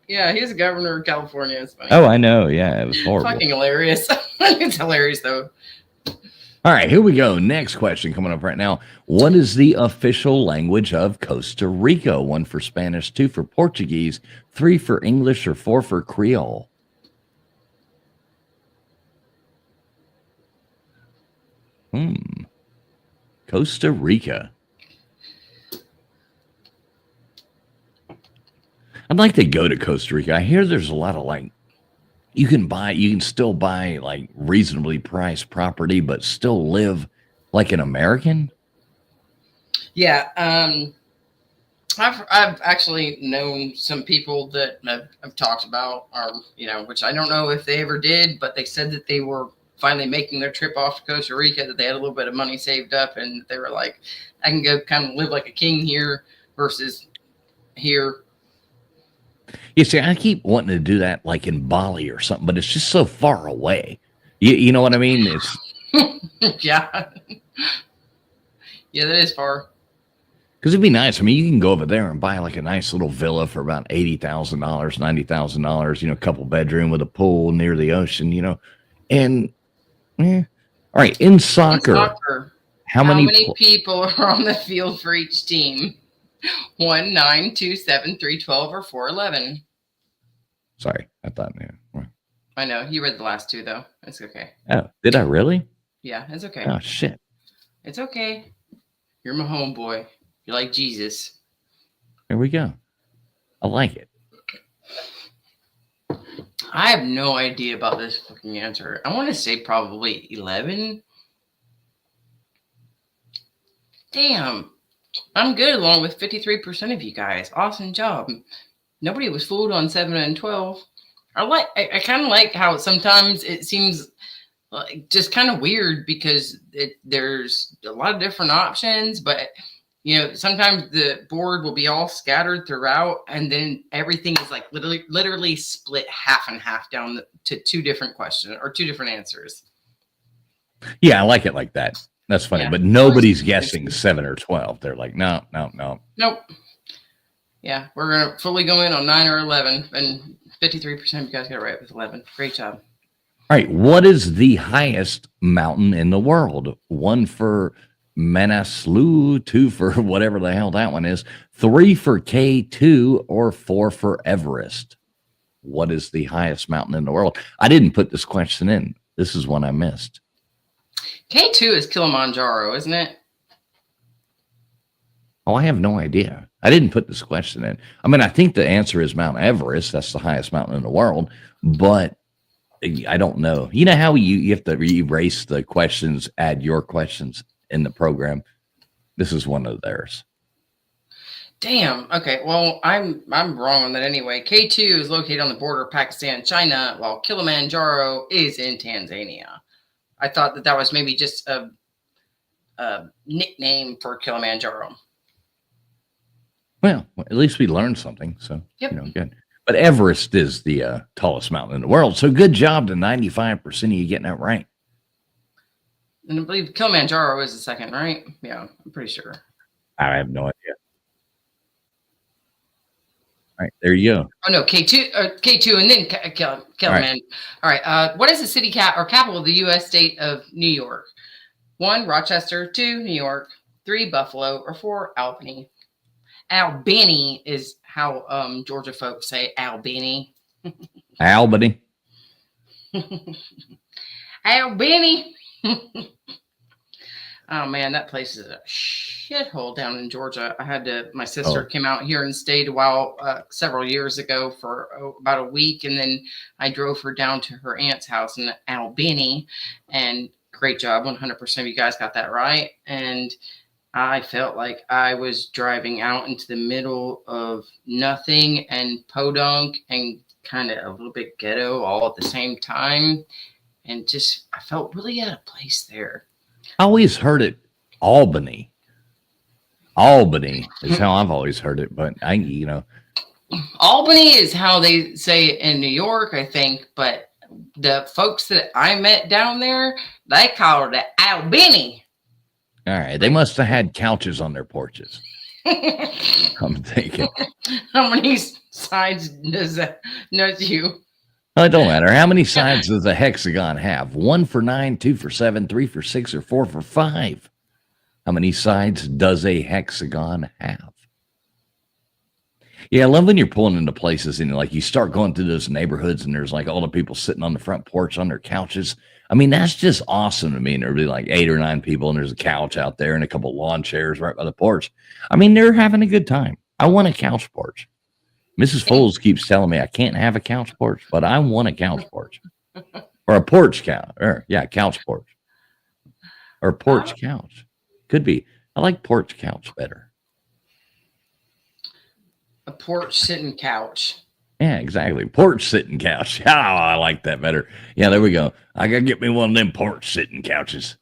Speaker 2: Yeah, he's the governor of California. It's funny.
Speaker 1: Oh, I know. Yeah, it was horrible.
Speaker 2: Fucking hilarious. It's hilarious, though.
Speaker 1: All right, here we go. Next question coming up right now. What is the official language of Costa Rica? 1 for Spanish, 2 for Portuguese, 3 for English, or 4 for Creole? Costa Rica. I'd like to go to Costa Rica. I hear there's a lot of you can still buy like reasonably priced property, but still live like an American.
Speaker 2: Yeah. I've actually known some people that I've talked about, which I don't know if they ever did, but they said that they were finally making their trip off to Costa Rica, that they had a little bit of money saved up, and they were like, I can go kind of live like a king here versus here.
Speaker 1: You see, I keep wanting to do that like in Bali or something, but it's just so far away. You know what I mean? It's
Speaker 2: Yeah. Yeah, that is far.
Speaker 1: because it'd be nice. I mean, you can go over there and buy like a nice little villa for about $80,000, $90,000. A couple bedroom with a pool near the ocean. And all right, in
Speaker 2: In
Speaker 1: soccer,
Speaker 2: soccer,
Speaker 1: how
Speaker 2: how
Speaker 1: many?
Speaker 2: many people are on the field for each team? 1, 9, 2, 7, 3, 12, or 4, 11?
Speaker 1: Sorry, I thought. Yeah.
Speaker 2: I know. You read the last two, though. It's okay.
Speaker 1: Oh, did I really?
Speaker 2: Yeah, it's okay.
Speaker 1: Oh shit.
Speaker 2: It's okay. You're my homeboy. You're like Jesus.
Speaker 1: There we go. I like it.
Speaker 2: I have no idea about this fucking answer. I want to say probably 11. Damn. I'm good along with 53% of you guys. Awesome job. Nobody was fooled on 7 and 12. I kind of like how sometimes it seems like just kind of weird because there's a lot of different options, but sometimes the board will be all scattered throughout, and then everything is like literally split half and half down to two different questions or two different answers.
Speaker 1: Yeah, I like it like that. That's funny,
Speaker 2: Yeah.
Speaker 1: but nobody's guessing 7 or 12. They're like, no.
Speaker 2: Nope. Yeah, we're gonna fully go in on 9 or 11, and 53% of you guys got it right with 11. Great job.
Speaker 1: All right, what is the highest mountain in the world? 1 for Manaslu, 2 for whatever the hell that one is, 3 for K2, or 4 for Everest. What is the highest mountain in the world? I didn't put this question in. This is one I missed.
Speaker 2: K2 is Kilimanjaro, isn't it?
Speaker 1: Oh, I have no idea. I didn't put this question in. I mean, I think the answer is Mount Everest. That's the highest mountain in the world, but I don't know. You know how you have to erase the questions, add your questions in the program? This is one of theirs.
Speaker 2: Damn. Okay. Well, I'm wrong on that anyway. K2 is located on the border of Pakistan and China, while Kilimanjaro is in Tanzania. I thought that was maybe just a nickname for Kilimanjaro.
Speaker 1: Well, at least we learned something. So,
Speaker 2: Yep.
Speaker 1: Good. But Everest is the tallest mountain in the world. So good job to 95% of you getting that right.
Speaker 2: And I believe Kilimanjaro is the second, right? Yeah, I'm pretty sure.
Speaker 1: I have no idea. All right, there you go.
Speaker 2: Oh, no, K2 and then Kilimanjaro. All right. What is the city capital of the U.S. state of New York? 1, Rochester. 2, New York. 3, Buffalo. Or 4, Albany. Albany is how Georgia folks say Albany.
Speaker 1: Albany.
Speaker 2: Albany. Oh man, that place is a shithole down in Georgia. My sister came out here and stayed a while, several years ago for about a week. And then I drove her down to her aunt's house in Albany, and great job. 100% of you guys got that right. And I felt like I was driving out into the middle of nothing and podunk and kind of a little bit ghetto all at the same time. And just, I felt really out of place there.
Speaker 1: I always heard it Albany. Albany is how I've always heard it, but
Speaker 2: Albany is how they say it in New York, I think. But the folks that I met down there, they called it Albany.
Speaker 1: All right. They must have had couches on their porches. I'm thinking.
Speaker 2: How many sides does you?
Speaker 1: Well, it don't matter. How many sides does a hexagon have? 1 for 9, 2 for 7, 3 for 6, or 4 for 5? How many sides does a hexagon have? Yeah, I love when you're pulling into places and like you start going through those neighborhoods and there's like all the people sitting on the front porch on their couches. I mean, that's just awesome to me. And there'll be like 8 or 9 people and there's a couch out there and a couple lawn chairs right by the porch. I mean, they're having a good time. I want a couch porch. Mrs. Foles keeps telling me I can't have a couch porch, but I want a couch porch or a porch couch couch porch or porch couch. Could be. I like porch couch better.
Speaker 2: porch sitting couch.
Speaker 1: Yeah, exactly. Porch sitting couch. Oh, I like that better. Yeah, there we go. I gotta get me one of them porch sitting couches.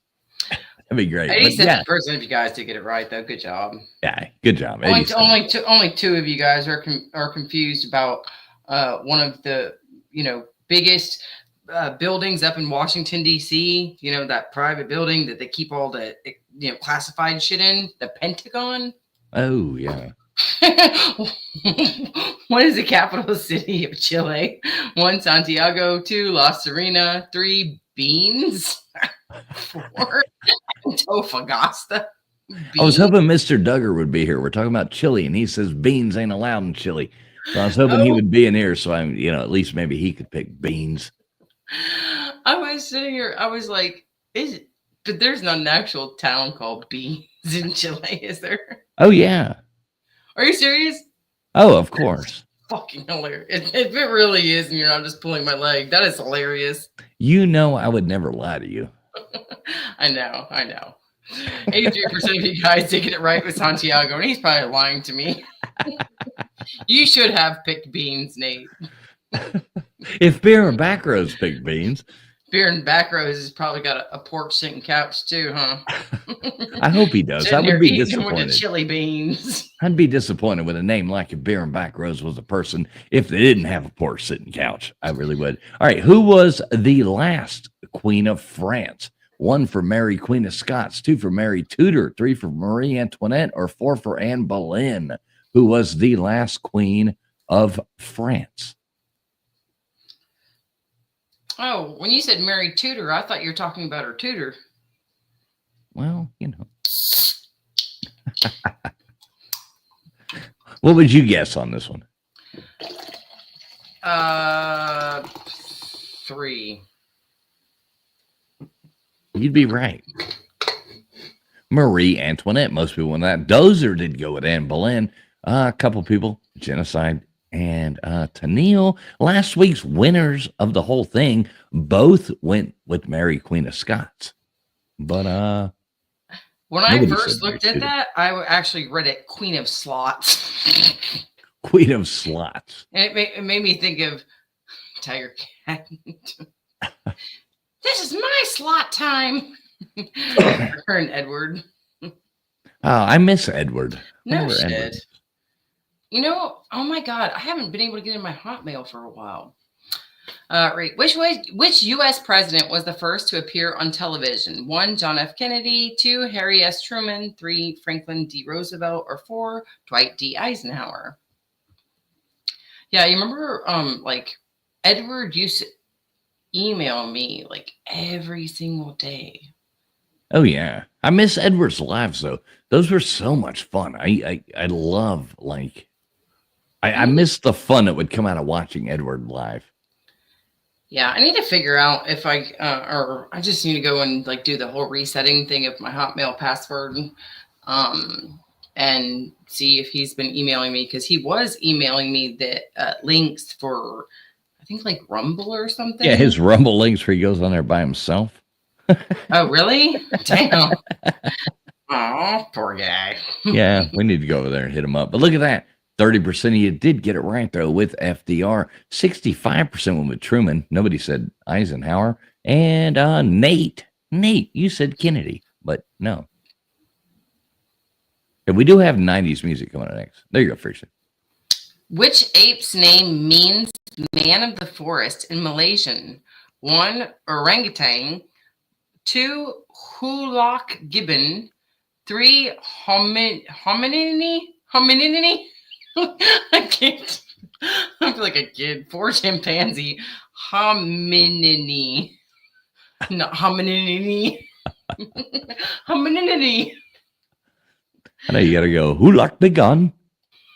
Speaker 1: That'd be great. But yeah,
Speaker 2: 87% of you guys did get it right, though. Good job.
Speaker 1: yeah, good job.
Speaker 2: Only two of you guys are confused about one of the biggest buildings up in Washington D.C. That private building that they keep all the classified shit in, the Pentagon.
Speaker 1: Oh yeah.
Speaker 2: One is the capital city of Chile. 1, Santiago. 2, La Serena. 3, Beans. 4, Antofagasta.
Speaker 1: I was hoping Mr. Duggar would be here. We're talking about chili, and he says beans ain't allowed in Chile. So I was hoping he would be in here, so I'm, at least maybe he could pick beans.
Speaker 2: I was sitting here. I was like, but there's not an actual town called Beans in Chile, is there?
Speaker 1: Oh yeah.
Speaker 2: Are you serious?
Speaker 1: Oh, of course.
Speaker 2: That's fucking hilarious. If it really is, and you're not just pulling my leg, that is hilarious.
Speaker 1: I would never lie to you.
Speaker 2: I know. 83% of you guys taking it right with Santiago, and he's probably lying to me. You should have picked Beans, Nate.
Speaker 1: If Beer and Backrows picked beans.
Speaker 2: Beer and Backrows has probably got a porch sitting couch too, huh?
Speaker 1: I hope he does. I would be disappointed.
Speaker 2: With the chili beans.
Speaker 1: I'd be disappointed with a name like if Beer and Backrows was a person if they didn't have a porch sitting couch. I really would. All right, who was the last Queen of France? 1 for Mary, Queen of Scots, 2 for Mary Tudor, 3 for Marie Antoinette, or 4 for Anne Boleyn, who was the last Queen of France?
Speaker 2: Oh, when you said Mary Tudor, I thought you were talking about her tutor.
Speaker 1: Well, What would you guess on this one?
Speaker 2: 3.
Speaker 1: You'd be right. Marie Antoinette. Most people went that. Dozer did go with Anne Boleyn. A couple people, genocide. And Tennille, last week's winners of the whole thing, both went with Mary, Queen of Scots. But
Speaker 2: when I first looked at that, I actually read it Queen of Slots.
Speaker 1: Queen of Slots.
Speaker 2: And it made me think of Tiger Cat. This is my slot time. Her and Edward.
Speaker 1: Oh, I miss Edward.
Speaker 2: No shit. Edward. Oh my God, I haven't been able to get in my Hotmail for a while. Right. Which U.S. president was the first to appear on television? 1, John F. Kennedy. 2, Harry S. Truman. 3, Franklin D. Roosevelt. Or 4, Dwight D. Eisenhower. Yeah, you remember, Edward used to email me every single day.
Speaker 1: Oh yeah, I miss Edward's lives though. Those were so much fun. I love I miss the fun that would come out of watching Edward live.
Speaker 2: Yeah, I need to figure out if or I just need to go and do the whole resetting thing of my Hotmail password, and see if he's been emailing me, because he was emailing me the links for, I think, Rumble or something.
Speaker 1: Yeah, his Rumble links where he goes on there by himself.
Speaker 2: Oh, really? Damn. Oh, poor guy.
Speaker 1: Yeah, we need to go over there and hit him up. But look at that. 30% of you did get it right, though, with FDR. 65% went with Truman. Nobody said Eisenhower. And Nate, you said Kennedy, but no. Yeah, we do have 90s music coming up next. There you go, Friction.
Speaker 2: Which ape's name means man of the forest in Malaysian? 1, orangutan. 2, hulak gibbon. 3, hominini. I can't. I feel like a kid. 4, chimpanzee. Hominini. Not hominini. Hominini.
Speaker 1: I know you got to go. Hulak begun.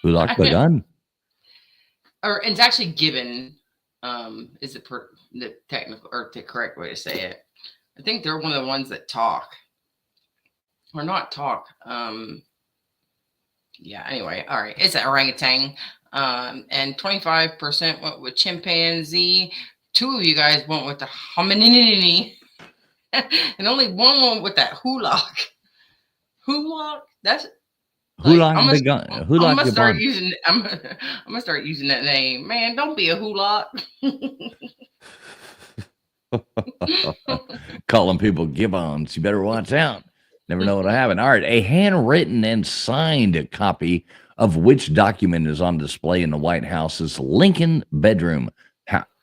Speaker 1: Hulak begun.
Speaker 2: Or it's actually gibbon. Is the technical or the correct way to say it? I think they're one of the ones that talk, or not talk. Yeah. Anyway, all right. It's an orangutan. And 25% went with chimpanzee. 2 of you guys went with the hominini, and only 1 went with that hulak. Hulak.
Speaker 1: Who
Speaker 2: Like
Speaker 1: locked the gun? Who
Speaker 2: I'm
Speaker 1: locked
Speaker 2: gonna
Speaker 1: the
Speaker 2: start
Speaker 1: barn?
Speaker 2: using I'm gonna start using that name. Man, don't be a hulock.
Speaker 1: Calling people gibbons. You better watch out. Never know what'll happen. All right. A handwritten and signed copy of which document is on display in the White House's Lincoln bedroom?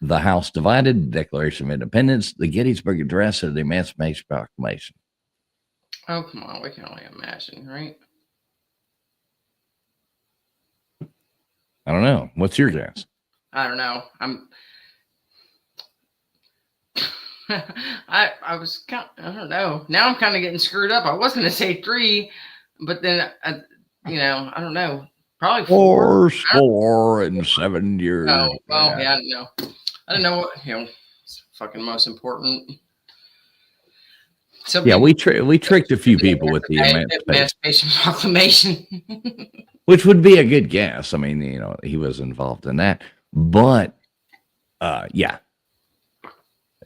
Speaker 1: The House divided, Declaration of Independence, the Gettysburg Address, or the Emancipation Proclamation?
Speaker 2: Oh, come on. We can only imagine, right?
Speaker 1: I don't know. What's your guess?
Speaker 2: I don't know. I was I don't know. Now I'm kind of getting screwed up. I was going to say 3, but then I don't know. Probably 4.
Speaker 1: 4 and 7 years.
Speaker 2: Oh, well, yeah, no. I don't know what it's fucking most important. So
Speaker 1: Yeah, we tricked a few people with the
Speaker 2: Emancipation Proclamation,
Speaker 1: which would be a good guess. I mean, he was involved in that, but yeah, there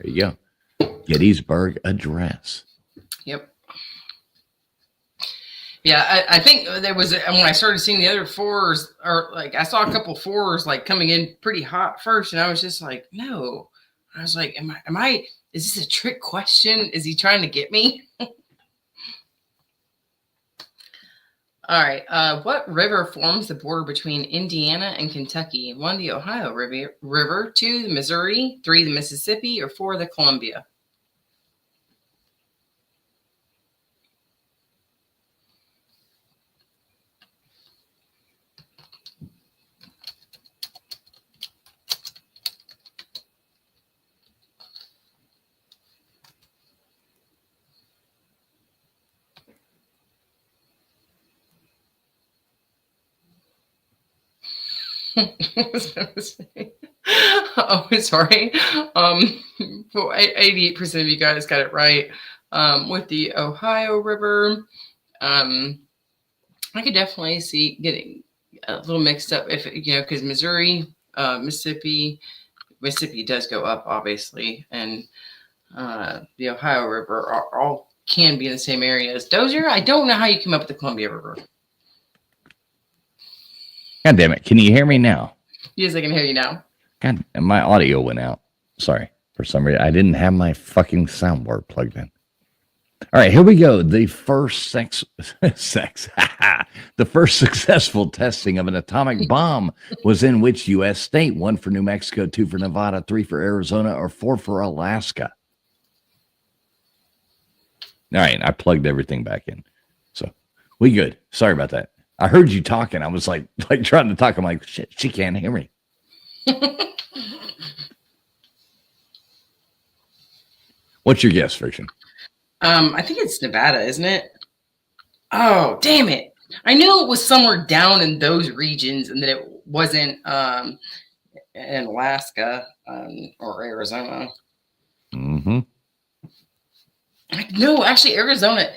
Speaker 1: you go, Gettysburg Address.
Speaker 2: Yep. Yeah, I think there was when I started seeing the other 4s, or like I saw a couple 4s like coming in pretty hot first, and I was just like, no. I was like, am I? Is this a trick question? Is he trying to get me? All right. What river forms the border between Indiana and Kentucky? 1, the Ohio River. 2, the Missouri. 3, the Mississippi. Or 4, the Columbia. Oh, sorry. 88% of you guys got it right. With the Ohio River, I could definitely see getting a little mixed up if because Missouri, Mississippi does go up obviously, and the Ohio River all can be in the same area as Dozier. I don't know how you came up with the Columbia River.
Speaker 1: God damn it. Can you hear me now?
Speaker 2: Yes, I can hear you now.
Speaker 1: God, my audio went out. Sorry. For some reason, I didn't have my fucking soundboard plugged in. All right, here we go. The first the first successful testing of an atomic bomb was in which U.S. state? 1 for New Mexico, 2 for Nevada, 3 for Arizona, or 4 for Alaska? All right, I plugged everything back in. So we good. Sorry about that. I heard you talking. I was like trying to talk. I'm like, shit, she can't hear me. What's your guess, Vixen?
Speaker 2: I think it's Nevada, isn't it? Oh, damn it. I knew it was somewhere down in those regions and that it wasn't in Alaska or Arizona.
Speaker 1: Mm-hmm.
Speaker 2: No, actually, Arizona.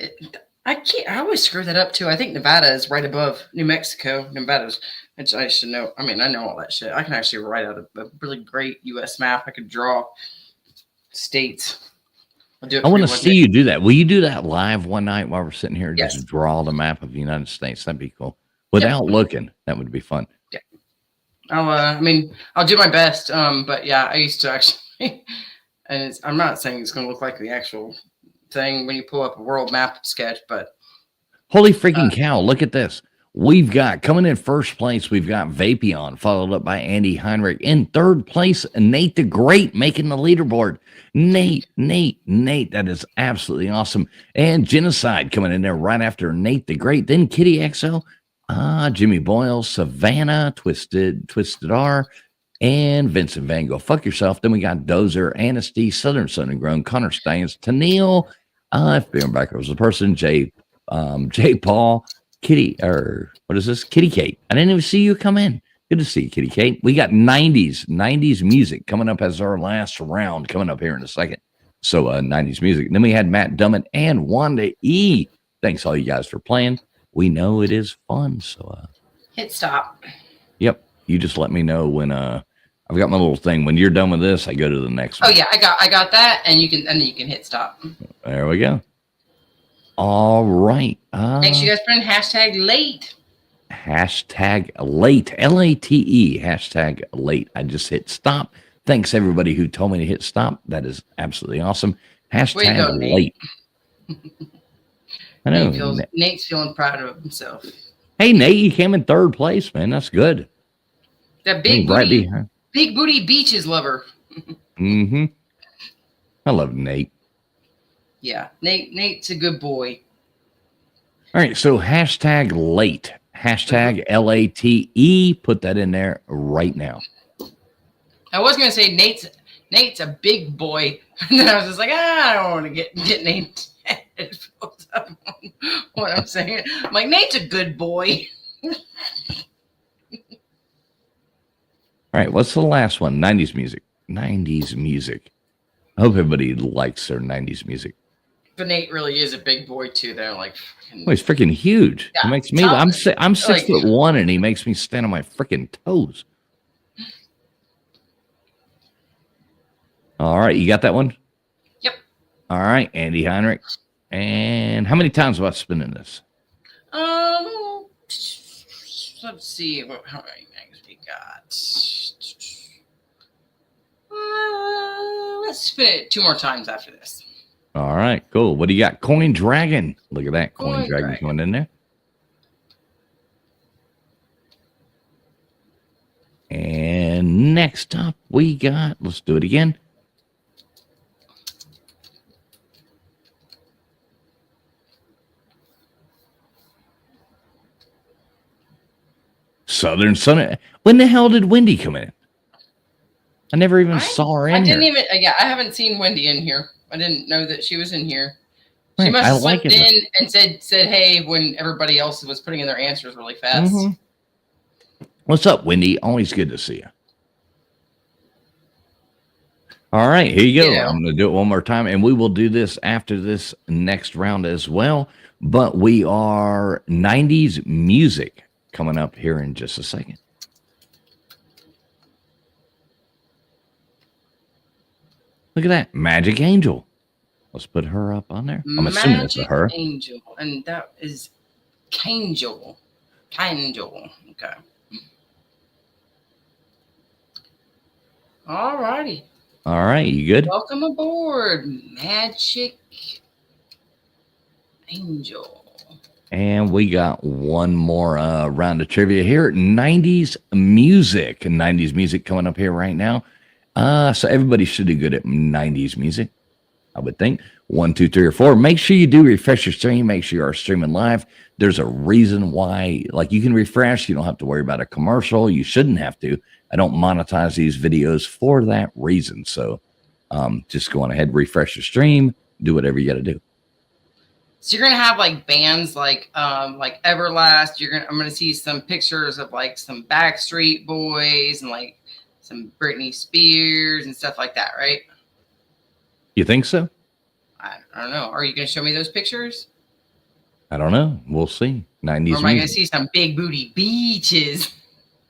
Speaker 2: I always screw that up too. I think Nevada is right above New Mexico. Nevada's, which I should know. I mean, I know all that shit. I can actually write out a really great U.S. map. I could draw states.
Speaker 1: I want to see you do that. Will you do that live one night while we're sitting here?
Speaker 2: Yes.
Speaker 1: Just draw the map of the United States. That'd be cool. Without looking, that would be fun.
Speaker 2: Yeah. I'll do my best. But yeah, I used to actually, and I'm not saying it's going to look like the actual thing when you pull up a world map sketch, but
Speaker 1: holy freaking cow! Look at this. We've got coming in first place. We've got Vapion, followed up by Andy Heinrich. In third place, Nate the Great making the leaderboard. Nate, that is absolutely awesome. And Genocide coming in there right after Nate the Great. Then Kitty XO, Jimmy Boyle, Savannah, Twisted R, and Vincent Van Gogh. Fuck yourself. Then we got Dozer, Anasty, Southern Sun and Grown, Connor Steins, Tennille, if being back was a person, J Paul, Kitty, or what is this? Kitty Kate. I didn't even see you come in. Good to see you, Kitty Kate. We got 90s music coming up as our last round coming up here in a second. So 90s music. And then we had Matt Dummett and Wanda E. Thanks all you guys for playing. We know it is fun. So
Speaker 2: hit stop.
Speaker 1: Yep. You just let me know when I've got my little thing. When you're done with this, I go to the next one.
Speaker 2: Oh yeah, I got that, and then you can hit stop.
Speaker 1: There we go. All right.
Speaker 2: Thanks you guys for #late.
Speaker 1: hashtag late, LATE, hashtag late. I just hit stop. Thanks everybody who told me to hit stop. That is absolutely awesome.
Speaker 2: Way to
Speaker 1: Hashtag
Speaker 2: go, Nate.
Speaker 1: late. I know.
Speaker 2: Nate's feeling proud of himself.
Speaker 1: Hey, Nate, you came in third place, man. That's good.
Speaker 2: That big booty beaches lover.
Speaker 1: Mm-hmm. I love Nate.
Speaker 2: Yeah, Nate's a good boy.
Speaker 1: All right, so hashtag late, hashtag LATE. Put that in there right now.
Speaker 2: I was gonna say Nate's a big boy, and then I was just like, I don't want to get Nate up on what I'm saying. I'm like, Nate's a good boy.
Speaker 1: All right, what's the last one? 90s music. 90s music. I hope everybody likes their 90s music.
Speaker 2: But Nate really is a big boy too. They're like,
Speaker 1: well, he's freaking huge.
Speaker 2: Yeah,
Speaker 1: he makes me. I'm 6'1", and he makes me stand on my freaking toes. All right, you got that one?
Speaker 2: Yep.
Speaker 1: All right, Andy Heinrich. And how many times have I spinning this?
Speaker 2: Let's see how many things we got. Let's spin it 2 more times after this.
Speaker 1: All right, cool. What do you got? Coin Dragon. Look at that. Coin Dragon going in there. And next up, we got, let's do it again. Southern Sun. When the hell did Wendy come in? I never even saw her in here.
Speaker 2: I haven't seen Wendy in here. I didn't know that she was in here. She must have slipped in and said hey when everybody else was putting in their answers really fast.
Speaker 1: Mm-hmm. What's up, Wendy? Always good to see you. All right, here you go. Yeah. I'm going to do it one more time, and we will do this after this next round as well. But we are 90s music coming up here in just a second. Look at that. Magic Angel. Let's put her up on there. I'm assuming it's a her.
Speaker 2: Angel. And that is Kangel. Kangel. Okay. All righty.
Speaker 1: All right. You good?
Speaker 2: Welcome aboard, Magic Angel.
Speaker 1: And we got one more round of trivia here. 90s music. 90s music coming up here right now. So everybody should do good at 90s music, I would think. 1, 2, 3, or 4. Make sure you do refresh your stream. Make sure you are streaming live. There's a reason why, like, you can refresh. You don't have to worry about a commercial. You shouldn't have to. I don't monetize these videos for that reason. So just go on ahead, refresh your stream, do whatever you got to do.
Speaker 2: So you're gonna have like bands like Everlast. I'm gonna see some pictures of like some Backstreet Boys and like some Britney Spears and stuff like that, right?
Speaker 1: You think so?
Speaker 2: I don't know. Are you going to show me those pictures?
Speaker 1: I don't know. We'll see. 90s.
Speaker 2: Or am I going to see some big booty beaches?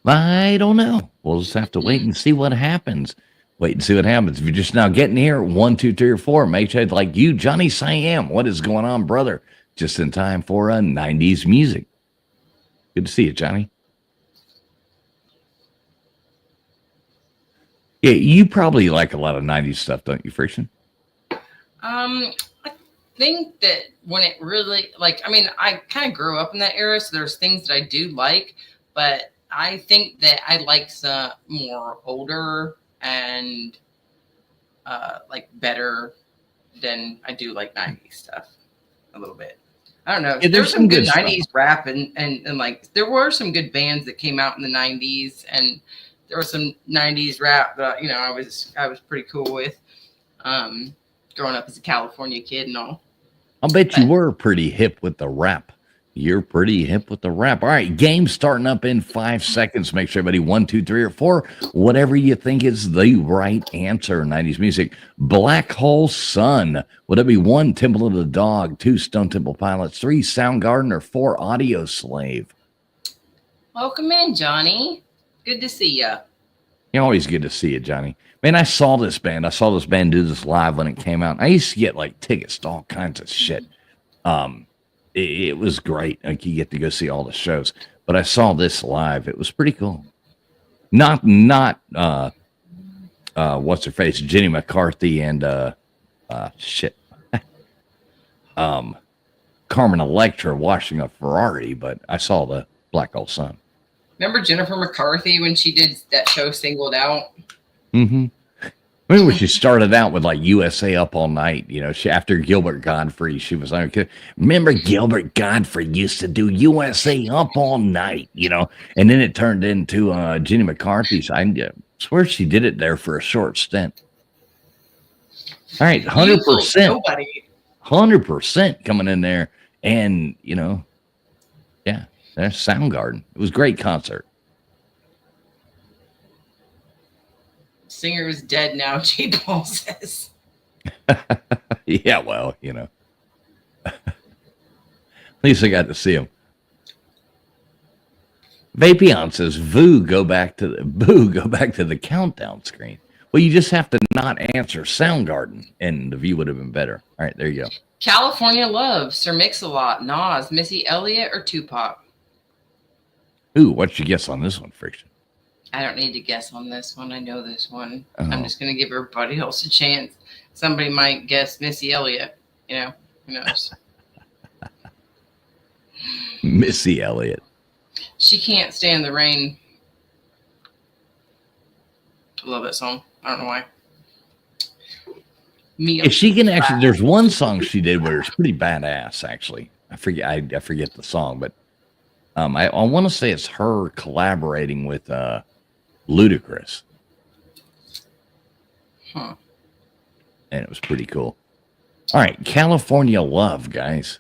Speaker 1: I don't know. We'll just have to wait and see what happens. Wait and see what happens. If you're just now getting here, 1, 2, 3, or 4, make sure like you, Johnny Siam. What is going on, brother? Just in time for 90s music. Good to see you, Johnny. Yeah, you probably like a lot of 90s stuff, don't you, Friction?
Speaker 2: I think that when it really, like, I mean, I kind of grew up in that era, so there's things that I do like, but I think that I like some more older and like better than I do like 90s stuff a little bit. I don't know. Yeah, there's some good 90s rap and like there were some good bands that came out in the 90s, and there was some 90s rap that I was pretty cool with growing up as a California kid and all.
Speaker 1: I'll bet you were pretty hip with the rap. You're pretty hip with the rap. All right, game starting up in 5 seconds. Make sure everybody 1, 2, 3, or 4, whatever you think is the right answer. 90s music. Black Hole Sun. Would it be 1, Temple of the Dog, 2, Stone Temple Pilots, 3, Soundgarden, or 4, Audio Slave?
Speaker 2: Welcome in, Johnny. Good to see you.
Speaker 1: You're always good to see you, Johnny. Man, I saw this band. I saw this band do this live when it came out. I used to get like tickets to all kinds of shit. It was great. Like you get to go see all the shows. but I saw this live. It was pretty cool. Not what's her face, Jenny McCarthy and shit, um, Carmen Electra washing a Ferrari, but I saw the Black Hole Sun.
Speaker 2: Remember Jennifer McCarthy when she did that show Singled Out?
Speaker 1: Mm-hmm. I mean, when she started out with like USA Up All Night, she after Gilbert Godfrey, she was like, remember Gilbert Godfrey used to do USA Up All Night, and then it turned into Jenny McCarthy's. I swear she did it there for a short stint. All right, 100%, 100% coming in there, and yeah, there's Soundgarden. It was a great concert.
Speaker 2: Singer is dead now, J. Paul says.
Speaker 1: Yeah, well, at least I got to see him. Vapion says, go back to the countdown screen. Well, you just have to not answer Soundgarden, and the view would have been better. All right, there you go.
Speaker 2: California Love, Sir Mix-a-Lot, Nas, Missy Elliott, or Tupac?
Speaker 1: Ooh, what'd you guess on this one, Friction?
Speaker 2: I don't need to guess on this one. I know this one. I'm just going to give everybody else a chance. Somebody might guess Missy Elliott. Who knows?
Speaker 1: Missy Elliott.
Speaker 2: She Can't Stand the Rain. I love that song. I don't know why.
Speaker 1: If she can actually, there's one song she did where it's pretty badass. Actually, I forget the song, but I want to say it's her collaborating with Ludacris.
Speaker 2: Huh.
Speaker 1: And it was pretty cool. All right, California Love, guys.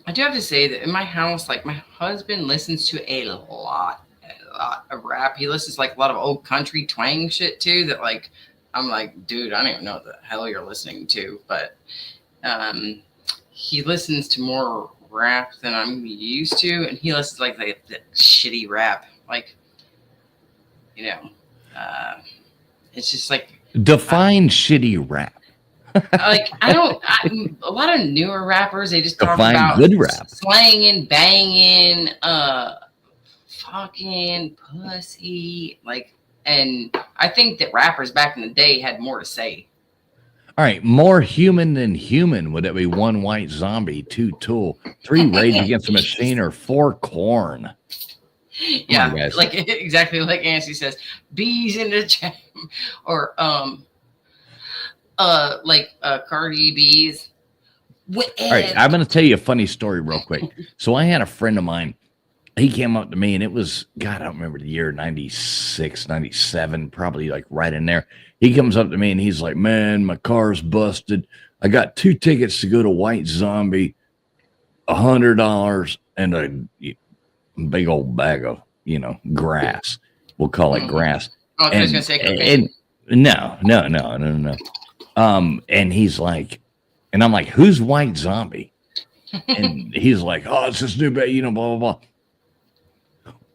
Speaker 2: I do have to say that in my house, like my husband listens to a lot of rap. He listens to like a lot of old country twang shit too. That like, I'm like, dude, I don't even know what the hell you're listening to. But he listens to more rap than I'm used to, and he listens to like the shitty rap, like. It's just like
Speaker 1: define shitty rap.
Speaker 2: Like a lot of newer rappers, they just talk
Speaker 1: define
Speaker 2: about
Speaker 1: good rap,
Speaker 2: slanging, banging, fucking pussy, like. And I think that rappers back in the day had more to say.
Speaker 1: All right, more human than human. Would it be 1 White Zombie, 2 Tool, 3 Rage Against the Machine, or 4 Korn?
Speaker 2: Yeah, like exactly like Nancy says, bees in the jam, or Cardi B's.
Speaker 1: All right, I'm going to tell you a funny story real quick. So I had a friend of mine. He came up to me, and it was, God, I don't remember the year, 96, 97, probably like right in there. He comes up to me, and he's like, man, my car's busted. I got 2 tickets to go to White Zombie, $100, and a big old bag of, grass. We'll call it grass.
Speaker 2: Oh, I was going to say cocaine.
Speaker 1: No. And he's like, and I'm like, who's White Zombie? And he's like, oh, it's this new band, blah, blah, blah.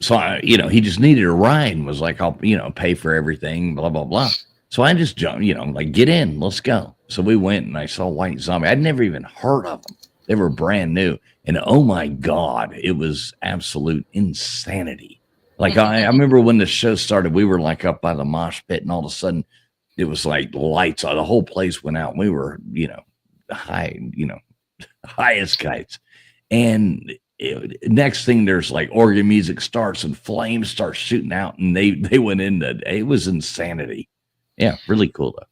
Speaker 1: So, he just needed a ride and was like, I'll, pay for everything, blah, blah, blah. So I just jumped, like, get in, let's go. So we went and I saw White Zombie. I'd never even heard of them. They were brand new. And oh my God, it was absolute insanity. Like I remember when the show started, we were like up by the mosh pit, and all of a sudden it was like lights. The whole place went out. And we were, high as kites. And next thing, there's like organ music starts and flames start shooting out, and they went into it was insanity. Yeah, really cool though.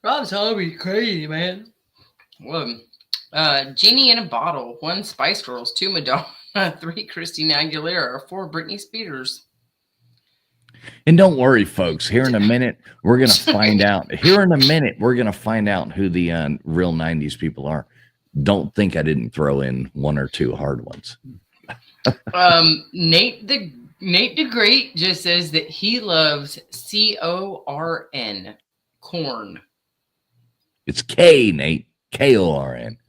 Speaker 2: Rob Zombie's crazy, man. Well, Genie in a Bottle, 1 Spice Girls, 2 Madonna, 3 Christina Aguilera, or 4 Britney Spears.
Speaker 1: And don't worry, folks. Here in a minute, we're gonna find out. Here in a minute, we're gonna find out who the real '90s people are. Don't think I didn't throw in 1 or 2 hard ones.
Speaker 2: Nate the Great just says that he loves Korn.
Speaker 1: It's K, Nate. Korn.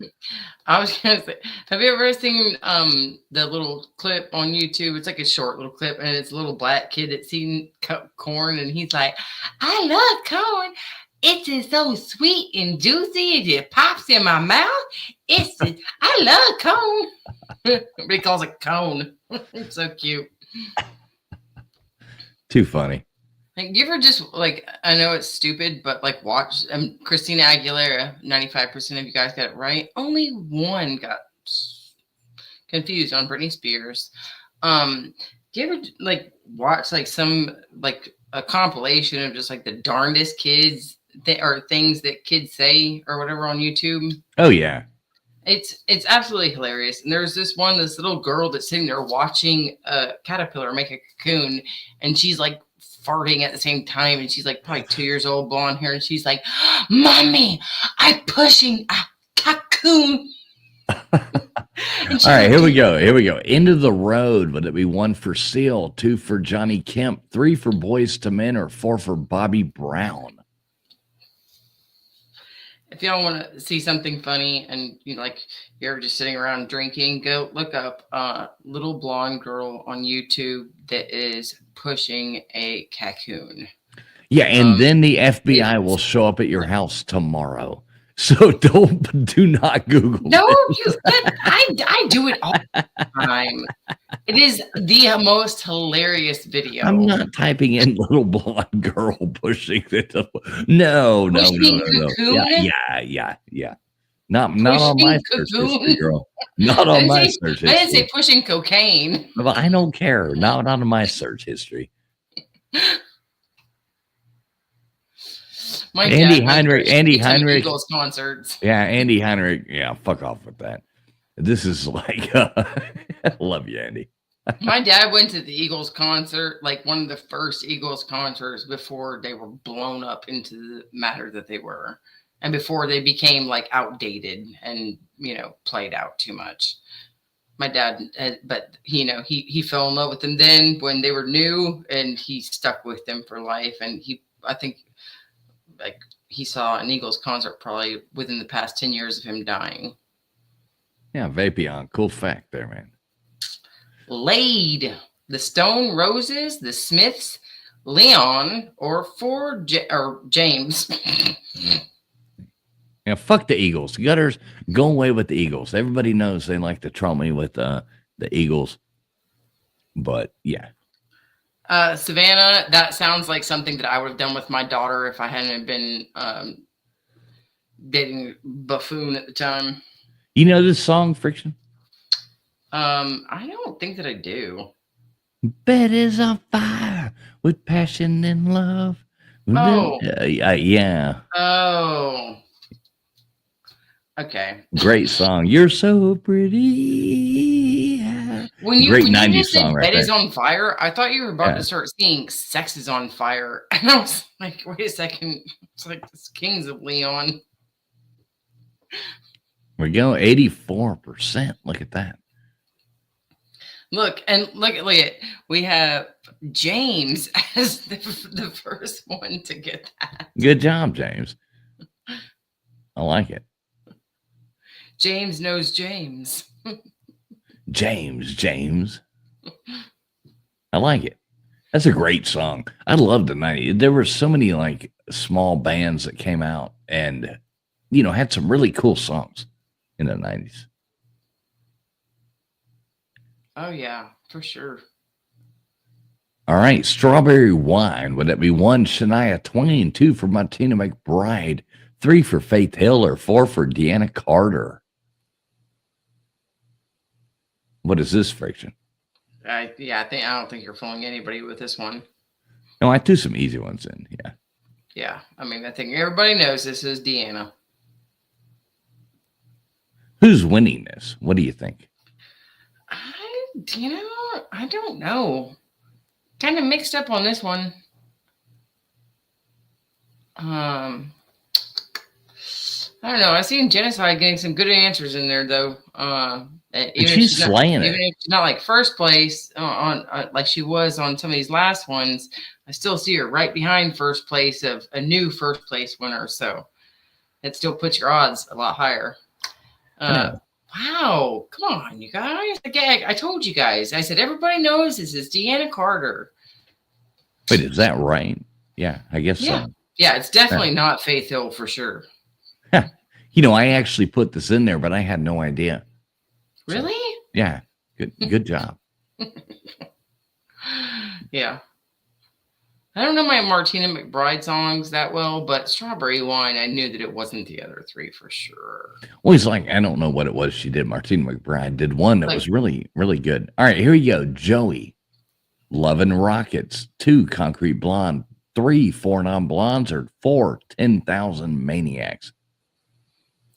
Speaker 2: I was gonna say, have you ever seen the little clip on YouTube? It's like a short little clip, and it's a little black kid that's eating corn, and he's like, "I love corn. It's just so sweet and juicy. It just pops in my mouth. It's just, I love cone. But he calls it cone. It's so cute.
Speaker 1: Too funny.
Speaker 2: Like, you ever just like, I know it's stupid, but like watch Christina Aguilera, 95% of you guys got it right. Only one got confused on Britney Spears. Do you ever like watch like some like a compilation of just like the darndest kids or things that kids say or whatever on YouTube?
Speaker 1: Oh yeah.
Speaker 2: It's absolutely hilarious. And there's this little girl that's sitting there watching a caterpillar make a cocoon, and she's like farting at the same time, and she's like probably 2 years old, blonde hair, and she's like, "Mommy, I'm pushing a cocoon."
Speaker 1: All right, here we go. End of the road. Would it be 1 for Seal, 2 for Johnny Kemp, 3 for Boys to Men, or 4 for Bobby Brown?
Speaker 2: If y'all want to see something funny and you're just sitting around drinking, go look up little blonde girl on YouTube that is pushing a cocoon.
Speaker 1: Yeah, and then the FBI will show up at your house tomorrow. So do not Google.
Speaker 2: No, I do it all the time. It is the most hilarious video.
Speaker 1: I'm not typing in little blonde girl pushing it. No. Yeah. Not on my search history, girl. Not on my search history.
Speaker 2: I didn't say pushing cocaine.
Speaker 1: Well, I don't care. Not on my search history. Andy Heinrich.
Speaker 2: Eagles concerts.
Speaker 1: Yeah, Andy Heinrich. Yeah, fuck off with that. This is like, love you, Andy.
Speaker 2: My dad went to the Eagles concert, like one of the first Eagles concerts before they were blown up into the matter that they were, and before they became like outdated and played out too much. My dad, but he fell in love with them then when they were new, and he stuck with them for life. And I think. Like he saw an Eagles concert probably within the past 10 years of him dying.
Speaker 1: Yeah, Vapion. Cool fact there, man.
Speaker 2: Laid, the Stone Roses, the Smiths, Leon, or James.
Speaker 1: Yeah, fuck the Eagles. Gutters, go away with the Eagles. Everybody knows they like to troll me with the Eagles. But yeah.
Speaker 2: Savannah, that sounds like something that I would have done with my daughter if I hadn't been dating Buffoon at the time.
Speaker 1: You know this song, Friction?
Speaker 2: I don't think that I do.
Speaker 1: Bed is on fire with passion and love.
Speaker 2: Oh.
Speaker 1: Yeah.
Speaker 2: Oh. Okay.
Speaker 1: Great song. You're so pretty. Great 90s song right there.
Speaker 2: Bed is on fire. I thought you were about to start singing Sex is on Fire. And I was like, wait a second. It's like this Kings of Leon.
Speaker 1: We're going 84%. Look at that.
Speaker 2: Look at it. We have James as the first one to get that.
Speaker 1: Good job, James. I like it.
Speaker 2: James knows James.
Speaker 1: James. I like it. That's a great song. I loved the 90s. There were so many like small bands that came out and had some really cool songs in the 90s.
Speaker 2: Oh yeah, for sure.
Speaker 1: All right, Strawberry Wine. Would that be 1 Shania Twain, 2 for Martina McBride, 3 for Faith Hill, or 4 for Deanna Carter? What is this, Friction?
Speaker 2: I don't think you're fooling anybody with this one.
Speaker 1: No, I threw some easy ones in. Yeah.
Speaker 2: Yeah. I mean, I think everybody knows this is Deanna.
Speaker 1: Who's winning this? What do you think?
Speaker 2: I don't know. Kind of mixed up on this one. I don't know. I've seen Genocide getting some good answers in there, though.
Speaker 1: Even she's slaying it.
Speaker 2: Even if she's not like first place on like she was on some of these last ones, I still see her right behind first place of a new first place winner. So it still puts your odds a lot higher. Wow. Come on, you guys. Again, I told you guys. I said, everybody knows this is Deanna Carter.
Speaker 1: Wait, is that right? Yeah, I guess so.
Speaker 2: Yeah, it's definitely not Faith Hill for sure.
Speaker 1: I actually put this in there, but I had no idea. So,
Speaker 2: Really?
Speaker 1: yeah, good job.
Speaker 2: Yeah. I don't know my Martina McBride songs that well, but Strawberry Wine, I knew that it wasn't the other three for sure.
Speaker 1: Well, it's like, I don't know what it was she did. Martina McBride did one that was really, really good. All right, here we go. Joey, Lovin' Rockets. 2, Concrete Blonde. 3, 4 Non-Blondes. Or 4, 10,000 Maniacs.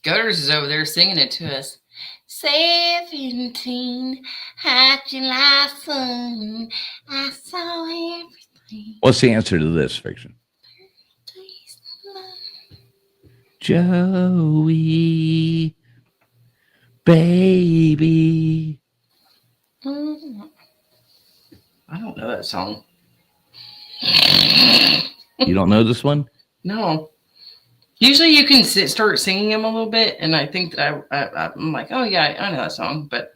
Speaker 2: Gutters is over there singing it to us. 17, hot July sun, I saw everything.
Speaker 1: What's the answer to this, Fiction? Joey, baby.
Speaker 2: I don't know that song.
Speaker 1: You don't know this one?
Speaker 2: No. Usually you can start singing them a little bit, and I think that I'm like, oh yeah, I know that song, but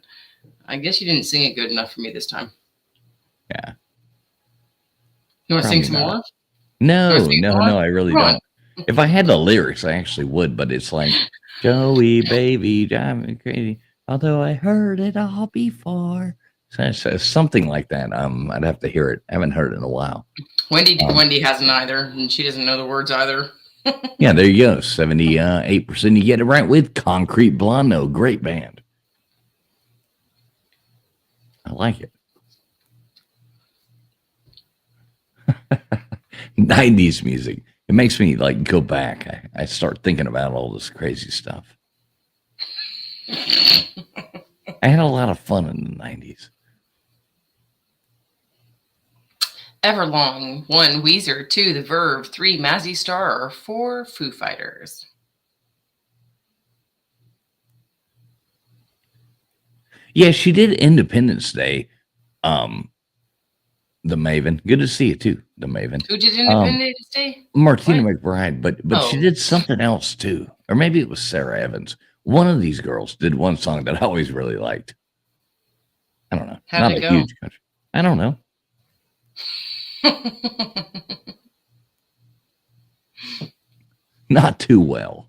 Speaker 2: I guess you didn't sing it good enough for me this time.
Speaker 1: Yeah.
Speaker 2: You want to sing some more?
Speaker 1: No, I really don't. If I had the lyrics, I actually would, but it's like, Joey, baby, drive me crazy. Although I heard it all before. So something like that. I'd have to hear it. I haven't heard it in a while.
Speaker 2: Wendy hasn't either, and she doesn't know the words either.
Speaker 1: Yeah, there you go. 78%. You get it right with Concrete Blonde. No, great band. I like it. 90s music. It makes me like go back. I start thinking about all this crazy stuff. I had a lot of fun in the 90s.
Speaker 2: Everlong, 1, Weezer, 2, The Verve, 3, Mazzy Star, or 4, Foo Fighters.
Speaker 1: Yeah, she did Independence Day. The Maven. Good to see you too, the Maven.
Speaker 2: Who did Independence Day?
Speaker 1: Martina McBride, but she did something else too. Or maybe it was Sarah Evans. One of these girls did one song that I always really liked. I don't know.
Speaker 2: How'd it go?
Speaker 1: Huge country. I don't know. Not too well.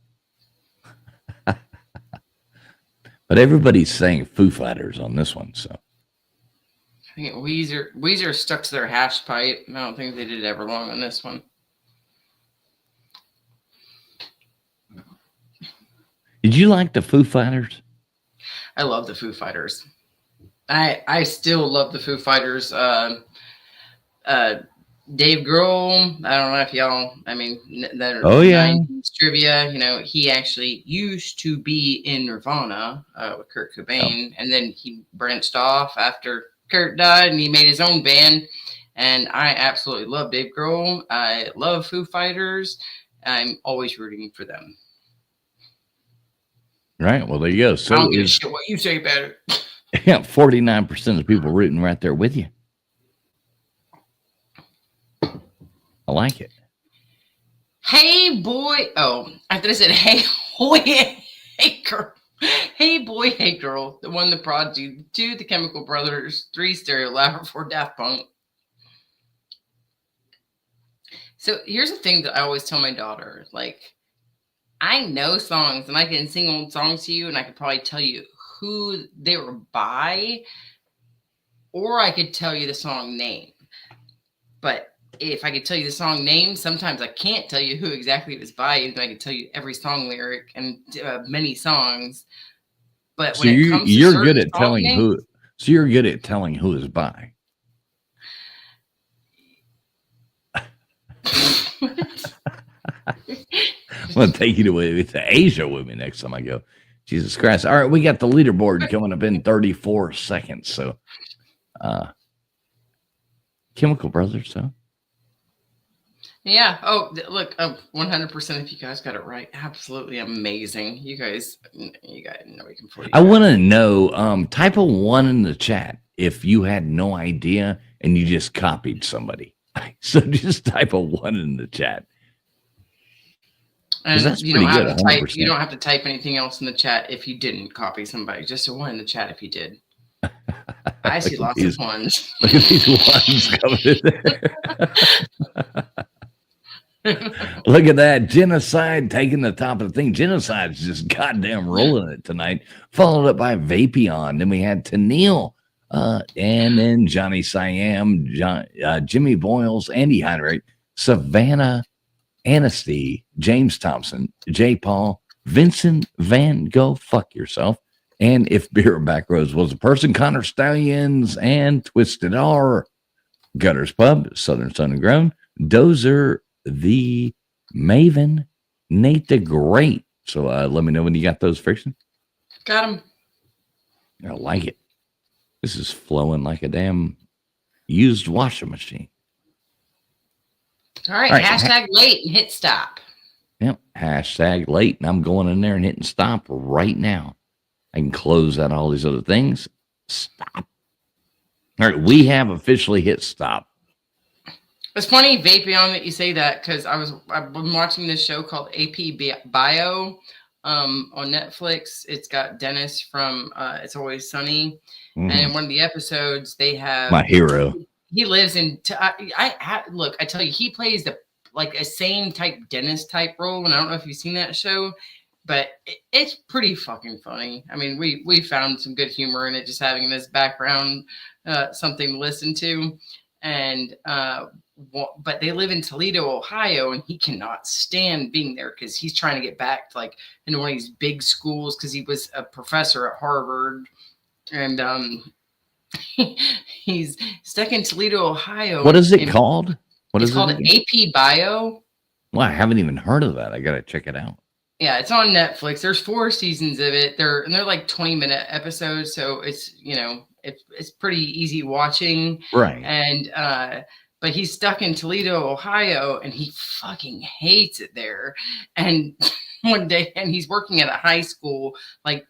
Speaker 1: But everybody's saying Foo Fighters on this one, so.
Speaker 2: I think Weezer stuck to their hash pipe. I don't think they did Everlong on this one.
Speaker 1: Did you like the Foo Fighters?
Speaker 2: I love the Foo Fighters. I still love the Foo Fighters. Dave Grohl, I don't know if y'all, trivia, he actually used to be in Nirvana with Kurt Cobain, and then he branched off after Kurt died, and he made his own band, and I absolutely love Dave Grohl. I love Foo Fighters. I'm always rooting for them.
Speaker 1: Right, well, there you go. So
Speaker 2: I don't give a shit what you say about it.
Speaker 1: Yeah, 49% of people rooting right there with you. I like it.
Speaker 2: Hey, boy. Oh, after I said, hey, boy, hey, girl. Hey, boy, hey, girl. The 1, The Prodigy. 2, The Chemical Brothers. 3, Stereolab. 4, Daft Punk. So here's the thing that I always tell my daughter. Like, I know songs, and I can sing old songs to you, and I could probably tell you who they were by, or I could tell you the song name. But if I could tell you the song name, sometimes I can't tell you who exactly it was by, even though I could tell you every song lyric and many songs. But when it comes to
Speaker 1: you're good at telling who. So you're good at telling who is by. I'm gonna take you to Asia with me next time I go. Jesus Christ! All right, we got the leaderboard coming up in 34 seconds. So, Chemical Brothers, so.
Speaker 2: Yeah. Oh, look, 100% if you guys got it right. Absolutely amazing. You guys know we can play.
Speaker 1: I want to know, type a 1 in the chat if you had no idea and you just copied somebody. So just type a 1 in the chat.
Speaker 2: And that's pretty good. You don't have to type anything else in the chat if you didn't copy somebody. Just a 1 in the chat if you did. I see lots of 1s. Look at these
Speaker 1: 1s coming in there. Look at that. Genocide taking the top of the thing. Genocide's just goddamn rolling it tonight. Followed up by Vapion. Then we had Tennille. And then Johnny Siam, Jimmy Boyles, Andy Heinrich, Savannah Anasty, James Thompson, J. Paul, Vincent Van Go Fuck Yourself, and If Beer Back Roads Was a Person, Connor Stallions, and Twisted R, Gutters Pub, Southern Sun and Grown, Dozer, The Maven, Nate the Great. So let me know when you got those, Friction.
Speaker 2: Got him.
Speaker 1: I like it. This is flowing like a damn used washing machine.
Speaker 2: All right. Hashtag late and hit stop.
Speaker 1: Yep. Hashtag late. And I'm going in there and hitting stop right now. I can close out all these other things. Stop. All right. We have officially hit stop.
Speaker 2: It's funny, Vapion, that you say that, because I've been watching this show called AP Bio on Netflix. It's got Dennis from It's Always Sunny. Mm-hmm. And in one of the episodes, they have
Speaker 1: my hero.
Speaker 2: He lives in. Look, I tell you, he plays a same type Dennis type role, and I don't know if you've seen that show, but it's pretty fucking funny. I mean, we found some good humor in it, just having this background, something to listen to, and but they live in Toledo, Ohio, and he cannot stand being there because he's trying to get back to into one of these big schools because he was a professor at Harvard, and he's stuck in Toledo, Ohio.
Speaker 1: What is it called?
Speaker 2: It's called AP Bio.
Speaker 1: Well, I haven't even heard of that. I gotta check it out.
Speaker 2: Yeah, it's on Netflix. There's 4 seasons of it. They're 20-minute episodes, so it's it's pretty easy watching.
Speaker 1: Right.
Speaker 2: And but he's stuck in Toledo, Ohio, and he fucking hates it there. And one day, and he's working at a high school,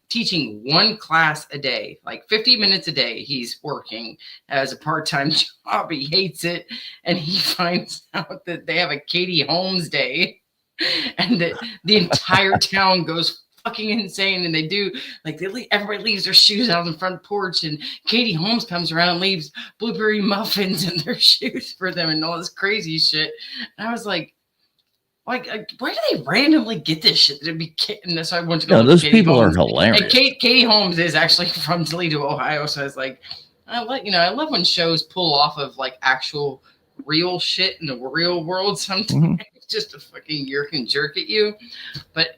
Speaker 2: teaching one class a day, 50 minutes a day. He's working as a part-time job. He hates it. And he finds out that they have a Katie Holmes Day and that the entire town goes fucking insane, and they do everybody leaves their shoes out on the front porch, and Katie Holmes comes around and leaves blueberry muffins in their shoes for them and all this crazy shit. And I was like where do they randomly get this shit to be kidding this? I went to go.
Speaker 1: No, those
Speaker 2: Katie
Speaker 1: people
Speaker 2: Holmes.
Speaker 1: Are hilarious.
Speaker 2: And Katie Holmes is actually from Toledo, Ohio, so I was like, I love when shows pull off of actual real shit in the real world sometimes. Mm-hmm. Just to fucking yerk and jerk at you. But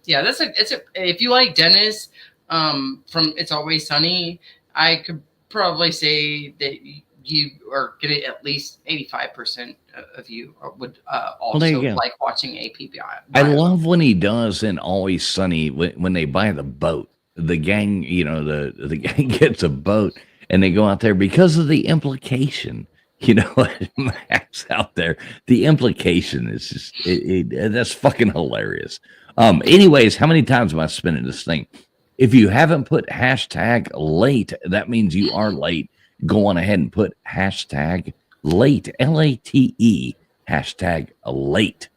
Speaker 2: yeah, if you like Dennis from It's Always Sunny, I could probably say that you are getting at least 85% of you would also like watching AP Bio.
Speaker 1: I love when he does in Always Sunny when they buy the boat. The gang, the gang gets a boat and they go out there because of the implication. Max out there. The implication is just that's fucking hilarious. Anyways, how many times am I spinning this thing? If you haven't put hashtag late, that means you are late. Go on ahead and put hashtag late, LATE, hashtag late.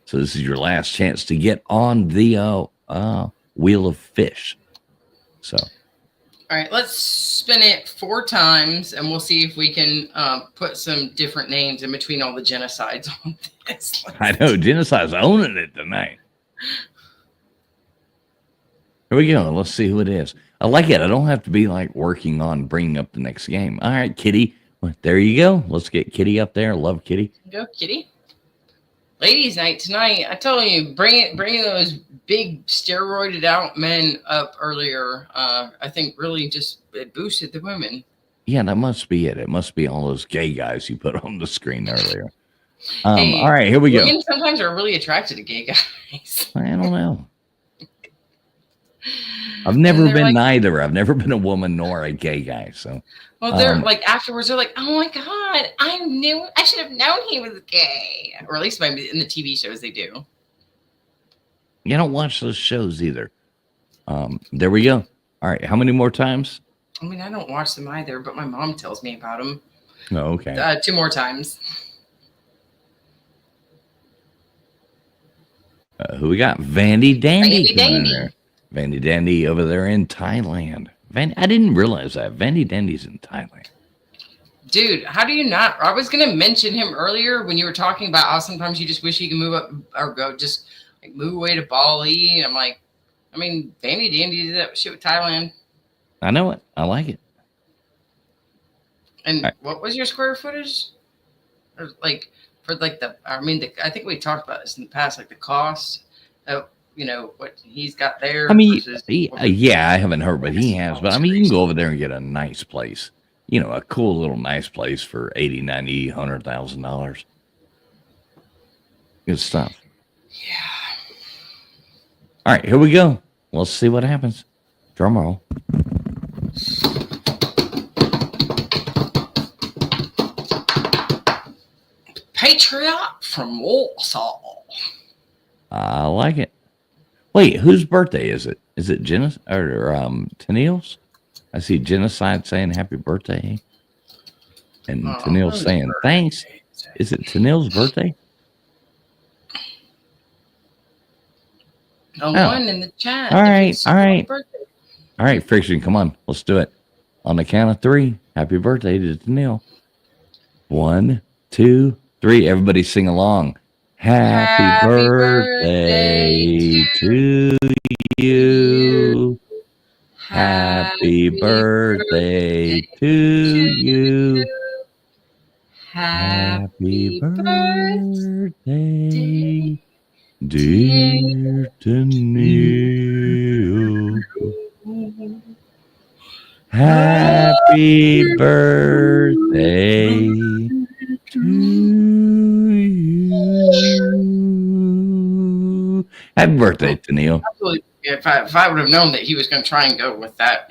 Speaker 1: So this is your last chance to get on the wheel of fish. So.
Speaker 2: All right, let's spin it 4 times, and we'll see if we can put some different names in between all the genocides on this list.
Speaker 1: I know, genocide's owning it tonight. Here we go. Let's see who it is. I like it. I don't have to be working on bringing up the next game. All right, Kitty. Well, there you go. Let's get Kitty up there. Love Kitty.
Speaker 2: Go, Kitty. Ladies' night tonight. I tell you, bringing those big steroided out men up earlier. I think really just it boosted the women.
Speaker 1: Yeah, that must be it. It must be all those gay guys you put on the screen earlier. All right, here we go.
Speaker 2: Women sometimes are really attracted to gay guys.
Speaker 1: I don't know. I've never been neither. I've never been a woman nor a gay guy. So,
Speaker 2: well, they're afterwards, they're like, "Oh my god, I should have known he was gay," or at least maybe in the TV shows they do.
Speaker 1: You don't watch those shows either. There we go. All right, how many more times?
Speaker 2: I mean, I don't watch them either, but my mom tells me about them.
Speaker 1: Oh, okay.
Speaker 2: 2 more times.
Speaker 1: Who we got? Vandy Dandy. Vandy Dandy over there in Thailand. I didn't realize that. Vandy Dandy's in Thailand.
Speaker 2: Dude, how do you not? I was gonna mention him earlier when you were talking about how sometimes you just wish you could move up or go just like move away to Bali. And I'm like, I mean, Vandy Dandy did that shit with Thailand.
Speaker 1: I know it. I like it.
Speaker 2: And
Speaker 1: All
Speaker 2: what was your square footage? Or like for like I think we talked about this in the past, like the cost of what he's got
Speaker 1: I
Speaker 2: there
Speaker 1: mean,
Speaker 2: versus
Speaker 1: yeah, I haven't heard, but he has. But I mean, you can go over there and get a nice place. A cool little nice place for 80, 90, $100,000. Good stuff.
Speaker 2: Yeah.
Speaker 1: All right, here we go. Let's see what happens. Drum roll.
Speaker 2: Patriot from Warsaw.
Speaker 1: I like it. Wait, whose birthday is it? Is it Tennille's? I see Genocide saying happy birthday. And Tennille's saying thanks. Is it Tennille's birthday?
Speaker 2: One in the chat.
Speaker 1: All right. All right, Friction, come on. Let's do it. On the count of 3, happy birthday to Tennille. 1, 2, 3. Everybody sing along. Happy birthday to you. Happy birthday to you. Happy birthday, dear Tennille. Happy birthday to you. Happy birthday, Tennille.
Speaker 2: Absolutely. If I would have known that he was going to try and go with that,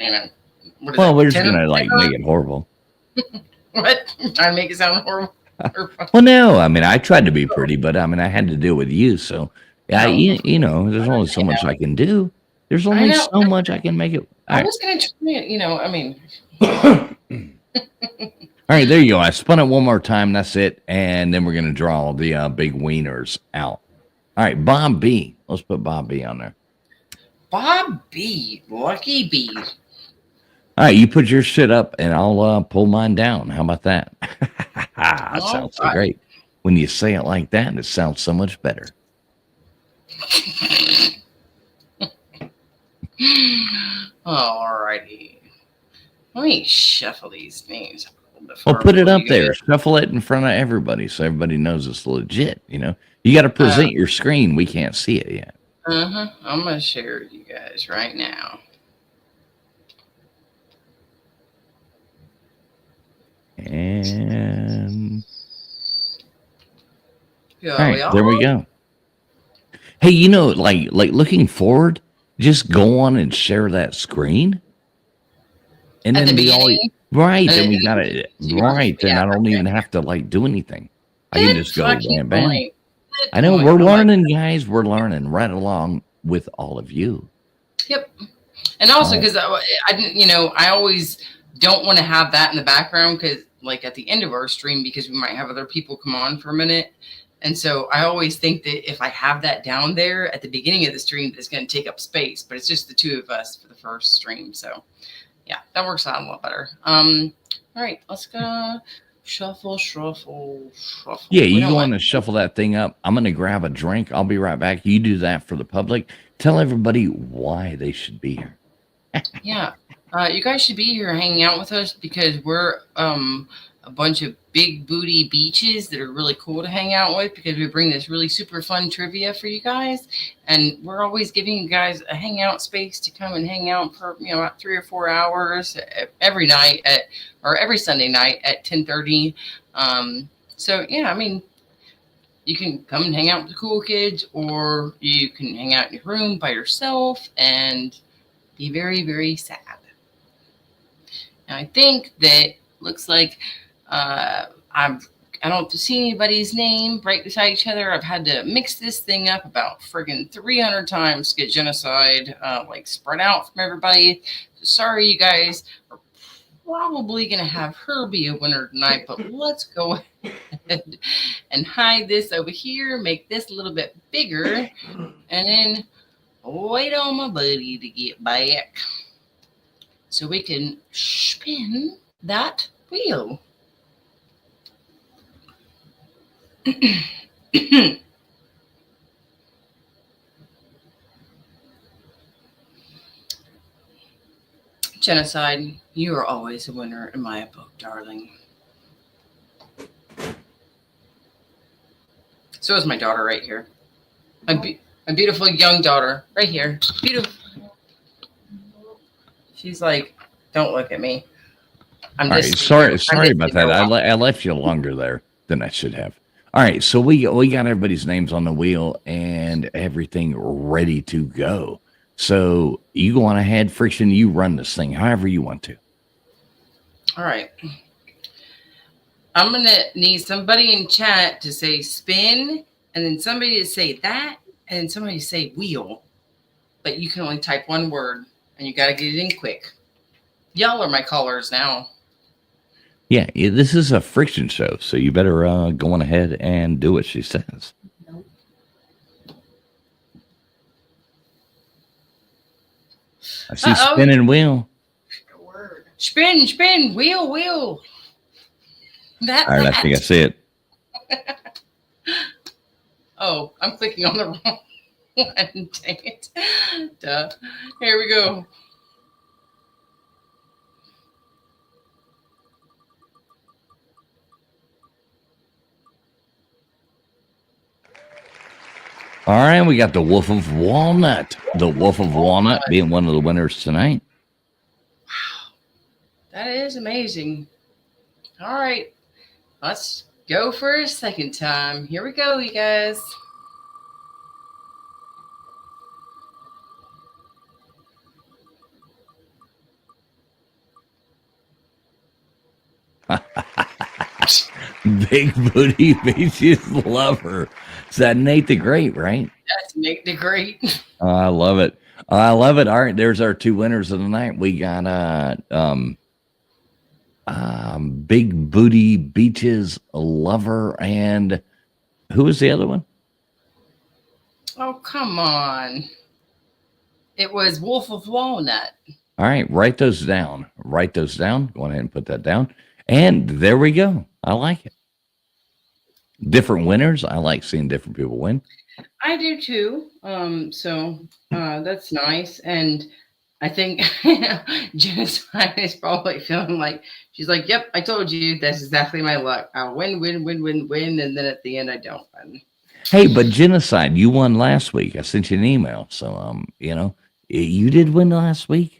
Speaker 1: we're just going to make it horrible.
Speaker 2: What? Trying to make it sound horrible?
Speaker 1: Well, no, I mean, I tried to be pretty, but I mean, I had to deal with you. So, yeah, there's only so much I can do. There's only so much I can make it.
Speaker 2: I was going to try it, I mean.
Speaker 1: All right, there you go. I spun it one more time. That's it. And then we're going to draw the big wieners out. All right, Bob B. Let's put Bob B on there.
Speaker 2: Bob B. Lucky B.
Speaker 1: All right, you put your shit up, and I'll pull mine down. How about that? That sounds so great. When you say it like that, it sounds so much better.
Speaker 2: Alrighty. Let me shuffle these names.
Speaker 1: Well, put it up there. Shuffle it in front of everybody so everybody knows it's legit. You got to present your screen. We can't see it yet.
Speaker 2: I'm going to share with you guys right now.
Speaker 1: And all right, there we go. Hey, like looking forward, just go on and share that screen. And then we all then we got it right. Then I don't even have to do anything. I can just go bam, bam. I know we're learning, guys. We're learning right along with all of you.
Speaker 2: Yep. And also because I didn't, I always don't want to have that in the background because at the end of our stream, because we might have other people come on for a minute. And so I always think that if I have that down there at the beginning of the stream, it's going to take up space, but it's just the two of us for the first stream. So yeah, that works out a lot better. All right, let's go shuffle.
Speaker 1: Yeah, you go on and shuffle that thing up. I'm going to grab a drink. I'll be right back. You do that for the public. Tell everybody why they should be here.
Speaker 2: Yeah. You guys should be here hanging out with us because we're a bunch of big booty beaches that are really cool to hang out with because we bring this really super fun trivia for you guys. And we're always giving you guys a hangout space to come and hang out for, about 3 or 4 hours every night every Sunday night at 10:30. So, yeah, I mean, you can come and hang out with the cool kids or you can hang out in your room by yourself and be very, very sad. I think that looks like I don't see anybody's name right beside each other. I've had to mix this thing up about friggin' 300 times to get Genocide spread out from everybody. So sorry, you guys are probably gonna have her be a winner tonight, but let's go ahead and hide this over here, make this a little bit bigger, and then wait on my buddy to get back. So we can spin that wheel. Genocide, you are always a winner in my book, darling. So is my daughter right here. My beautiful young daughter right here. Beautiful. She's like, don't look at me. I'm
Speaker 1: All right,
Speaker 2: just sitting here. I'm
Speaker 1: sorry
Speaker 2: just
Speaker 1: about
Speaker 2: sitting here
Speaker 1: that.
Speaker 2: watching.
Speaker 1: I left you longer there than I should have. All right, so we got everybody's names on the wheel and everything ready to go. So you go on ahead, Friction. You run this thing however you want to.
Speaker 2: All right. I'm going to need somebody in chat to say spin, and then somebody to say that, and then somebody to say wheel. But you can only type one word, and you got to get it in quick. Y'all are my callers now.
Speaker 1: Yeah, this is a Friction show, so you better go on ahead and do what she says. I see spinning wheel.
Speaker 2: Spin, spin, wheel, wheel.
Speaker 1: All right, I think I see it.
Speaker 2: Oh, I'm clicking on the wrong one. Dang it. Duh. Here we go.
Speaker 1: All right, we got the Wolf of Walnut. The Wolf of Walnut being one of the winners tonight.
Speaker 2: Wow. That is amazing. All right. Let's go for a second time. Here we go, you guys.
Speaker 1: Big booty beaches lover. Is that Nate the Great, right?
Speaker 2: That's Nate the Great.
Speaker 1: I love it. I love it. All right, there's our two winners of the night. We got Big Booty Beaches Lover, and who was the other one?
Speaker 2: Oh, come on. It was Wolf of Walnut.
Speaker 1: All right, write those down. Write those down. Go ahead and put that down. And there we go. I like it. Different winners. I like seeing different people win.
Speaker 2: I do too. So that's nice. And I think Genocide is probably feeling like she's like, yep, I told you that's exactly my luck. I'll win, win, win, win, win, and then at the end I don't win.
Speaker 1: Hey, but Genocide, you won last week. I sent you an email. So you did win last week.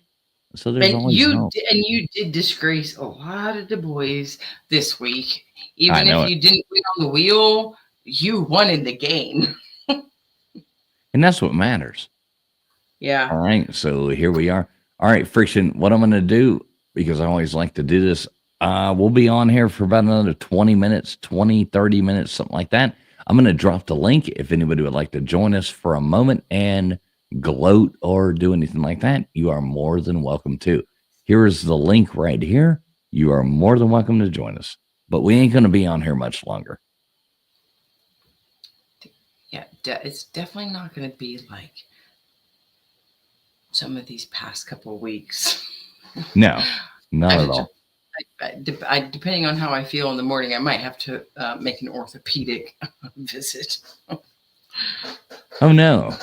Speaker 1: So there's always
Speaker 2: and you did disgrace a lot of the boys this week. Even if you didn't win on the wheel, you won in the game.
Speaker 1: And that's what matters.
Speaker 2: Yeah.
Speaker 1: All right. So here we are. All right, Friction, what I'm going to do, because I always like to do this, we'll be on here for about another 20 minutes, 20, 30 minutes, something like that. I'm going to drop the link if anybody would like to join us for a moment and gloat or do anything like that. You are more than welcome to. Here is the link right here. You are more than welcome to join us. But we ain't going to be on here much longer.
Speaker 2: Yeah, it's definitely not going to be like some of these past couple of weeks.
Speaker 1: No, not at all.
Speaker 2: Depending on how I feel in the morning, I might have to make an orthopedic visit.
Speaker 1: Oh, no.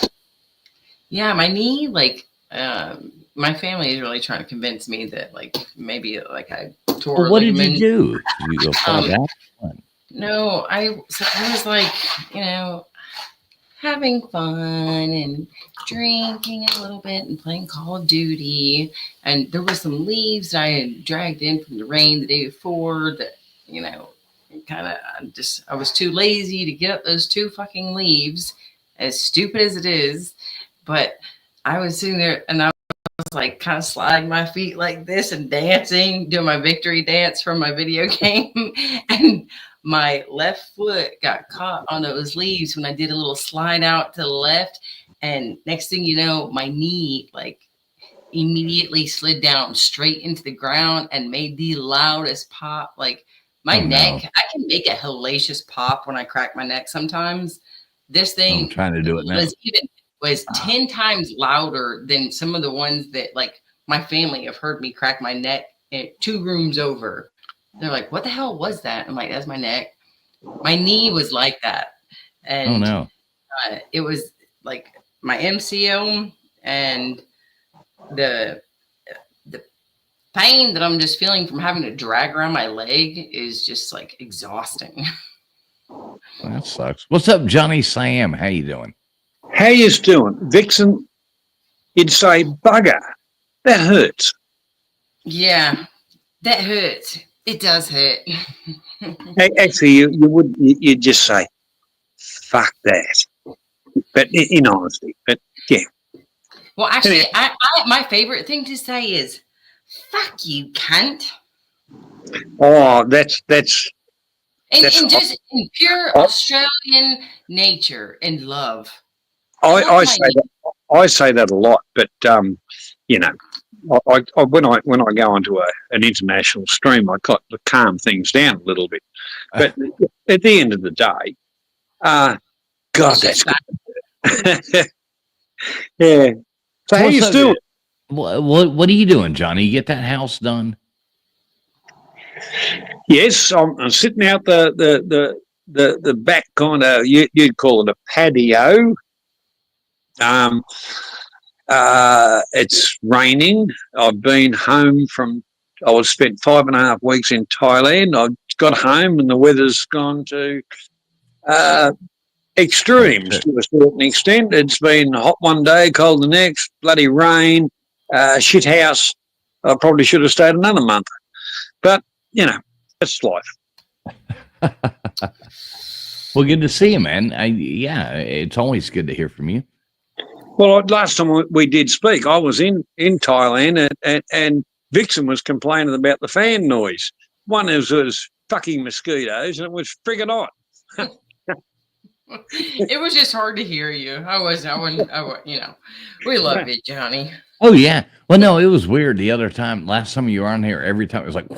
Speaker 2: Yeah, my knee, my family is really trying to convince me that, maybe, I tore
Speaker 1: well, what did you do? Did you go fall down?
Speaker 2: No, I was having fun and drinking a little bit and playing Call of Duty. And there were some leaves that I had dragged in from the rain the day before that, I was too lazy to get up those two fucking leaves, as stupid as it is. But I was sitting there and I was kind of sliding my feet like this and dancing, doing my victory dance from my video game. And my left foot got caught on those leaves when I did a little slide out to the left. And next thing you know, my knee immediately slid down straight into the ground and made the loudest pop. My neck, no. I can make a hellacious pop when I crack my neck sometimes. This thing
Speaker 1: I'm trying to do it now.
Speaker 2: was 10 times louder than some of the ones that my family have heard me crack my neck 2 rooms over. They're like, what the hell was that? I'm like, that's my neck. My knee was like that,
Speaker 1: Oh
Speaker 2: and
Speaker 1: no.
Speaker 2: it was like my MCL and the the pain that I'm just feeling from having to drag around my leg is just like exhausting.
Speaker 1: That sucks. What's up, Johnny Sam? How you doing?
Speaker 3: How you doing? Vixen, you'd say, bugger, that hurts.
Speaker 2: Yeah, that hurts. It does hurt.
Speaker 3: Actually, you would you'd just say, fuck that. But in honesty, but yeah.
Speaker 2: Well, actually,
Speaker 3: Anyway,
Speaker 2: my favorite thing to say is "fuck you, cunt,"
Speaker 3: oh, that's
Speaker 2: and just in pure
Speaker 3: I,
Speaker 2: Australian nature and love. I
Speaker 3: I,
Speaker 2: love
Speaker 3: I
Speaker 2: my
Speaker 3: say that I say that a lot, but you know, when I go onto an international stream, I got to calm things down a little bit. But at the end of the day, God,
Speaker 2: It's
Speaker 3: that's
Speaker 2: just that.
Speaker 3: good. Yeah. So
Speaker 1: So
Speaker 3: how
Speaker 1: what's
Speaker 3: you
Speaker 1: up?
Speaker 3: doing?
Speaker 1: What are you doing, Johnny? You get that house done?
Speaker 3: Yes, I'm sitting out the back kind of you'd call it a patio. Um, it's raining. I've been home from. I was spent 5.5 weeks in Thailand. I got home and the weather's gone to uh,
Speaker 1: Oh
Speaker 3: extremes
Speaker 1: shit.
Speaker 3: to a certain extent. It's been hot one day, cold the next, bloody rain, shit house. I probably should have stayed another month, but you know, that's life.
Speaker 1: Well, good to see you, man. Yeah, it's always good to hear from you.
Speaker 3: Well, last time we did speak, I was in Thailand and Vixen was complaining about the fan noise. One was fucking mosquitoes and it was friggin' hot.
Speaker 2: It was just hard to hear you. I wouldn't, we love you, Johnny.
Speaker 1: Oh yeah. Well, no, it was weird the other time. Last time you were on here, every time it was like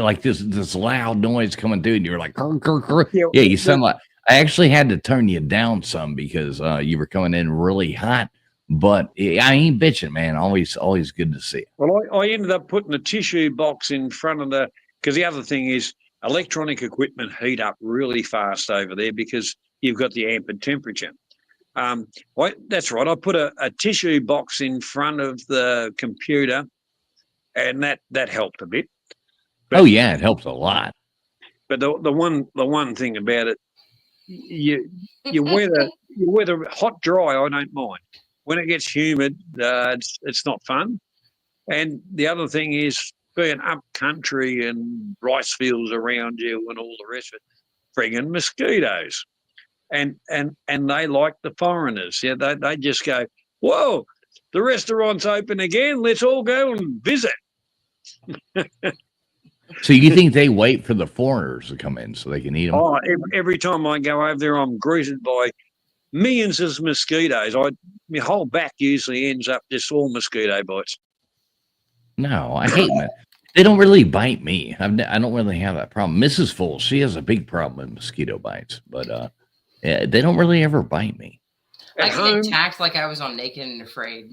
Speaker 1: like this loud noise coming through, and you were like, "Grr, grr, grr."
Speaker 3: Yeah,
Speaker 1: Yeah, you sound like. I actually had to turn you down some because you were coming in really hot. But I ain't bitching, man. Always good to see you.
Speaker 3: well, I ended up putting a tissue box in front of because the other thing is electronic equipment heat up really fast over there because you've got the ampered temperature. That's right. I put a tissue box in front of the computer, and that helped a bit.
Speaker 1: Oh
Speaker 3: But
Speaker 1: yeah, it helps a lot.
Speaker 3: the one thing about it, you weather hot dry. I don't mind. When it gets humid, it's not fun. And the other thing is being up country and rice fields around you and all the rest of it, friggin' mosquitoes. And they like the foreigners. Yeah, they just go, whoa, the restaurant's open again. Let's all go and visit.
Speaker 1: So you think they wait for the foreigners to come in so they can eat them?
Speaker 3: Oh, every time I go over there, I'm greeted by millions of mosquitoes. My whole back usually ends up just all mosquito bites.
Speaker 1: No, I hate them. They don't really bite me. I don't really have that problem. Mrs. Full, she has a big problem with mosquito bites, but yeah, they don't really ever bite me.
Speaker 2: I
Speaker 3: At
Speaker 2: get
Speaker 3: home,
Speaker 2: attacked like I was on Naked and Afraid,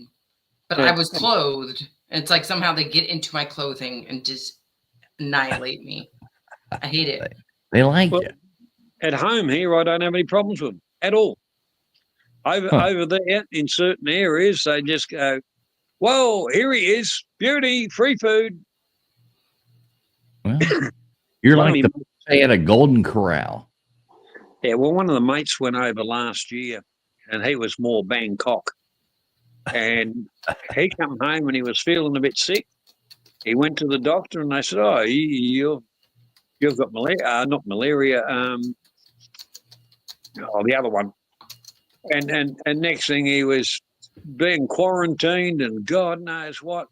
Speaker 2: but I
Speaker 3: yeah,
Speaker 2: was clothed. And it's like somehow they get into my clothing and just annihilate me. I hate it.
Speaker 1: They like
Speaker 3: well,
Speaker 1: you.
Speaker 3: at home here, I don't have any problems with them at all.
Speaker 1: Huh.
Speaker 3: Over there, in certain areas, they just go, "Whoa, here he is, beauty, free food."
Speaker 1: Well, you're
Speaker 3: One of
Speaker 1: like
Speaker 3: me,
Speaker 1: the they had a golden corral.
Speaker 3: yeah. Well, one of the mates went over last year, and he was more Bangkok, and he come home and he was feeling a bit sick. He went to the doctor, and they said, "Oh, you've got malaria, not malaria, the other one." And next thing he was being quarantined, and God knows what.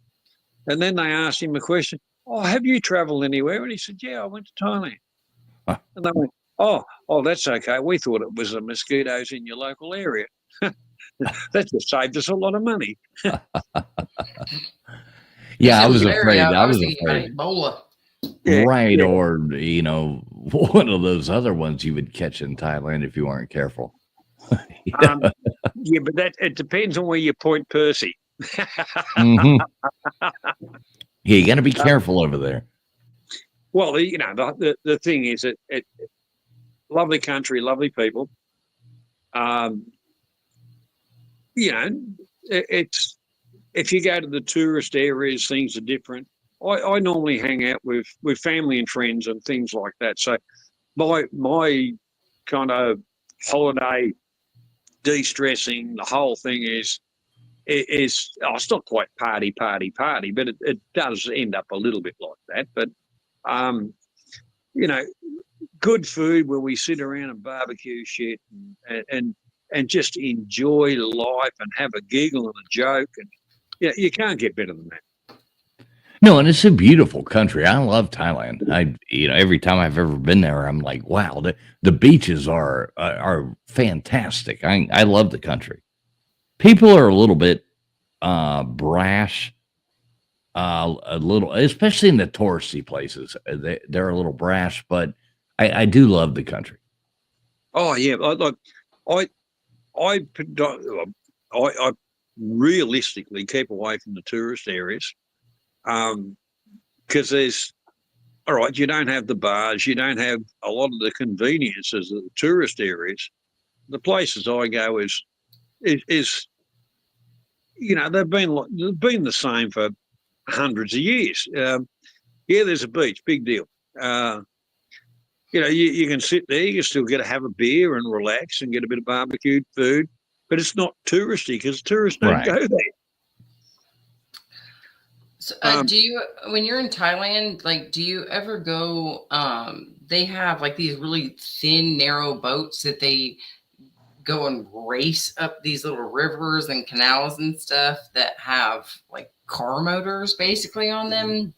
Speaker 3: And then they asked him a question. Oh, have you travelled anywhere? And he said, yeah, I went to Thailand.
Speaker 1: Huh.
Speaker 3: And they went, oh, that's okay. We thought it was the mosquitoes in your local area. That just saved us a lot of money.
Speaker 2: You
Speaker 1: Yeah, I
Speaker 2: said
Speaker 1: was
Speaker 2: malaria.
Speaker 1: afraid. I
Speaker 2: I was
Speaker 1: was
Speaker 2: thinking about
Speaker 1: afraid.
Speaker 2: Ebola.
Speaker 3: Yeah,
Speaker 1: Right,
Speaker 3: yeah.
Speaker 1: or one of those other ones you would catch in Thailand if you weren't careful. Yeah.
Speaker 3: Yeah, but it depends on where you point Percy.
Speaker 1: Hmm. Yeah, you got to be careful over there.
Speaker 3: Well, the thing is that lovely country, lovely people. It's if you go to the tourist areas, things are different. I normally hang out with family and friends and things like that. So my kind of holiday de-stressing, the whole thing it's not quite party, but it does end up a little bit like that. But um, you know, good food where we sit around and barbecue shit and just enjoy life and have a giggle and a joke, and yeah, you can't get better than that.
Speaker 1: No, and it's a beautiful country. I love Thailand. Every time I've ever been there, I'm like, wow, the beaches are fantastic. I love the country. People are a little bit brash, a little, especially in the touristy places. They're a little brash, but I do love the country.
Speaker 3: Oh yeah, I I I realistically keep away from the tourist areas, because there's all right. You don't have the bars, you don't have a lot of the conveniences of the tourist areas. The places I go is they've been the same for hundreds of years. Yeah, there's a beach, big deal. Uh, you can sit there, you can still get to have a beer and relax and get a bit of barbecued food, but it's not touristy because tourists don't
Speaker 1: Right.
Speaker 3: go there.
Speaker 2: So,
Speaker 3: Um,
Speaker 2: do you, when you're in Thailand, like, do you ever go? They have like these really thin, narrow boats that they go and race up these little rivers and canals and stuff that have like car motors basically on them.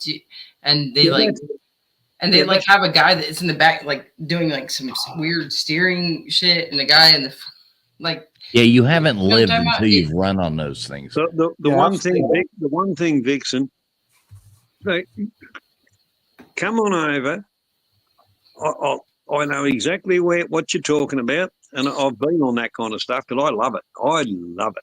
Speaker 2: And they
Speaker 3: yeah,
Speaker 2: like,
Speaker 3: that's,
Speaker 2: and they
Speaker 3: yeah,
Speaker 2: like
Speaker 3: that's
Speaker 2: have a guy that's in the back, like doing like some weird steering shit, and the guy in the like,
Speaker 1: Yeah, you
Speaker 2: you
Speaker 1: haven't
Speaker 2: know what I'm
Speaker 1: lived
Speaker 2: talking
Speaker 1: until
Speaker 2: about?
Speaker 1: you've run on those things.
Speaker 3: the
Speaker 4: Yeah, I've
Speaker 3: one
Speaker 4: seen
Speaker 3: thing.
Speaker 4: that.
Speaker 3: The one thing, Vixen. They, come on over. I know exactly what you're talking about, and I've been on that kind of stuff, but I love it. I love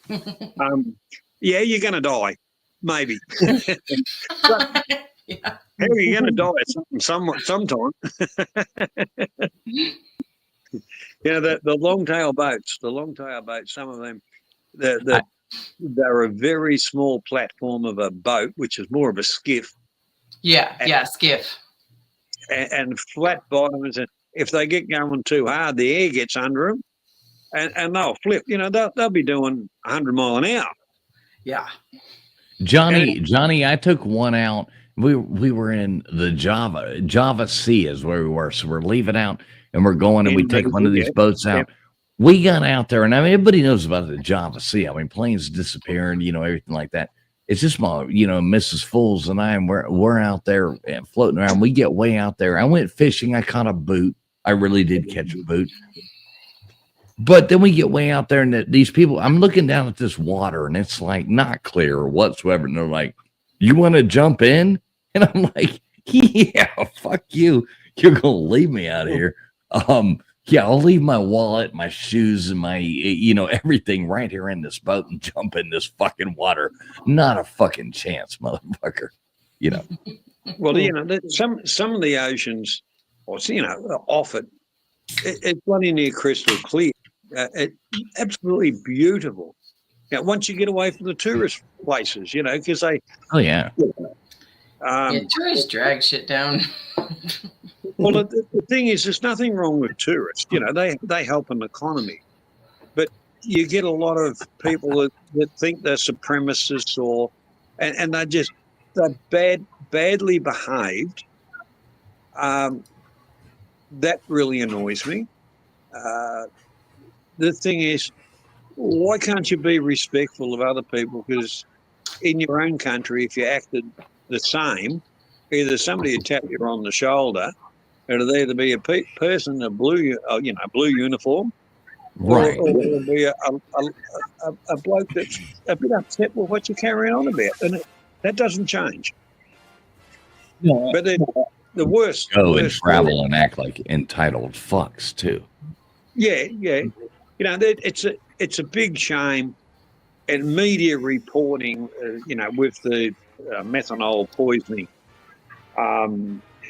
Speaker 3: it. Yeah, you're going to die, maybe. But
Speaker 2: Yeah.
Speaker 3: how are you going to die at sometime? The long tail boats. Some of them,
Speaker 1: I,
Speaker 3: they're a very small platform of a boat, which is more of a skiff,
Speaker 2: Yeah,
Speaker 3: and,
Speaker 2: yeah, skiff.
Speaker 3: and flat bottoms. And if they get going too hard, the air gets under them, and they'll flip. They'll be doing 100 mile an hour.
Speaker 2: Yeah.
Speaker 3: And
Speaker 1: Johnny, I took one out. We were in the Java Sea is where we were. So we're leaving out and we're going and we take one of
Speaker 3: yeah,
Speaker 1: these boats
Speaker 3: yeah,
Speaker 1: out. We got out there and I mean everybody knows about the Java Sea. I mean planes disappearing, everything like that. It's just my, Mrs. Fools and I, and we're out there floating around. We get way out there. I went fishing. I caught a boot. I really did catch a boot. But then we get way out there, and these people, I'm looking down at this water, and it's like not clear whatsoever. And they're like, "You want to jump in?" And I'm like, "Yeah, fuck you. You're gonna leave me out here." Yeah, I'll leave my wallet, my shoes, and my everything right here in this boat and jump in this fucking water. Not a fucking chance, motherfucker. You know.
Speaker 3: well, some of the oceans, off it's bloody near crystal clear. It's absolutely beautiful. Now, once you get away from the tourist places, because they,
Speaker 1: Oh yeah.
Speaker 2: Yeah, tourists drag shit down.
Speaker 3: well, the thing is, there's nothing wrong with tourists. They help an economy, but you get a lot of people that think they're supremacists and they're badly behaved. That really annoys me. Uh, the thing is, why can't you be respectful of other people? Because in your own country, if you acted the same, either somebody would tap you on the shoulder, it'll either be a person in a blue uniform, or
Speaker 1: Right.
Speaker 3: it'll be a bloke that's a bit upset with what you're carrying on about, and that doesn't change.
Speaker 4: Yeah,
Speaker 3: But the worst,
Speaker 1: Go and travel and act like entitled fucks too.
Speaker 3: yeah. It's a big shame, and media reporting, with the methanol poisoning.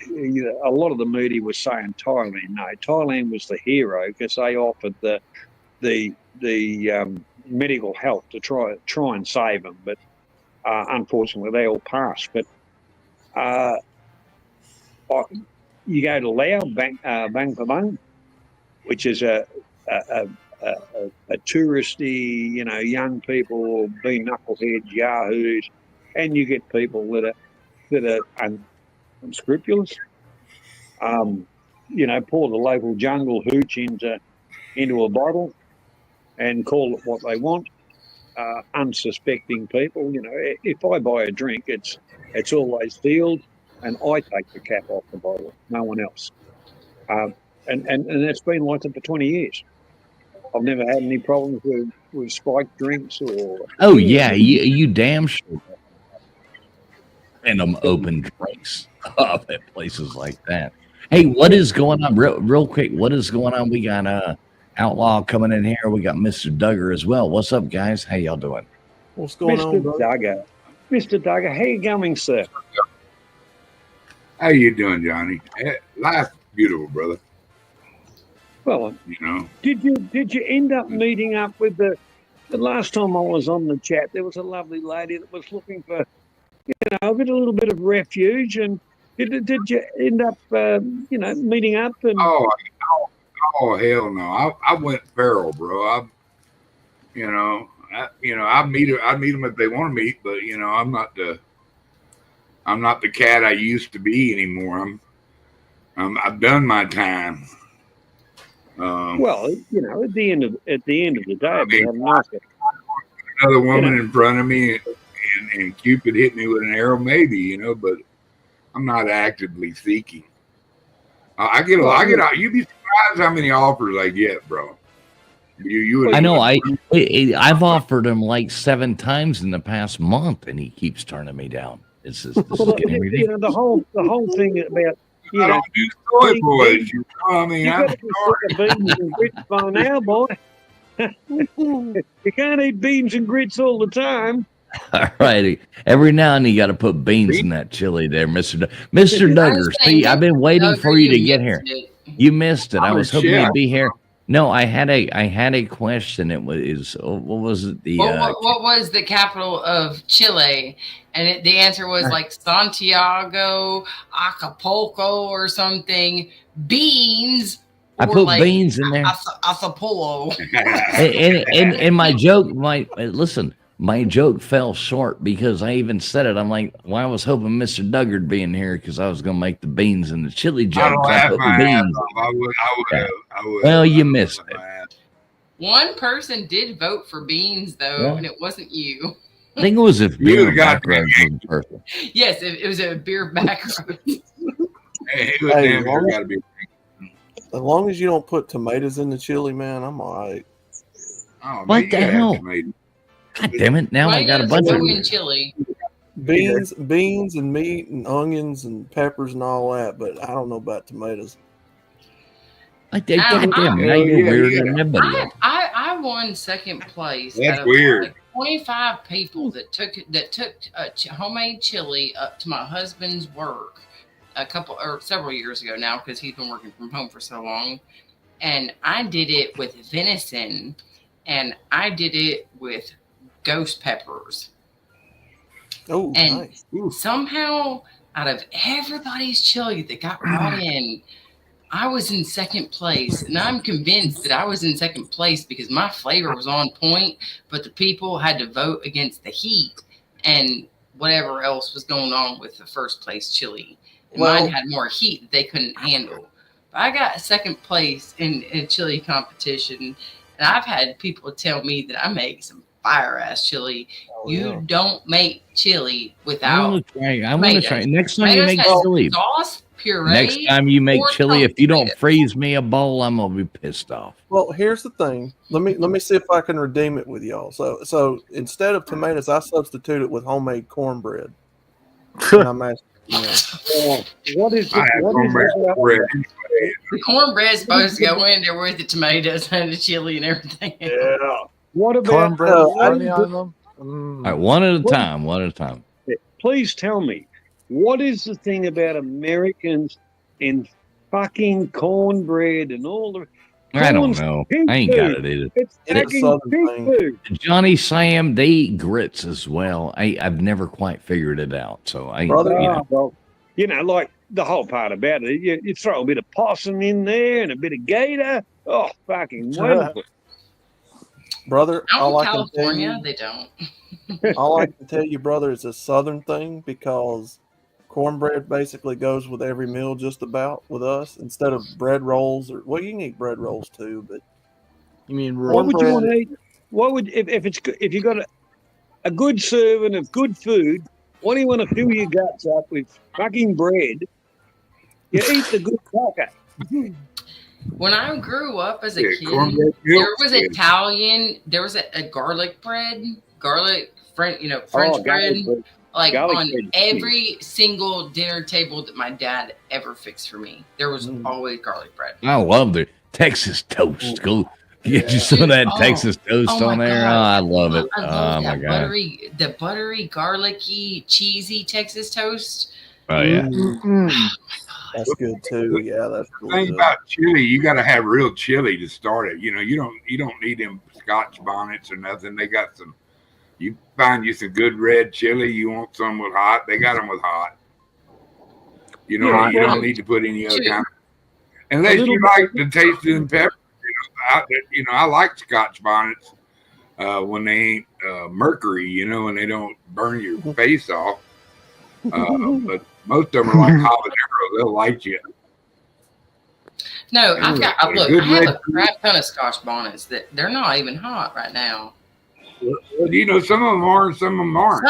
Speaker 3: a lot of the media was saying Thailand. No, Thailand was the hero because they offered the medical help to try and save them, but unfortunately they all passed. But you go to Laos, Bang Pabang, which is a touristy, young people being knuckleheads, yahoos, and you get people that are unscrupulous. Pour the local jungle hooch into a bottle and call it what they want. Unsuspecting people, if I buy a drink, it's always sealed, and I take the cap off the bottle, no one else. And it's been like that for 20 years. I've never had any problems with spiked drinks or.
Speaker 1: Oh yeah, you damn sure. And open drinks up at places like that. Hey, what is going on? Real quick, what is going on? We got Outlaw coming in here. We got Mr. Duggar as well. What's up, guys? How y'all doing?
Speaker 4: What's going on, bro?
Speaker 3: Mr. Duggar, how you going, sir?
Speaker 5: How you doing, Johnny? Life's beautiful, brother.
Speaker 3: Well, did you end up meeting up with the last time I was on the chat? There was a lovely lady that was looking for, a little bit of refuge, and did you end up, meeting up? And
Speaker 5: oh hell no! I went feral, bro. I meet them if they want to meet, but I'm not the cat I used to be anymore. I've done my time.
Speaker 3: Well, at the end of the day,
Speaker 5: another woman in front of me, and Cupid hit me with an arrow, maybe, but I'm not actively seeking. I get out. You'd be surprised how many offers I get, bro.
Speaker 1: I know. I've offered him like 7 times in the past month, and he keeps turning me down. This is getting ridiculous.
Speaker 3: The whole thing about
Speaker 5: I don't do soy boys.
Speaker 3: You got to be sick of beans and grits by now, boy. You can't eat beans and grits all the time.
Speaker 1: All righty. Every now and then you got to put beans in that chili there, Mr. Duggar. See, I've been waiting for you to get here. You missed it. I was hoping you'd be here. No, I had a question. It was what was it?
Speaker 2: What was the capital of Chile? And the answer was like Santiago, Acapulco, or something. Beans.
Speaker 1: I put beans in there.
Speaker 2: Acapulco.
Speaker 1: and my joke, my joke fell short because I even said it. I'm like, well, I was hoping Mr. Duggard being here because I was going to make the beans and the chili joke. I would. Well, you missed it.
Speaker 2: One person did vote for beans, though, and it wasn't you.
Speaker 1: I think it was a beer background person.
Speaker 2: Yes, it was a beer background.
Speaker 4: As long as you don't put tomatoes in the chili, man, I'm all right.
Speaker 5: Oh,
Speaker 1: what the hell? God damn it! Now I got a bunch of
Speaker 2: chili.
Speaker 4: Beans and meat and onions and peppers and all that, but I don't know about tomatoes.
Speaker 1: God damn it! Now you're weirder than everybody else.
Speaker 2: I won second place.
Speaker 5: That's weird.
Speaker 2: Like 25 people that took homemade chili up to my husband's work several years ago now because he's been working from home for so long, and I did it with venison, and I did it with ghost peppers.
Speaker 4: Oh,
Speaker 2: and
Speaker 4: nice.
Speaker 2: Somehow out of everybody's chili that got brought in, I was in second place, and I'm convinced that I was in second place because my flavor was on point, but the people had to vote against the heat and whatever else was going on with the first place chili. And mine had more heat that they couldn't handle. But I got second place in a chili competition, and I've had people tell me that I make some fire-ass chili. You don't make chili without
Speaker 1: I'm gonna try. Next time you make chili,
Speaker 2: sauce, puree.
Speaker 1: Next time you make chili, if you don't freeze me a bowl, I'm gonna be pissed off.
Speaker 4: Well, here's the thing. Let me see if I can redeem it with y'all. So instead of tomatoes, I substitute it with homemade cornbread. And I'm asking,
Speaker 3: what is cornbread?
Speaker 2: The cornbread's supposed to go in there with the tomatoes and the chili and everything.
Speaker 3: Yeah. What about
Speaker 4: cornbread?
Speaker 1: All right, one at a time.
Speaker 3: Please tell me, What is the thing about Americans and fucking cornbread and all the
Speaker 1: I don't
Speaker 3: corn's
Speaker 1: know.
Speaker 3: pig
Speaker 1: I ain't got
Speaker 3: food.
Speaker 1: it either.
Speaker 3: It's
Speaker 4: It's a
Speaker 3: fucking
Speaker 4: southern
Speaker 3: pig
Speaker 4: thing.
Speaker 3: food.
Speaker 1: Johnny Sam, they eat grits as well. I've never quite figured it out. So
Speaker 4: Brother,
Speaker 3: Well, like the whole part about it, you throw a bit of possum in there and a bit of gator. Oh, fucking wonderful.
Speaker 4: brother,
Speaker 2: Out
Speaker 4: all
Speaker 2: in
Speaker 4: I can tell
Speaker 2: California,
Speaker 4: you,
Speaker 2: they don't.
Speaker 4: all I can tell you, brother, is a southern thing because cornbread basically goes with every meal just about with us instead of bread rolls or well, you can eat bread rolls too, but
Speaker 6: You mean
Speaker 3: What would you
Speaker 6: cornbread?
Speaker 3: want to eat? What would if you got a good serving of good food? What do you want to fill your guts up with? Fucking bread. You eat the good cracker.
Speaker 2: When I grew up as a
Speaker 5: Yeah,
Speaker 2: kid,
Speaker 5: cornbread
Speaker 2: there
Speaker 5: milk.
Speaker 2: was Italian. There was a garlic bread, French bread,
Speaker 3: garlic bread.
Speaker 2: like
Speaker 3: Garlic
Speaker 2: on
Speaker 3: bread is
Speaker 2: every single dinner table that my dad ever fixed for me. There was always garlic bread.
Speaker 1: I love the Texas toast. Go get you some of that
Speaker 2: Oh,
Speaker 1: Texas toast
Speaker 2: my
Speaker 1: on there.
Speaker 2: God.
Speaker 1: Oh, I love it.
Speaker 2: I love
Speaker 1: Oh my
Speaker 2: that
Speaker 1: god.
Speaker 2: buttery, garlicky, cheesy Texas toast.
Speaker 1: Oh yeah.
Speaker 4: that's good too. Yeah, that's
Speaker 5: The
Speaker 4: really
Speaker 5: thing
Speaker 4: good.
Speaker 5: about chili, you got to have real chili to start it. You don't need them Scotch bonnets or nothing. They got some. You find you some good red chili. You want some with hot? They got them with hot. You don't need to put any other kind. Unless you like the taste of the pepper. I like Scotch bonnets when they ain't mercury. And they don't burn your face off. But most of them are like habanero. They'll light you.
Speaker 2: No,
Speaker 5: And
Speaker 2: I have
Speaker 5: red
Speaker 2: a crap ton of Scotch bonnets that they're not even hot right now.
Speaker 5: Well, some of them are and some of them aren't.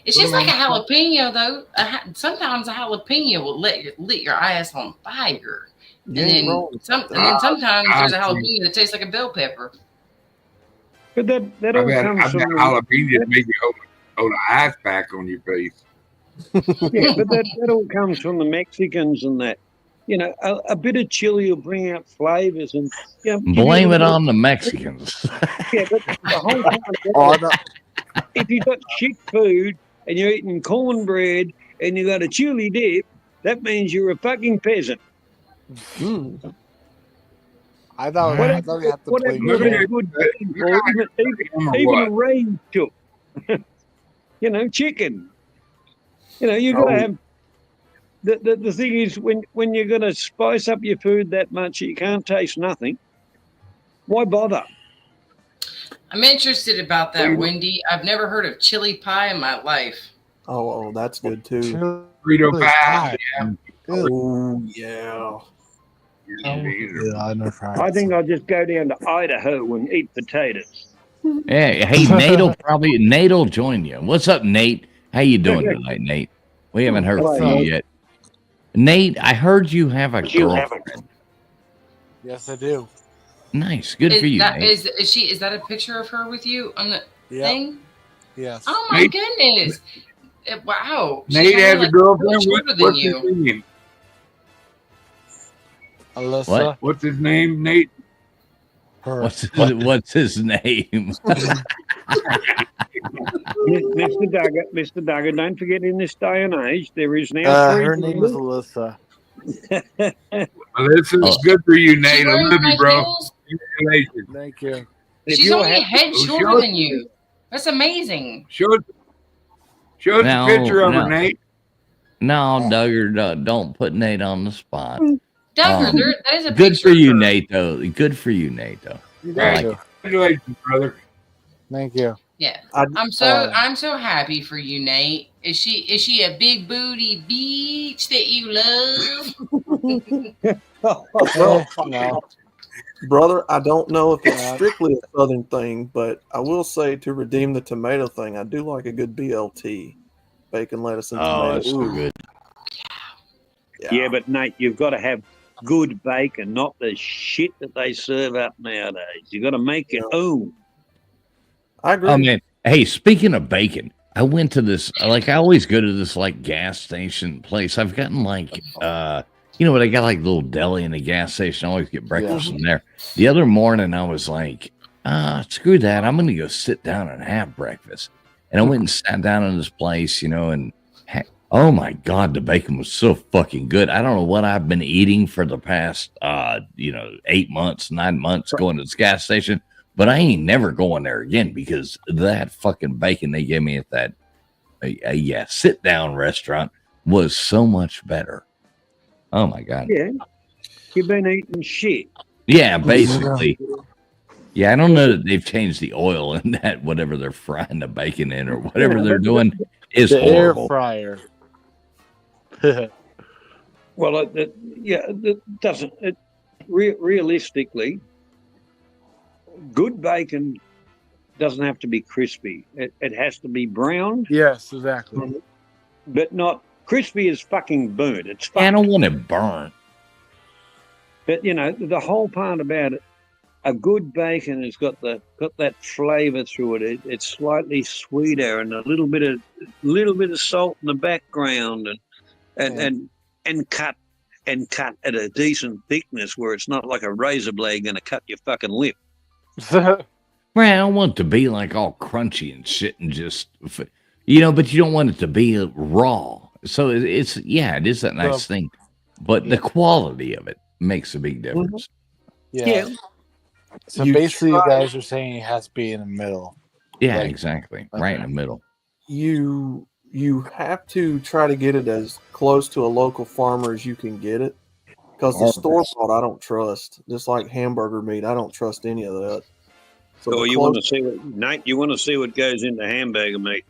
Speaker 2: It's just like a jalapeno though. Sometimes a jalapeno will lit your ass on fire. And then sometimes there's a jalapeno that tastes like a bell pepper.
Speaker 3: But that all comes from
Speaker 5: jalapenos make you hold an ice pack on your face.
Speaker 3: yeah, but that all comes from the Mexicans and that. A bit of chili will bring out flavors and
Speaker 1: Blame it on the Mexicans.
Speaker 3: Yeah, but the whole time, if you've got shit food and you're eating cornbread and you got a chili dip, that means you're a fucking peasant.
Speaker 6: I thought we have to play
Speaker 3: even a range cook. Chicken. You got to have. The thing is, when you're going to spice up your food that much, you can't taste nothing. Why bother?
Speaker 2: I'm interested about that, Wendy. I've never heard of chili pie in my life.
Speaker 4: Oh, that's good too.
Speaker 5: Burrito pie.
Speaker 4: Oh yeah.
Speaker 6: I never tried.
Speaker 3: I think I'll just go down to Idaho and eat potatoes.
Speaker 1: Hey, Nate will join you. What's up, Nate? How you doing tonight, Nate? We haven't heard from you yet. Nate, I heard you have a girlfriend.
Speaker 6: Yes, I do.
Speaker 1: Nice. Good for you, Nate.
Speaker 2: Is that a picture of her with you on the thing?
Speaker 6: Yes.
Speaker 2: Oh my goodness. Wow.
Speaker 5: Nate has a girlfriend. What's his name?
Speaker 6: Alyssa.
Speaker 5: What's his name, Nate?
Speaker 6: Her.
Speaker 1: What's his name?
Speaker 3: Mr. Duggar, don't forget in this day and age, there is now
Speaker 6: her name is Alyssa.
Speaker 5: Alyssa, good for you, Nate. I love you, bro. Congratulations.
Speaker 6: Thank you.
Speaker 2: She's only a head shorter than you. That's amazing.
Speaker 5: Show us a picture of her, Nate.
Speaker 1: No, Duggar, don't put Nate on the spot.
Speaker 2: Duggar, that is a
Speaker 1: good for you, Nate. Good for you, Nate. Though.
Speaker 5: Congratulations, brother.
Speaker 6: Thank you.
Speaker 2: Yeah, I'm so happy for you, Nate. Is she a big booty beach that you love?
Speaker 6: No.
Speaker 4: Brother, I don't know if it's strictly a southern thing, but I will say to redeem the tomato thing, I do like a good BLT, bacon, lettuce, and tomato.
Speaker 1: Oh, that's so good.
Speaker 3: Yeah, but Nate, you've got to have good bacon, not the shit that they serve up nowadays. You got to make your own.
Speaker 4: I agree.
Speaker 1: Oh man, hey, speaking of bacon, I went to this. I always go to this gas station place. I've gotten but I got a little deli in the gas station. I always get breakfast from there. The other morning, I was like, screw that. I'm going to go sit down and have breakfast. And I went and sat down in this place, and Oh my God, the bacon was so fucking good. I don't know what I've been eating for the past 8 months, 9 months going to this gas station, but I ain't never going there again because that fucking bacon they gave me at that sit down restaurant was so much better. Oh my God.
Speaker 3: Yeah, you've been eating shit.
Speaker 1: Yeah, basically. Yeah, I don't know that they've changed the oil in that whatever they're frying the bacon in or whatever they're doing is
Speaker 6: The air
Speaker 1: horrible.
Speaker 6: fryer.
Speaker 3: Well, it doesn't. Realistically, good bacon doesn't have to be crispy. It has to be browned,
Speaker 6: Yes, exactly.
Speaker 3: but not crispy as fucking burnt. It's
Speaker 1: Yeah, I
Speaker 3: fucked.
Speaker 1: don't want it burnt.
Speaker 3: But the whole part about it, a good bacon has got that flavour through it. It's slightly sweeter and a little bit of salt in the background, and cut at a decent thickness where it's not like a razor blade going to cut your fucking lip.
Speaker 1: Well, I don't want it to be like all crunchy and shit and just, but you don't want it to be raw. So it is that nice thing, but the quality of it makes a big difference.
Speaker 6: Yeah. So basically, you guys are saying it has to be in the middle.
Speaker 1: Yeah, exactly. Right in the middle.
Speaker 4: You have to try to get it as close to a local farmer as you can get it, because the store bought I don't trust. Just like hamburger meat, I don't trust any of that. So
Speaker 3: you want to see Nate? You want to see what goes into hamburger meat?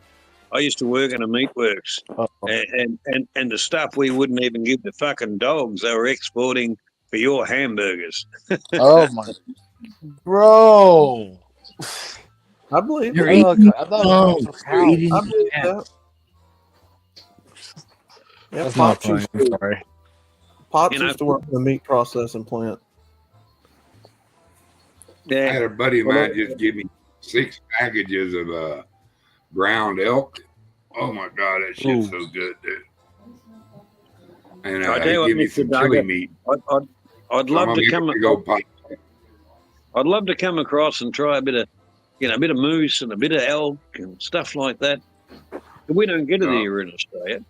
Speaker 3: I used to work in a meatworks, and the stuff we wouldn't even give the fucking dogs, they were exporting for your hamburgers.
Speaker 6: Oh my, bro!
Speaker 4: I believe
Speaker 1: You're
Speaker 4: it.
Speaker 1: eating
Speaker 6: I thought it was a cow.
Speaker 4: I believe that. Yeah,
Speaker 6: That's not
Speaker 4: Pops
Speaker 6: funny. I'm sorry.
Speaker 4: Pops used to work in the meat processing plant.
Speaker 5: I had a buddy of mine just give me 6 packages of ground elk. Oh my God, that shit's so good, dude. And he give me some chili meat.
Speaker 3: I'd love to come. I'd love to come across and try a bit of moose and a bit of elk and stuff like that. We don't get it here in Australia.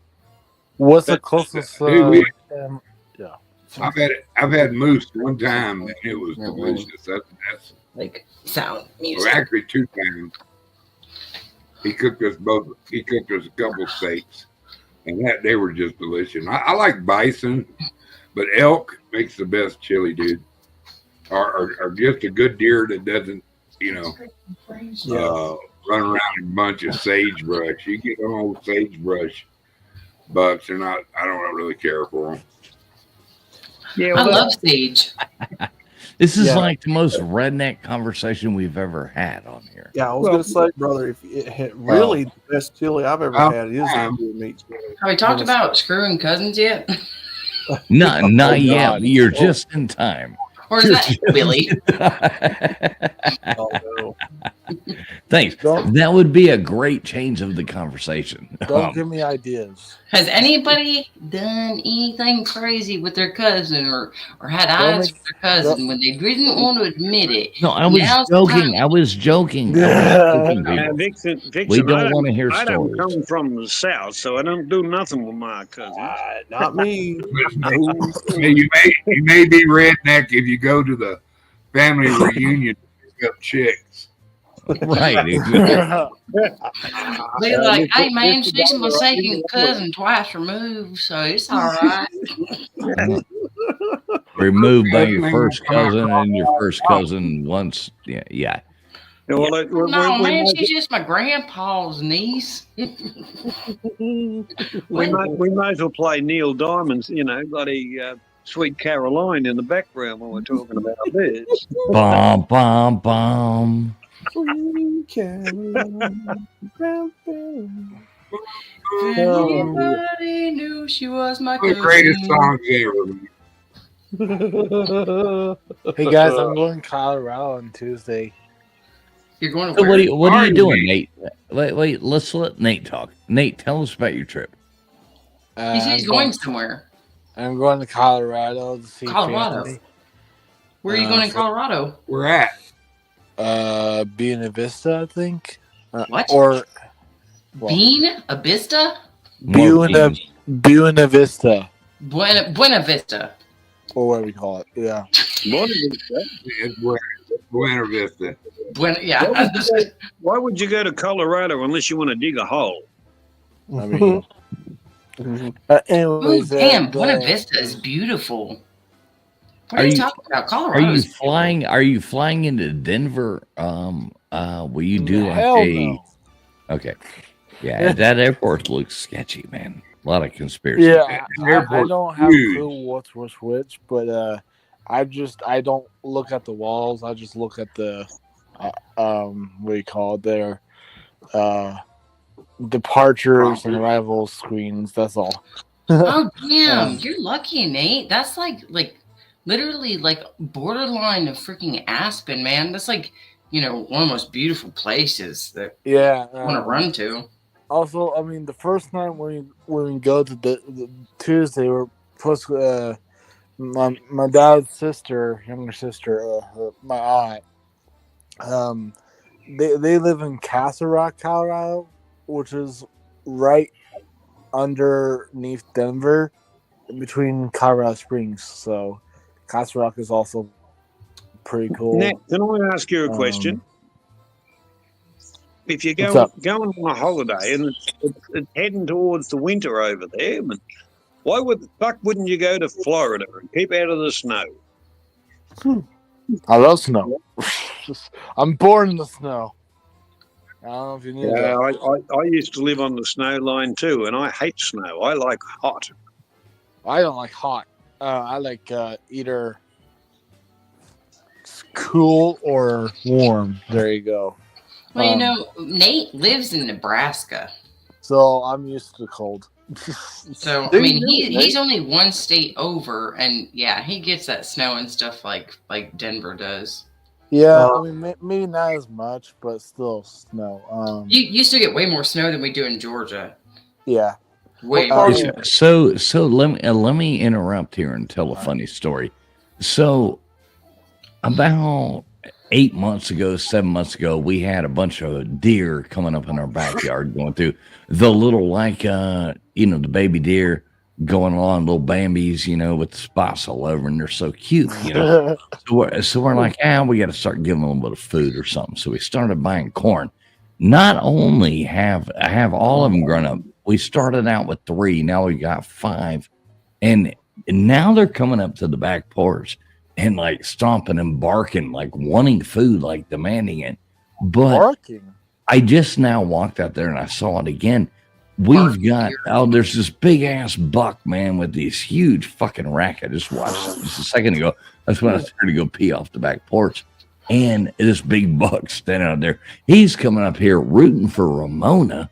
Speaker 6: What's the closest? Yeah.
Speaker 5: I've had moose one time and it was delicious. That's
Speaker 2: like sound music.
Speaker 5: Well, actually 2 times. He cooked us a couple steaks, and they were just delicious. I like bison, but elk makes the best chili, dude. Or just a good deer that doesn't, run around in a bunch of sagebrush. You get them old sagebrush bucks, and I don't really care for them.
Speaker 2: Yeah, I love sage.
Speaker 1: This is like the most redneck conversation we've ever had on here.
Speaker 4: Yeah, I was going to say, brother, if it really the best chili I've ever had is the meat chili.
Speaker 2: Have we talked about screwing cousins yet?
Speaker 1: Not yet. You're just in time.
Speaker 2: Or is that Willie?
Speaker 4: Oh, no.
Speaker 1: Thanks. That would be a great change of the conversation.
Speaker 6: Don't give me ideas.
Speaker 2: Has anybody done anything crazy with their cousin or had eyes for their cousin when they didn't want to admit it?
Speaker 1: No, I was joking. I was joking.
Speaker 3: Vixen,
Speaker 1: we don't want to hear
Speaker 3: I
Speaker 1: stories.
Speaker 3: don't come from the South, so I don't do nothing with my cousins.
Speaker 4: Not me.
Speaker 5: You may be redneck if you go to the family reunion to pick up chicks.
Speaker 1: Right.
Speaker 2: They're like, hey man, she's my second cousin twice removed, so it's all right.
Speaker 1: Removed by your first cousin and your first cousin once. Yeah.
Speaker 3: Well,
Speaker 2: no, man, she's just my grandpa's niece.
Speaker 3: we might as well play Neil Diamond's, bloody Sweet Caroline in the background when we're talking about this.
Speaker 1: Bum, bum, bum.
Speaker 4: Sweet Caroline.
Speaker 2: Everybody knew she was my cousin.
Speaker 5: The greatest songs ever.
Speaker 6: Hey guys, I'm going to Colorado on Tuesday.
Speaker 2: You're going to
Speaker 1: So
Speaker 2: where?
Speaker 1: what are you doing, Nate? Wait, let's let Nate talk. Nate, tell us about your trip.
Speaker 2: He said he's going somewhere.
Speaker 6: I'm going to Colorado to see
Speaker 2: Colorado.
Speaker 6: family.
Speaker 2: Where are you going in Colorado?
Speaker 5: We're at.
Speaker 6: Buena Vista, I think.
Speaker 2: What?
Speaker 6: Or
Speaker 2: Bean Abista?
Speaker 1: More
Speaker 6: Buena Vista,
Speaker 2: Buena Vista.
Speaker 6: or what we call it. Yeah.
Speaker 5: It's Buena Vista.
Speaker 2: Yeah.
Speaker 3: Why would you go to Colorado unless you want to dig a hole?
Speaker 6: I mean,
Speaker 2: Ooh,
Speaker 6: anyways,
Speaker 2: damn, Buena Vista is beautiful. What are you talking about? Colorado.
Speaker 1: Are you flying into Denver? Will you do like
Speaker 6: hell
Speaker 1: a?
Speaker 6: no.
Speaker 1: Okay, yeah, that airport looks sketchy, man. A lot of conspiracy.
Speaker 6: Yeah, I
Speaker 5: Airport's
Speaker 6: don't have a
Speaker 5: huge.
Speaker 6: clue what's which, but I don't look at the walls. I just look at the what do you call it there, departures and arrival screens. That's all.
Speaker 2: Oh damn, you're lucky, Nate. That's like literally like borderline of freaking Aspen, man. That's like, one of the most beautiful places that
Speaker 6: Yeah,
Speaker 2: I want to run to.
Speaker 6: Also, I mean, the first night when we go to the Tuesday, we're plus my dad's sister, younger sister, my aunt. They live in Castle Rock, Colorado, which is right underneath Denver, between Colorado Springs. So, Castle Rock is also pretty cool.
Speaker 3: Nat, can I ask you a question? If you're going on a holiday and it's heading towards the winter over there, but why the fuck wouldn't you go to Florida and keep out of the snow?
Speaker 6: I love snow. I'm born in the snow. I don't know if you knew that.
Speaker 3: I used to live on the snow line too, and I hate snow. I like hot.
Speaker 6: I don't like hot. I like either cool or warm. There you go.
Speaker 2: Well, Nate lives in Nebraska.
Speaker 6: So I'm used to the cold.
Speaker 2: So, I mean, he's only one state over, and yeah, he gets that snow and stuff like Denver does.
Speaker 6: Yeah, I mean, maybe not as much, but still snow.
Speaker 2: You still get way more snow than we do in Georgia.
Speaker 6: Yeah.
Speaker 2: Way more.
Speaker 1: So let me interrupt here and tell a funny story. So about 7 months ago, we had a bunch of deer coming up in our backyard, going through the little the baby deer going along, little Bambis, with the spots all over, and they're so cute, So we're like, we got to start giving them a little bit of food or something. So we started buying corn. Not only have all of them grown up, we started out with 3. Now we got 5, and now they're coming up to the back porch and like stomping and barking, like wanting food, like demanding it. But
Speaker 6: barking. I
Speaker 1: just now walked out there and I saw it again. We've got there's this big ass buck, man, with these huge fucking rack. I just watched it just a second ago. That's when I started to go pee off the back porch. And this big buck standing out there. He's coming up here rooting for Ramona,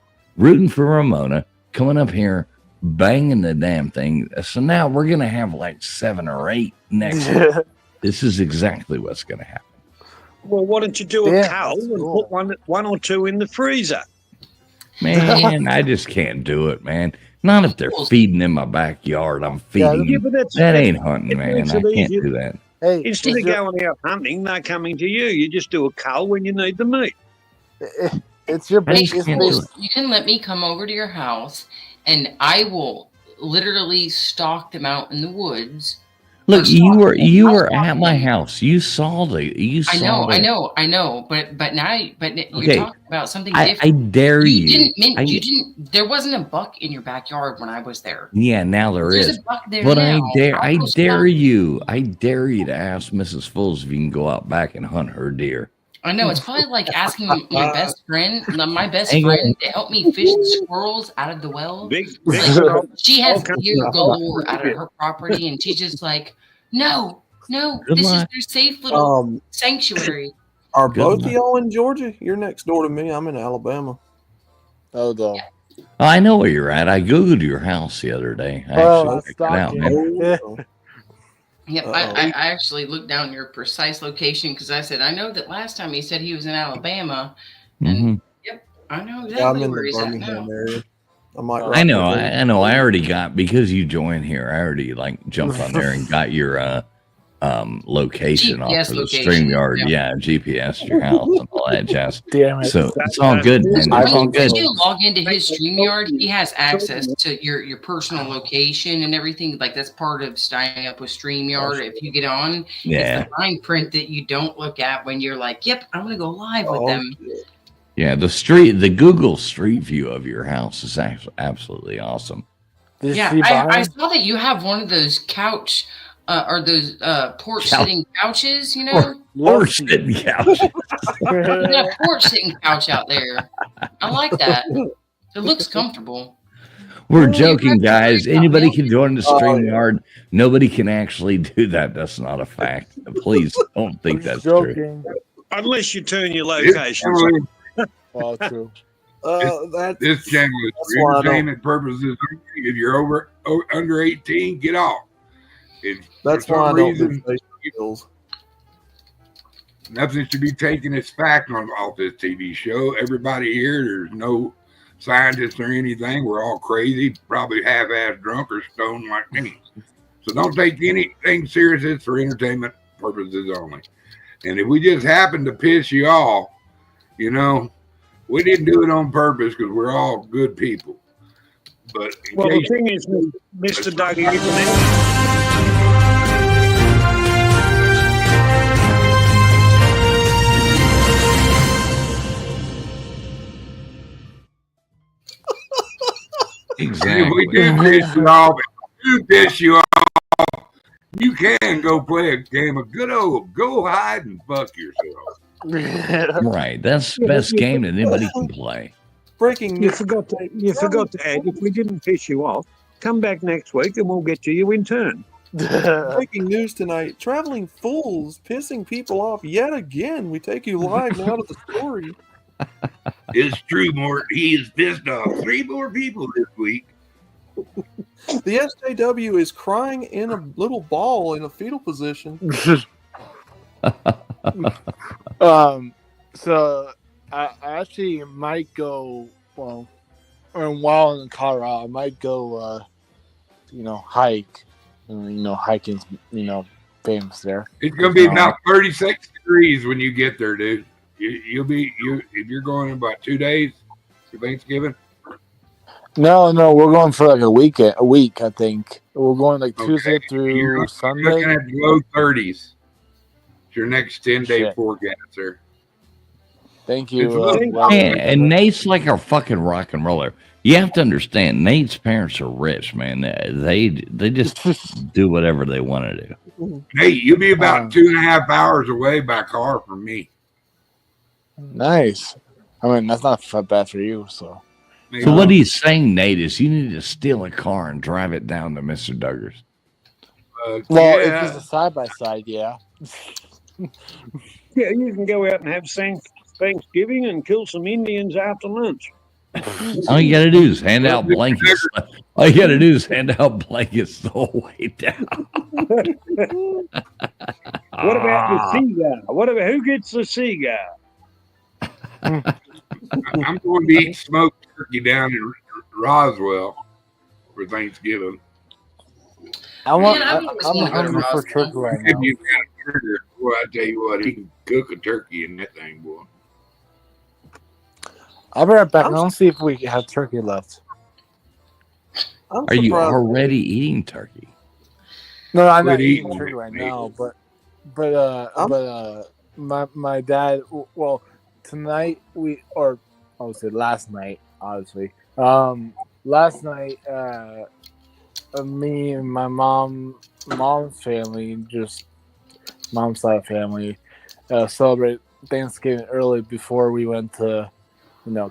Speaker 1: coming up here, banging the damn thing. So now we're going to have like 7 or 8 next year. This is exactly what's going to happen.
Speaker 3: Well, why don't you do a cow and put one or 2 in the freezer?
Speaker 1: Man, I just can't do it, man. Not if they're feeding in my backyard. I'm feeding them. That ain't hunting, man. I can't do that.
Speaker 3: Hey, instead of going out hunting, they're coming to you. You just do a cull when you need the meat.
Speaker 6: It's your base.
Speaker 2: You can let me come over to your house, and I will literally stalk them out in the woods.
Speaker 1: Look, you were at my house. You saw the.
Speaker 2: I know. But now, you're talking about something different.
Speaker 1: I dare you.
Speaker 2: You didn't. There wasn't a buck in your backyard when I was there.
Speaker 1: Yeah, now there's
Speaker 2: a buck there.
Speaker 1: But
Speaker 2: now.
Speaker 1: I dare you. I dare you to ask Mrs. Fools if you can go out back and hunt her deer.
Speaker 2: I know, it's probably like asking my best friend to help me fish the squirrels out of the well. She has deer galore out of her property, and she's just like, no, this is their safe little sanctuary.
Speaker 4: Are both of y'all in Georgia? You're next door to me. I'm in Alabama.
Speaker 6: Oh, no.
Speaker 2: Yeah.
Speaker 1: I know where you're at. I Googled your house the other day. I actually checked it out, man.
Speaker 2: Yep, I actually looked down your precise location because I said, I know that last time he said he was in Alabama. And yep, I know exactly where he's at now.
Speaker 4: Area.
Speaker 1: I know. I already got, because you joined here, I already like jumped on there and got your location off
Speaker 2: GPS
Speaker 1: of the
Speaker 2: location,
Speaker 1: StreamYard. Yeah, GPS your house and all that jazz.
Speaker 6: Damn it.
Speaker 1: So it's all good, man. It's all good.
Speaker 2: When you log into his StreamYard, he has access to your personal location and everything. Like that's part of signing up with StreamYard. If you get on,
Speaker 1: Yeah.
Speaker 2: it's the fine print that you don't look at when you're like, "Yep, I'm gonna go live with them."
Speaker 1: Yeah, the Google Street View of your house is actually absolutely awesome.
Speaker 2: Yeah, I saw that you have one of those couch or those porch sitting couches, you know?
Speaker 1: Porch sitting couch.
Speaker 2: You got a porch sitting couch out there. I like that. It looks comfortable.
Speaker 1: We're joking, guys. Anybody can join the StreamYard. Nobody can actually do that. That's not a fact. Please don't think that's true.
Speaker 3: Unless you turn your locations.
Speaker 6: Well, true.
Speaker 5: This channel is for entertainment purposes. If you're under 18, get off.
Speaker 4: That's why I don't do Facebook.
Speaker 5: Nothing should be taken as fact off this TV show. Everybody here, there's no scientists or anything. We're all crazy, probably half-ass drunk or stoned like me. So don't take anything serious. It's for entertainment purposes only. And if we just happen to piss you off, you know, we didn't do it on purpose because we're all good people. But
Speaker 3: the thing is, Mr. Dougie, isn't it?
Speaker 1: Exactly.
Speaker 5: If we do piss you off, you can go play a game of good old go hide and fuck yourself.
Speaker 1: Right. That's the best game that anybody can play.
Speaker 4: Breaking
Speaker 3: You forgot to add, if we didn't piss you off, come back next week and we'll get to you in turn.
Speaker 4: Breaking news tonight. Traveling fools pissing people off yet again. We take you live now to the story.
Speaker 5: It's true, Mort. He is pissed off 3 more people this week.
Speaker 4: The SJW is crying in a little ball in a fetal position.
Speaker 6: So I actually might go, well, while in Colorado, I might go, hike. Hiking's, famous there.
Speaker 5: It's going to be about 36 degrees when you get there, dude. You'll be if you're going in about 2 days for Thanksgiving.
Speaker 6: No, we're going for like a week, I think. We're going like Tuesday through Sunday.
Speaker 5: You're looking at low 30s. It's your next 10-day forecast, sir.
Speaker 6: Thank you.
Speaker 1: And Nate's like our fucking rock and roller. You have to understand, Nate's parents are rich, man. They just do whatever they want to do.
Speaker 5: Nate, you'll be about 2.5 hours away by car from me.
Speaker 6: Nice. I mean, that's not bad for you, so.
Speaker 1: So what he's saying, Nate, is you need to steal a car and drive it down to Mr. Duggar's.
Speaker 6: Well, if it's a side-by-side, yeah.
Speaker 3: Yeah, you can go out and have Thanksgiving and kill some Indians after lunch.
Speaker 1: All you got to do is hand out blankets. All you got to do is hand out blankets the whole way down.
Speaker 3: What about the cigar? Who gets the cigar?
Speaker 5: I'm going to eat smoked turkey down in Roswell for Thanksgiving.
Speaker 6: I'm hungry for turkey right now.
Speaker 5: Boy, I tell you what, he can cook a turkey in that thing, boy.
Speaker 6: I'll be right back. I don't see if we have turkey left.
Speaker 1: Are you already eating turkey?
Speaker 6: No, I'm not eating turkey right now. But my dad. Well, tonight I would say last night, obviously. Last night, me and my mom's family, just mom's side of family, celebrate Thanksgiving early before we went to,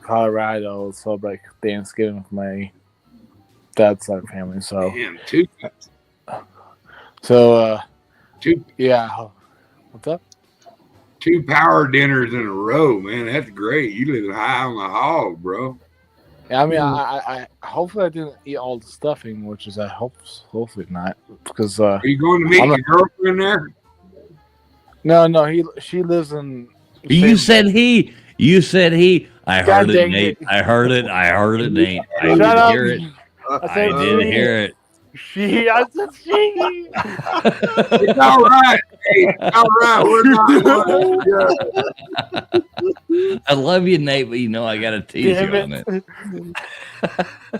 Speaker 6: Colorado to celebrate Thanksgiving with my dad's side of family. So, yeah. What's up?
Speaker 5: 2 power dinners in a row, man. That's great. You live high on the hog, bro.
Speaker 6: Yeah, I mean, I hopefully I didn't eat all the stuffing, which is hopefully not, because
Speaker 5: are you going to meet your girlfriend there?
Speaker 6: No, she lives in.
Speaker 1: You said he. I heard it, Nate. I heard it, Nate. I didn't hear it. I didn't hear it.
Speaker 6: She, I said she.
Speaker 5: It's all right. Hey, it's all right. We're not one.
Speaker 1: I love you, Nate, but you know I gotta tease
Speaker 6: Damn
Speaker 1: you on
Speaker 6: it.
Speaker 1: it.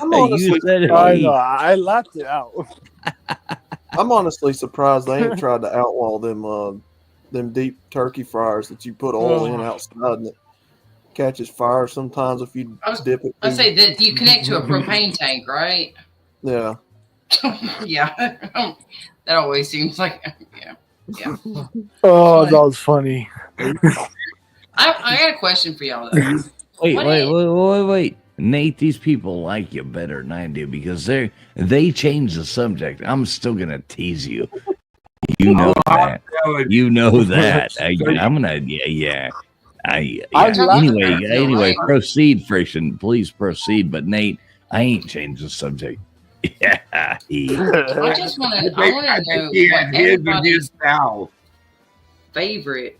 Speaker 4: I'm
Speaker 1: Hey,
Speaker 4: honestly,
Speaker 1: you said it.
Speaker 6: I know. I laughed it out.
Speaker 4: I'm honestly surprised they ain't tried to outlaw them deep turkey fryers that you put oil in outside and it catches fire sometimes if you dip it.
Speaker 2: I say that you connect to a propane tank, right?
Speaker 4: Yeah.
Speaker 2: Yeah. That always seems like, yeah.
Speaker 6: Oh, that was funny.
Speaker 2: I got a question for y'all though.
Speaker 1: Wait. Nate, these people like you better than I do because they changed the subject. I'm still gonna tease you. You know that. You know that. I'm gonna yeah. Anyway, proceed, Friction. Please proceed. But Nate, I ain't changed the subject. Yeah.
Speaker 2: I just want to. I want to know
Speaker 5: He
Speaker 2: what
Speaker 5: had his and
Speaker 2: everybody's
Speaker 5: his towel.
Speaker 2: favorite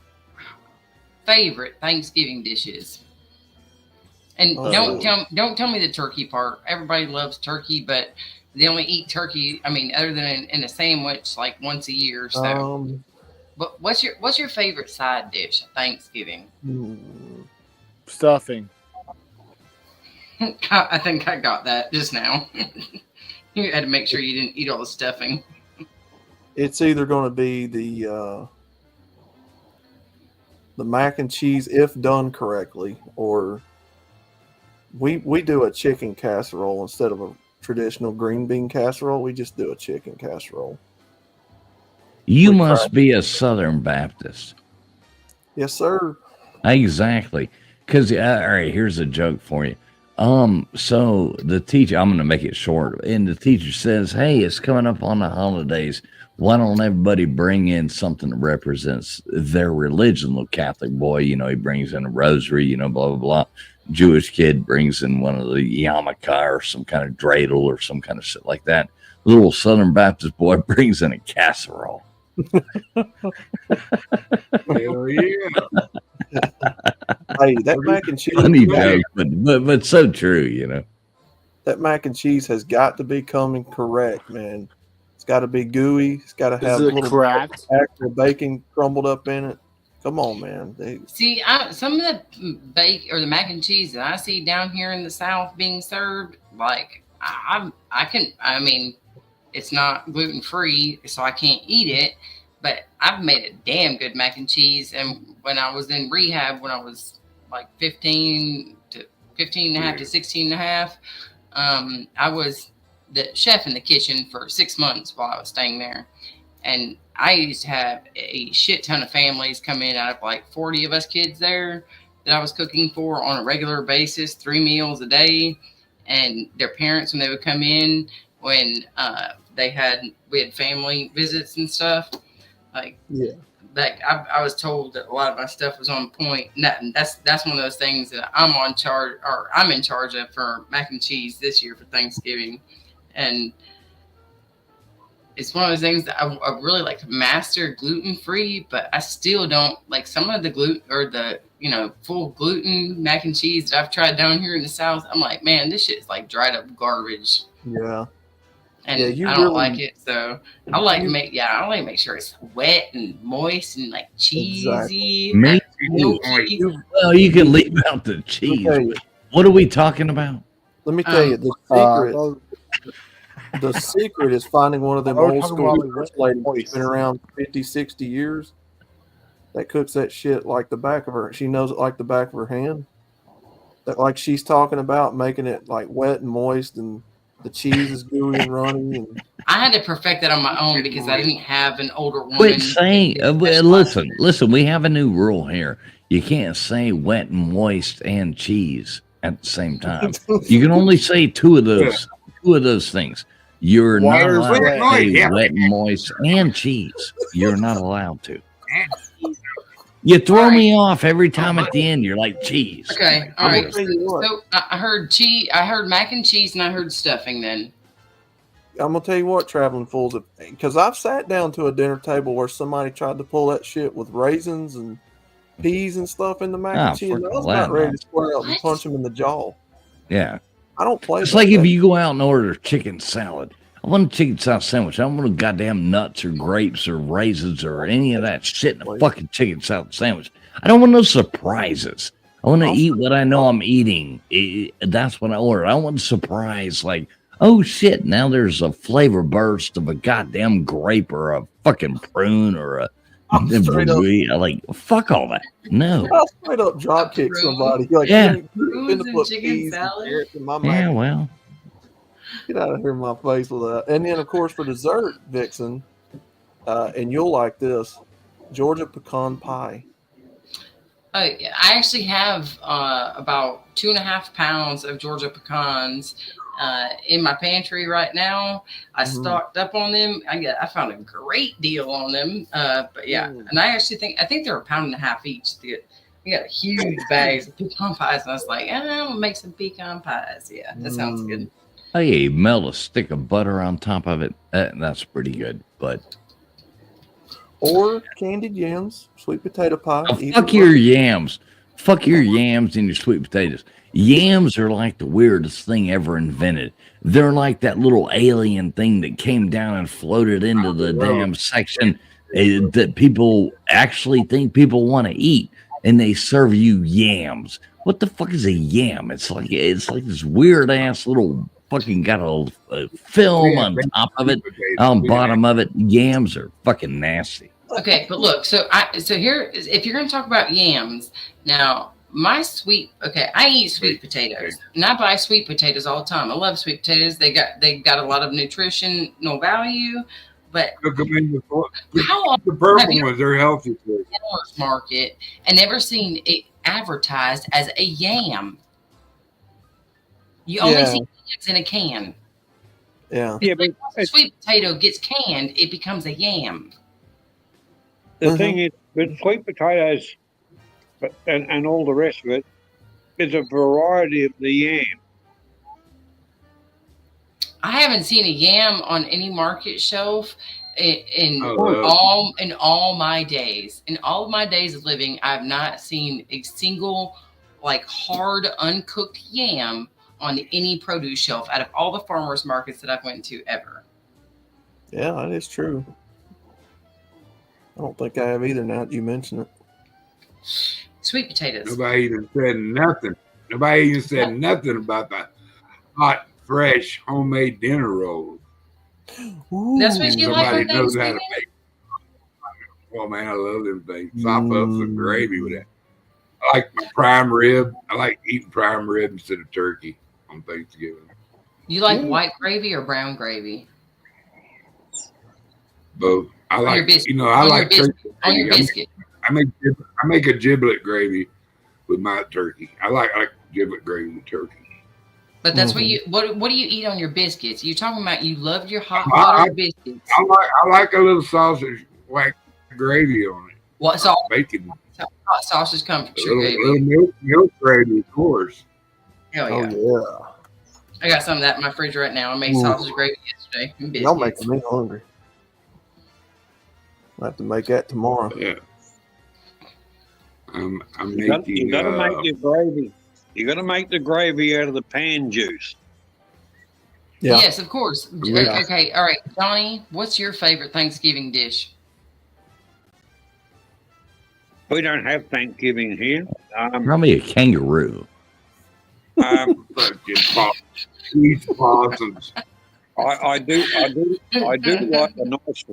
Speaker 2: Thanksgiving dishes. And don't tell me the turkey part. Everybody loves turkey, but they only eat turkey. I mean, other than in a sandwich, like once a year. So, but what's your favorite side dish at Thanksgiving?
Speaker 6: Stuffing.
Speaker 2: I think I got that just now. You had to make sure you didn't eat all the stuffing.
Speaker 4: It's either going to be the mac and cheese if done correctly, or we do a chicken casserole instead of a traditional green bean casserole. We just do a chicken casserole.
Speaker 1: You must be a Southern Baptist.
Speaker 4: Yes, sir.
Speaker 1: Exactly. Because all right, here's a joke for you. So the teacher, I'm going to make it short, and the teacher says, "Hey, it's coming up on the holidays. Why don't everybody bring in something that represents their religion?" The Catholic boy, he brings in a rosary, blah blah blah. Jewish kid brings in one of the yarmulke or some kind of dreidel or some kind of shit like that. Little Southern Baptist boy brings in a casserole.
Speaker 5: Hell yeah.
Speaker 4: Hey, that mac and cheese.
Speaker 1: Funny joke, but so true,
Speaker 4: That mac and cheese has got to be coming correct, man. It's got to be gooey. It's got to have a little actual bacon crumbled up in it. Come on, man.
Speaker 2: See, some of the mac and cheese that I see down here in the South being served, like I mean, it's not gluten free, so I can't eat it. But I've made a damn good mac and cheese. And when I was in rehab, when I was like 15 and a half to 16 and a half, I was the chef in the kitchen for 6 months while I was staying there. And I used to have a shit ton of families come in out of like 40 of us kids there that I was cooking for on a regular basis, 3 meals a day. And their parents, when they would come in, when we had family visits and stuff, like I was told that a lot of my stuff was on point. And that's one of those things that I'm in charge of for mac and cheese this year for Thanksgiving. And it's one of those things that I really like to master gluten-free, but I still don't like some of the gluten or the, full gluten mac and cheese that I've tried down here in the South. I'm like, man, this shit is like dried up garbage.
Speaker 4: Yeah.
Speaker 2: And I don't like it. So I like to make sure it's wet and moist and like cheesy.
Speaker 1: Exactly. Well, you can leave out the cheese. What are we talking about?
Speaker 4: Let me tell you, the secret is finding one of them old school ladies who's been around 50, 60 years that cooks that shit like the back of her. She knows it like the back of her hand. That like she's talking about making it like wet and moist and the cheese is gooey and runny. And
Speaker 2: I had to perfect that on my own because I didn't have an older woman.
Speaker 1: Quit saying, listen, we have a new rule here. You can't say wet and moist and cheese at the same time. You can only say two of those things. You're not allowed to say wet and moist and cheese. You're not allowed to. You throw me off every time at the end. You're like cheese.
Speaker 2: Okay, all right. So I heard cheese. I heard mac and cheese, and I heard stuffing. Then
Speaker 4: I'm gonna tell you what, traveling fools, because I've sat down to a dinner table where somebody tried to pull that shit with raisins and peas and stuff in the mac and cheese. And I was not ready to square up and punch him in the jaw.
Speaker 1: Yeah,
Speaker 4: I don't play.
Speaker 1: It's like if you go out and order chicken salad. I want a chicken salad sandwich. I don't want goddamn nuts or grapes or raisins or any of that shit in a fucking chicken salad sandwich. I don't want no surprises. I want to eat what I know I'm eating. That's what I order. I don't want a surprise like, oh shit, now there's a flavor burst of a goddamn grape or a fucking prune or a like fuck all that. No.
Speaker 4: I'll straight up drop kick somebody. Like,
Speaker 1: yeah.
Speaker 4: You ain't put peas and carrots in my mouth.
Speaker 1: Yeah, well.
Speaker 4: Get out of here in my face with that. And then, of course, for dessert, Vixen, and you'll like this, Georgia pecan pie.
Speaker 2: I actually have about 2.5 pounds of Georgia pecans in my pantry right now. I stocked up on them. I found a great deal on them. But yeah, and I think they're 1.5 pounds each. We got huge bags of pecan pies, and I was like, I'm gonna make some pecan pies. Yeah, that sounds good.
Speaker 1: Oh yeah, you melt a stick of butter on top of it. That's pretty good. But
Speaker 4: or candied yams, sweet potato pie.
Speaker 1: Fuck your yams. Fuck your yams and your sweet potatoes. Yams are like the weirdest thing ever invented. They're like that little alien thing that came down and floated into the damn section that people actually think people want to eat, and they serve you yams. What the fuck is a yam? It's like this weird ass little fucking got a film on top of it, on bottom of it. Yams are fucking nasty.
Speaker 2: Okay, but look, so here, if you're going to talk about yams, now I eat sweet potatoes, and I buy sweet potatoes all the time. I love sweet potatoes. They got a lot of nutritional value, but how often
Speaker 5: the purple ones are healthy for
Speaker 2: farmers market and never seen it advertised as a yam? You only see yams in a can.
Speaker 3: Yeah, but
Speaker 2: once a sweet potato gets canned, it becomes a yam.
Speaker 3: The thing is, with sweet potatoes and all the rest of it, there's a variety of the yam.
Speaker 2: I haven't seen a yam on any market shelf in all my days. In all of my days of living, I've not seen a single hard uncooked yam on any produce shelf out of all the farmers markets that I've went to ever.
Speaker 4: Yeah, that is true. I don't think I have either now that you mention it.
Speaker 2: Sweet potatoes.
Speaker 5: Nobody even said nothing. Nobody even said nothing about the hot, fresh, homemade dinner rolls.
Speaker 4: Ooh.
Speaker 2: That's what you like on
Speaker 5: knows how to
Speaker 2: Thanksgiving?
Speaker 5: make. Oh man, I love them things. Sop up some gravy with that. I like my prime rib. I like eating prime rib instead of turkey on Thanksgiving.
Speaker 2: You like white gravy or brown gravy?
Speaker 5: Both. I like,
Speaker 2: on your biscuit.
Speaker 5: I make a giblet gravy with my turkey. I like giblet gravy with turkey.
Speaker 2: But that's what do you eat on your biscuits? You're talking about you love your hot butter biscuits.
Speaker 5: I like a little sausage like gravy on it.
Speaker 2: What sauce?
Speaker 5: Bacon.
Speaker 2: Hot sausage comes with your gravy.
Speaker 5: Little milk gravy, of course.
Speaker 2: Hell yeah.
Speaker 4: Oh yeah.
Speaker 2: I got some of that in my fridge right now. I made sausage gravy yesterday.
Speaker 4: Y'all making me hungry. I'll have to make that tomorrow.
Speaker 5: Yeah. I'm making.
Speaker 3: You gotta make your gravy. You gotta make the gravy out of the pan juice.
Speaker 4: Yeah.
Speaker 2: Yes, of course.
Speaker 4: Yeah.
Speaker 2: Okay, all right, Johnny. What's your favorite Thanksgiving dish?
Speaker 3: We don't have Thanksgiving here.
Speaker 1: Probably a kangaroo.
Speaker 5: Cheese possums.
Speaker 3: I do like a nice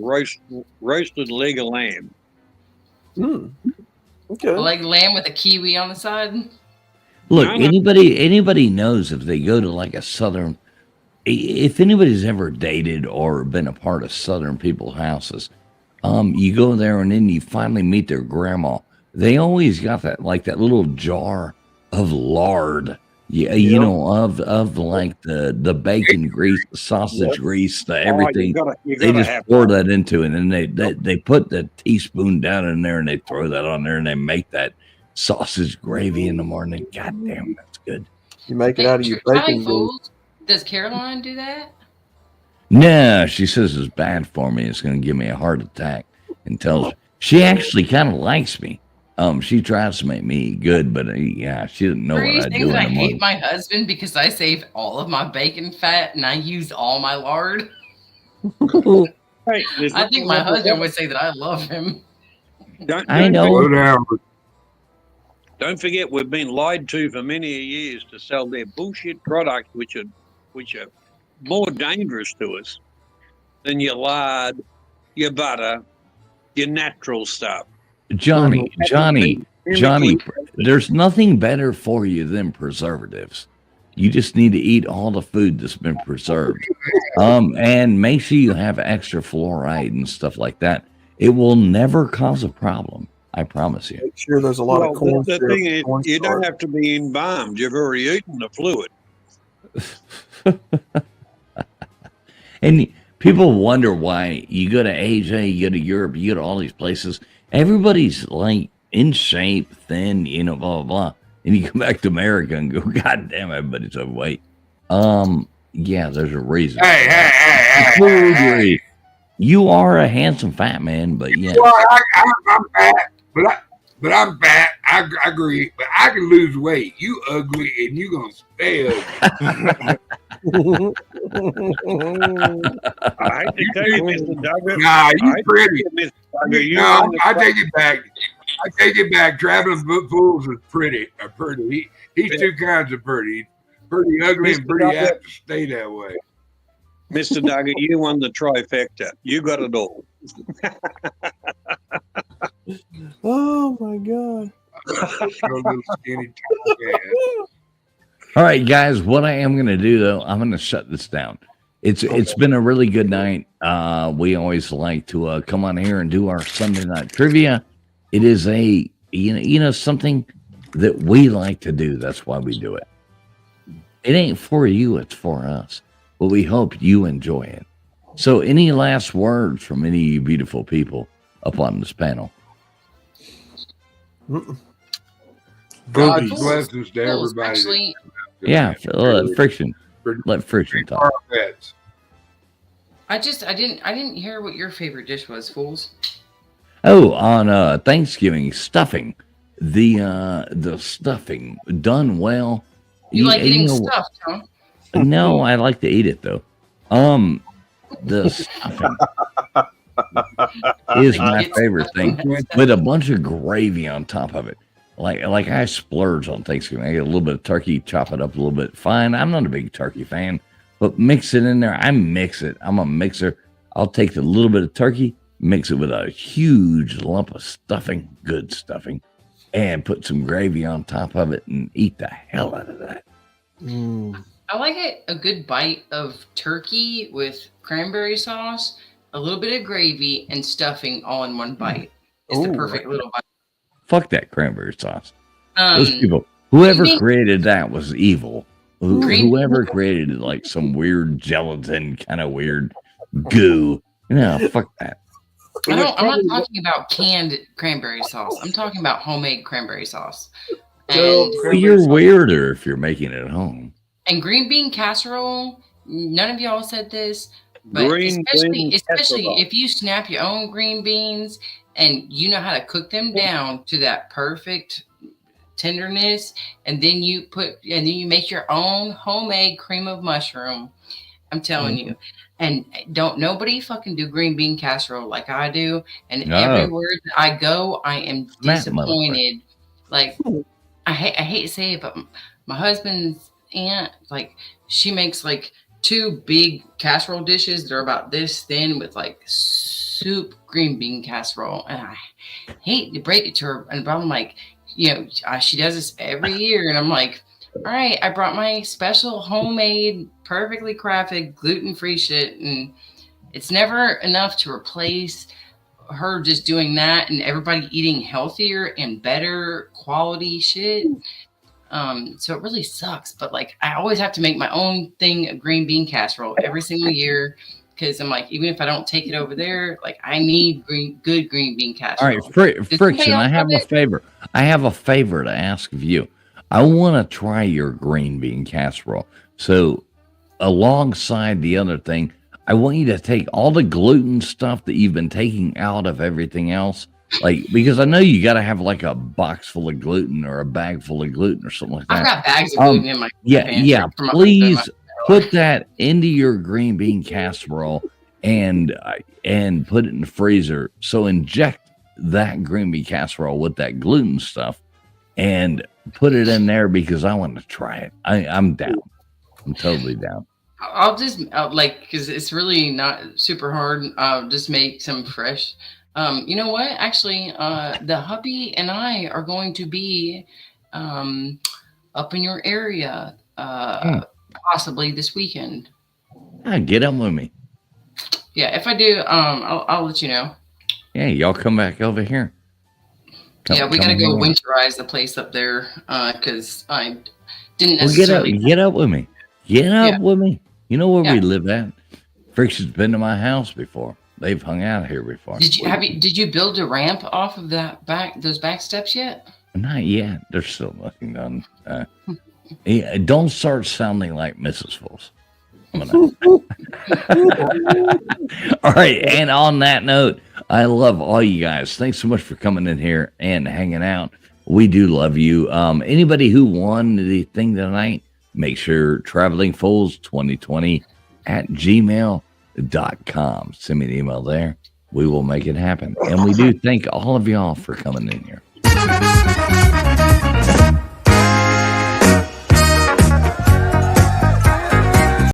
Speaker 3: roasted leg of lamb.
Speaker 4: Okay.
Speaker 2: A leg of lamb with a kiwi on the side.
Speaker 1: Look, anybody knows if they go to like a southern, if anybody's ever dated or been a part of southern people's houses, you go there and then you finally meet their grandma. They always got that little jar of lard. Yeah, you know, of like the bacon grease, the sausage grease, the everything. They just pour that into it, and they put the teaspoon down in there, and they throw that on there, and they make that sausage gravy in the morning. God damn, that's good.
Speaker 4: You make it out of your bacon grease.
Speaker 2: Does Caroline do that?
Speaker 1: No, she says it's bad for me. It's going to give me a heart attack. And tells her she actually kind of likes me. She tries to make me eat good, but yeah, she doesn't know what I do.
Speaker 2: I hate my husband because I save all of my bacon fat and I use all my lard.
Speaker 3: Hey, there's
Speaker 2: I think
Speaker 3: nothing
Speaker 2: my
Speaker 3: wrong with
Speaker 2: husband
Speaker 3: that.
Speaker 2: would say that I love him.
Speaker 1: I know.
Speaker 5: Slow down.
Speaker 3: Don't forget, we've been lied to for many years to sell their bullshit products, which are more dangerous to us than your lard, your butter, your natural stuff.
Speaker 1: Johnny, Johnny,
Speaker 3: Chemically-
Speaker 1: there's nothing better for you than preservatives. You just need to eat all the food that's been preserved. And make sure you have extra fluoride and stuff like that. It will never cause a problem. I promise you.
Speaker 4: Make sure there's a lot of corn
Speaker 3: the
Speaker 4: syrup,
Speaker 3: thing is,
Speaker 4: corn
Speaker 3: you don't
Speaker 4: starch.
Speaker 3: have to be embalmed. You've already eaten the fluid.
Speaker 1: And people wonder why you go to Asia, you go to Europe, you go to all these places. Everybody's like in shape, thin, blah, blah, blah. And you come back to America and go, God damn, everybody's overweight. Yeah, there's a reason.
Speaker 5: Hey.
Speaker 1: Agree. You are a handsome fat man, but yeah.
Speaker 5: Well, I'm fat, but I'm fat. I agree, but I can lose weight. You ugly, and you gonna stay ugly.
Speaker 3: I hate to tell you, Mr. Douglas.
Speaker 5: Nah, you
Speaker 3: I
Speaker 5: pretty.
Speaker 3: Mr. Douglas, you
Speaker 5: No,
Speaker 3: on the
Speaker 5: I take it back. I take it back. Traveling fools is pretty. He's two kinds of pretty. Pretty ugly and pretty apt to stay that way.
Speaker 3: Mr. Duggar, you won the trifecta. You got it all.
Speaker 4: Oh my god.
Speaker 5: Your little skinny ass.
Speaker 1: All right, guys, what I am going to do, though, I'm going to shut this down. It's been a really good night. We always like to come on here and do our Sunday night trivia. It is a something that we like to do. That's why we do it. It ain't for you, it's for us. But we hope you enjoy it. So any last words from any of you beautiful people up on this panel?
Speaker 5: God's
Speaker 2: Fools.
Speaker 5: blessings to
Speaker 2: Fools,
Speaker 5: everybody.
Speaker 2: actually,
Speaker 1: Yeah, Friction. Let Friction talk.
Speaker 5: Pets.
Speaker 2: I didn't hear what your favorite dish was, fools.
Speaker 1: Oh, on Thanksgiving, stuffing. The stuffing done well.
Speaker 2: You like getting
Speaker 1: know,
Speaker 2: stuffed, huh?
Speaker 1: No, I like to eat it though. The stuffing is my favorite thing, with a bunch of gravy on top of it. Like I splurge on Thanksgiving. I get a little bit of turkey, chop it up a little bit. Fine, I'm not a big turkey fan, but mix it in there. I mix it. I'm a mixer. I'll take the little bit of turkey, mix it with a huge lump of stuffing, good stuffing, and put some gravy on top of it and eat the hell out of that.
Speaker 2: I like it a good bite of turkey with cranberry sauce, a little bit of gravy, and stuffing all in one bite. It's the perfect little bite.
Speaker 1: Fuck that cranberry sauce. Those people, whoever created that was evil. Whoever created like some weird gelatin kind of weird goo. No, fuck that.
Speaker 2: I'm not talking about canned cranberry sauce. I'm talking about homemade cranberry sauce. And
Speaker 1: You're weirder if you're making it at home.
Speaker 2: And green bean casserole, none of y'all said this, but
Speaker 3: Green bean
Speaker 2: especially
Speaker 3: casserole.
Speaker 2: if you snap your own green beans and you know how to cook them down to that perfect tenderness, and then you make your own homemade cream of mushroom. I'm telling you. And don't nobody fucking do green bean casserole like I do. And everywhere that I go, I am disappointed. Like I hate to say it, but my husband's aunt, like, she makes like 2 big casserole dishes that are about this thin with like soup green bean casserole, and I hate to break it to her, and I'm like, she does this every year, and I'm like, all right, I brought my special homemade, perfectly crafted, gluten-free shit, and it's never enough to replace her just doing that and everybody eating healthier and better quality shit. So it really sucks, but like I always have to make my own thing of green bean casserole every single year, because I'm like, even if I don't take it over there, like I need good green bean casserole.
Speaker 1: All right, Friction, I have a favor. I have a favor to ask of you. I want to try your green bean casserole. So alongside the other thing, I want you to take all the gluten stuff that you've been taking out of everything else. Like, because I know you got to have like a box full of gluten or a bag full of gluten or something like that.
Speaker 2: I've got bags of gluten in my
Speaker 1: pantry. Please put that into your green bean casserole and put it in the freezer. So inject that green bean casserole with that gluten stuff and put it in there because I want to try it. I'm down. I'm totally down.
Speaker 2: I'll just like, because it's really not super hard. I'll just make some fresh. You know what? Actually, the hubby and I are going to be up in your area possibly this weekend.
Speaker 1: Get up with me.
Speaker 2: Yeah, if I do, I'll let you know.
Speaker 1: Yeah, y'all come back over here.
Speaker 2: Yeah, we gotta go winterize the place up there because I didn't necessarily.
Speaker 1: Get up with me. Get up with me. You know where we live at? Vixen's been to my house before. They've hung out here before.
Speaker 2: Did you build a ramp off of those back steps yet?
Speaker 1: Not yet. There's still nothing done. Don't start sounding like Mrs. Fools. All right. And on that note, I love all you guys. Thanks so much for coming in here and hanging out. We do love you. Anybody who won the thing tonight, make sure travelingfools2020@gmail.com. Send me an email there. We will make it happen. And we do thank all of y'all for coming in here.